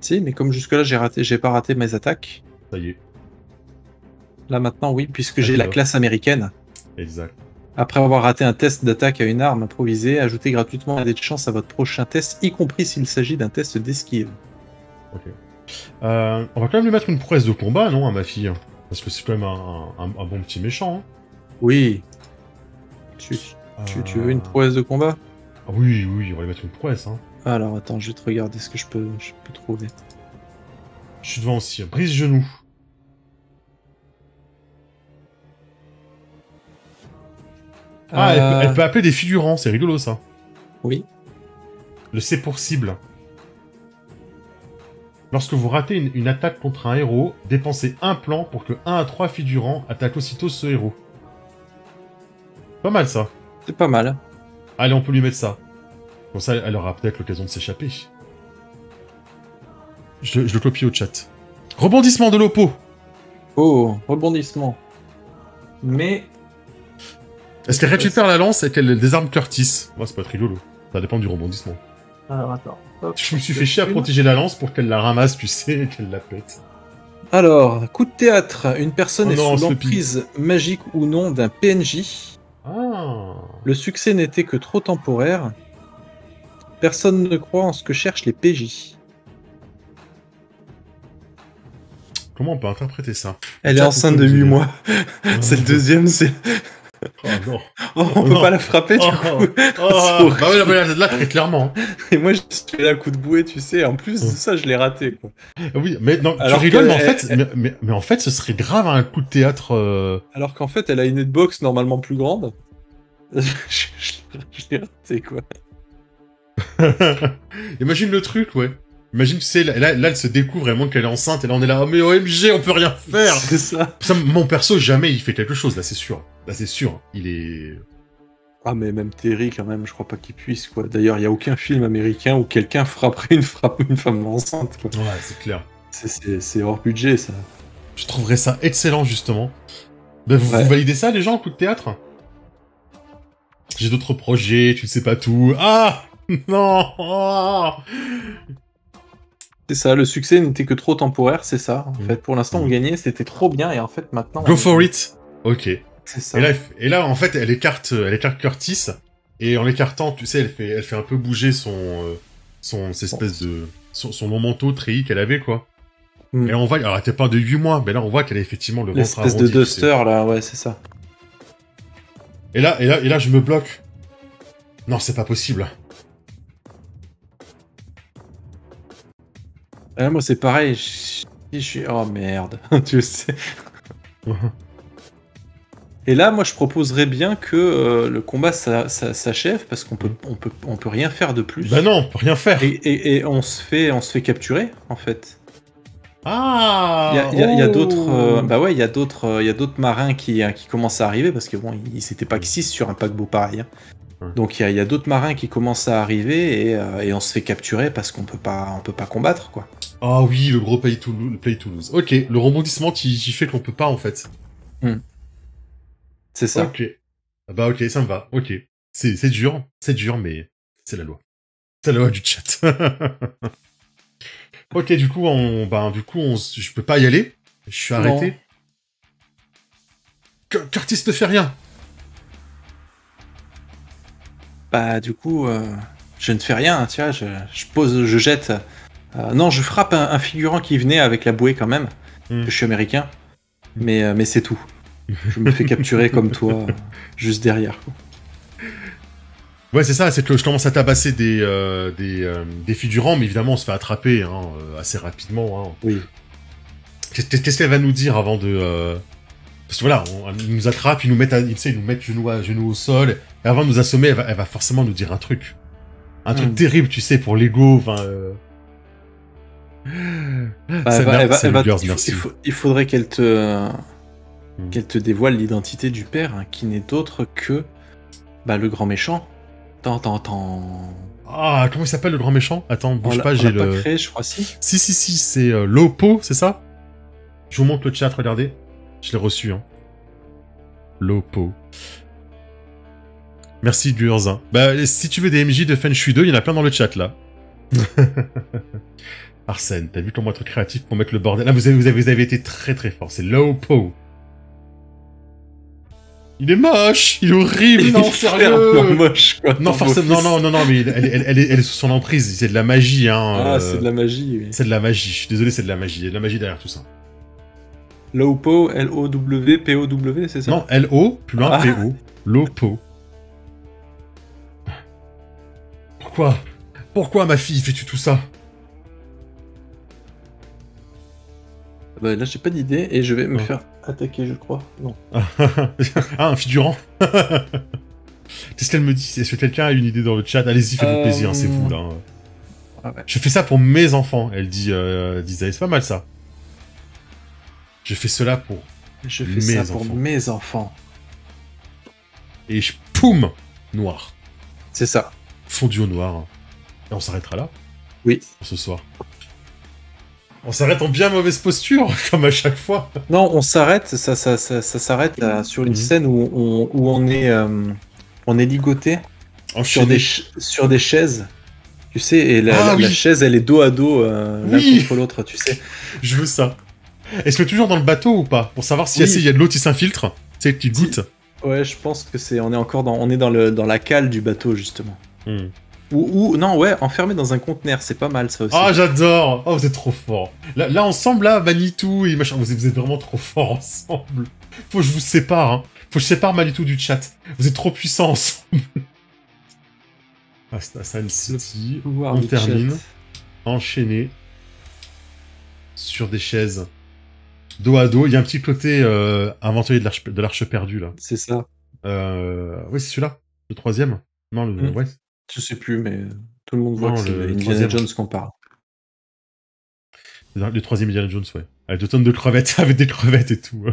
Si, mais comme jusque-là, j'ai pas raté mes attaques. Ça y est. Là, maintenant, oui, puisque j'ai la classe américaine. Exact. Après avoir raté un test d'attaque à une arme improvisée, ajoutez gratuitement un dé de chance à votre prochain test, y compris s'il s'agit d'un test d'esquive. Ok. On va quand même lui mettre une prouesse de combat, non, à ma fille? Parce que c'est quand même un bon petit méchant. Hein. Oui. Tu veux une prouesse de combat? Ah oui, on va lui mettre une prouesse. Hein. Alors attends, je vais te regarder ce que je peux trouver. Je suis devant aussi. Brise genou. Ah, elle peut appeler des figurants, c'est rigolo ça. Oui. Le C pour cible. Lorsque vous ratez une attaque contre un héros, dépensez un plan pour que 1 à 3 figurants attaquent aussitôt ce héros. Pas mal ça. C'est pas mal. Allez, on peut lui mettre ça. Comme ça, elle aura peut-être l'occasion de s'échapper. Je le copie au chat. Rebondissement de l'Oppo. Oh, rebondissement. Mais... Est-ce qu'elle récupère la lance et qu'elle désarme Curtis? Moi, c'est pas très rigolo. Ça dépend du rebondissement. Alors, attends. Hop, je me suis fait chier à protéger la lance pour qu'elle la ramasse, tu sais, et qu'elle la pète. Alors, coup de théâtre. Une personne est non, sous l'emprise magique ou non d'un PNJ. Ah. Le succès n'était que trop temporaire. Personne ne croit en ce que cherchent les PJ. Comment on peut interpréter ça? Elle est enceinte de 8 mois. C'est le deuxième, c'est... Oh non. Oh, on peut pas la frapper du coup. Bah oui, là, très clairement. Et moi, je suis là à coup de bouée, tu sais. En plus de ça, je l'ai raté, quoi. Oui, mais non, alors tu rigoles, mais en fait, ce serait grave un coup de théâtre. Alors qu'en fait, elle a une hitbox normalement plus grande. je l'ai raté, quoi. Imagine le truc, ouais. Imagine, tu sais, là, elle se découvre vraiment qu'elle est enceinte, et là, on est là, oh, mais OMG, on peut rien faire. C'est ça. Mon perso, jamais il fait quelque chose, là, c'est sûr. Là, c'est sûr. Il est... Ah, mais même Terry, quand même, je crois pas qu'il puisse, quoi. D'ailleurs, il y a aucun film américain où quelqu'un frapperait une femme enceinte, quoi. Ouais, c'est clair. C'est hors budget, ça. Je trouverais ça excellent, justement. Ben, vous validez ça, les gens, coup de théâtre? J'ai d'autres projets, tu ne sais pas tout. Ah non. Oh, c'est ça, le succès n'était que trop temporaire, c'est ça. En fait, pour l'instant, on gagnait, c'était trop bien, et en fait, maintenant... Go for it. Ok. C'est ça. Et là, en fait, elle écarte Curtis, et en l'écartant, tu sais, elle fait un peu bouger son long manteau treillis qu'elle avait, quoi. Et là, on voit, alors, elle était pas de 8 mois, mais là, on voit qu'elle a effectivement le ventre arrondi. L'espèce de duster, là, ouais, c'est ça. Et là, je me bloque. Non, c'est pas possible. Moi, c'est pareil. Je suis... Oh, merde. Tu sais. Et là, moi, je proposerais bien que le combat s'achève, parce qu'on peut rien faire de plus. Bah non, on peut rien faire. Et on se fait capturer, en fait. Ah. Il y a d'autres... bah ouais, il y a d'autres marins qui commencent à arriver, parce que bon, ils s'étaient pas que 6 sur un paquebot pareil. Hein. Donc il y a d'autres marins qui commencent à arriver, et on se fait capturer parce qu'on peut pas combattre, quoi. Ah oui, le gros play to lose. Ok, le rebondissement qui fait qu'on peut pas, en fait. C'est ça. Ok. Bah ok, ça me va. Ok. C'est dur, mais c'est la loi. C'est la loi du chat. Ok, du coup, je peux pas y aller. Je suis arrêté. Curtis ne fait rien. Bah du coup, je ne fais rien. Tu vois, je jette. Non, je frappe un figurant qui venait avec la bouée quand même. Je suis américain. Mais c'est tout. Je me fais capturer comme toi, juste derrière. Quoi. Ouais, c'est ça, c'est que je commence à tabasser des figurants, mais évidemment, on se fait attraper assez rapidement. Hein. Oui. Qu'est-ce qu'elle va nous dire avant de... Parce que voilà, ils nous attrapent, ils nous mettent genoux au sol, et avant de nous assommer, elle va forcément nous dire un truc. Un truc terrible, tu sais, pour l'ego, enfin... Il faudrait qu'elle te dévoile l'identité du père, hein, qui n'est autre que le grand méchant. Attends. Ah, comment il s'appelle le grand méchant? Attends, bouge pas, j'ai pas créé, je crois, si. Si, c'est Lopo, c'est ça? Je vous montre le chat, regardez. Je l'ai reçu, hein. Lopo. Merci, Gurzin. Bah, si tu veux des MJ de Feng Shui 2, il y en a plein dans le chat, là. Arsène, t'as vu comment être créatif pour mettre le bordel? Là, vous avez été très très fort, c'est Lopo. Il est moche. Il est horrible. Non, sérieux. Non, moche, quoi. Non, forcément, non, mais elle est sous son emprise. C'est de la magie, hein. Ah, c'est de la magie, oui. C'est de la magie. Je suis désolé, c'est de la magie. Il y a de la magie derrière tout ça. Lopo, L-O-W, P-O-W, c'est ça? Non, L-O, plus loin, P-O. Lopo. Pourquoi, ma fille, fais-tu tout ça? Bah, là, j'ai pas d'idée et je vais me faire attaquer, je crois. Non. Ah, un figurant. Qu'est-ce qu'elle me dit? Est-ce que quelqu'un a une idée dans le chat? Allez-y, faites-vous plaisir, hein, c'est vous, là. Ah ouais. Je fais ça pour mes enfants, elle dit, Disaï. C'est pas mal, ça. Je fais cela pour mes enfants. Et poum, noir. C'est ça. Fondu au noir. Et on s'arrêtera là. Oui. Pour ce soir. On s'arrête en bien mauvaise posture, comme à chaque fois. Non, on s'arrête, ça s'arrête sur une scène où on est ligoté sur des chaises. Tu sais, et la chaise, elle est dos à dos l'un contre l'autre, tu sais. Je veux ça. Est-ce que toujours dans le bateau ou pas? Pour savoir si il y a de l'eau qui s'infiltre, tu sais, qui goûte. Ouais, je pense que on est dans la cale du bateau, justement. Non, ouais, enfermé dans un conteneur, c'est pas mal, ça aussi. Ah, j'adore. Oh, vous êtes trop forts. Là, ensemble, là, Manitou et machin, vous êtes vraiment trop forts ensemble. Faut que je vous sépare, hein. Faut que je sépare Manitou du chat. Vous êtes trop puissants ensemble. Assassin City, on termine. Enchaîné. Sur des chaises. Dos à dos. Il y a un petit côté aventurier de l'arche perdue, là. C'est ça. Oui, c'est celui-là. Le troisième. Non, ouais. Je sais plus, mais tout le monde voit que c'est Indiana Jones qu'on parle. Le troisième Indiana Jones, ouais. Avec 2 tonnes de crevettes, avec des crevettes et tout.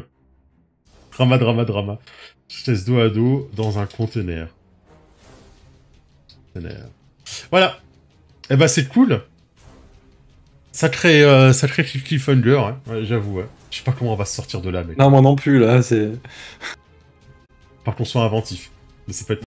Drama. Chaise dos à dos dans un conteneur. Voilà. Eh ben, c'est cool. Sacré cliffhanger, hein. Ouais, j'avoue, ouais. Je sais pas comment on va se sortir de là, mec. Non, moi non plus, là, c'est... Par qu'on soit inventif. Mais c'est pas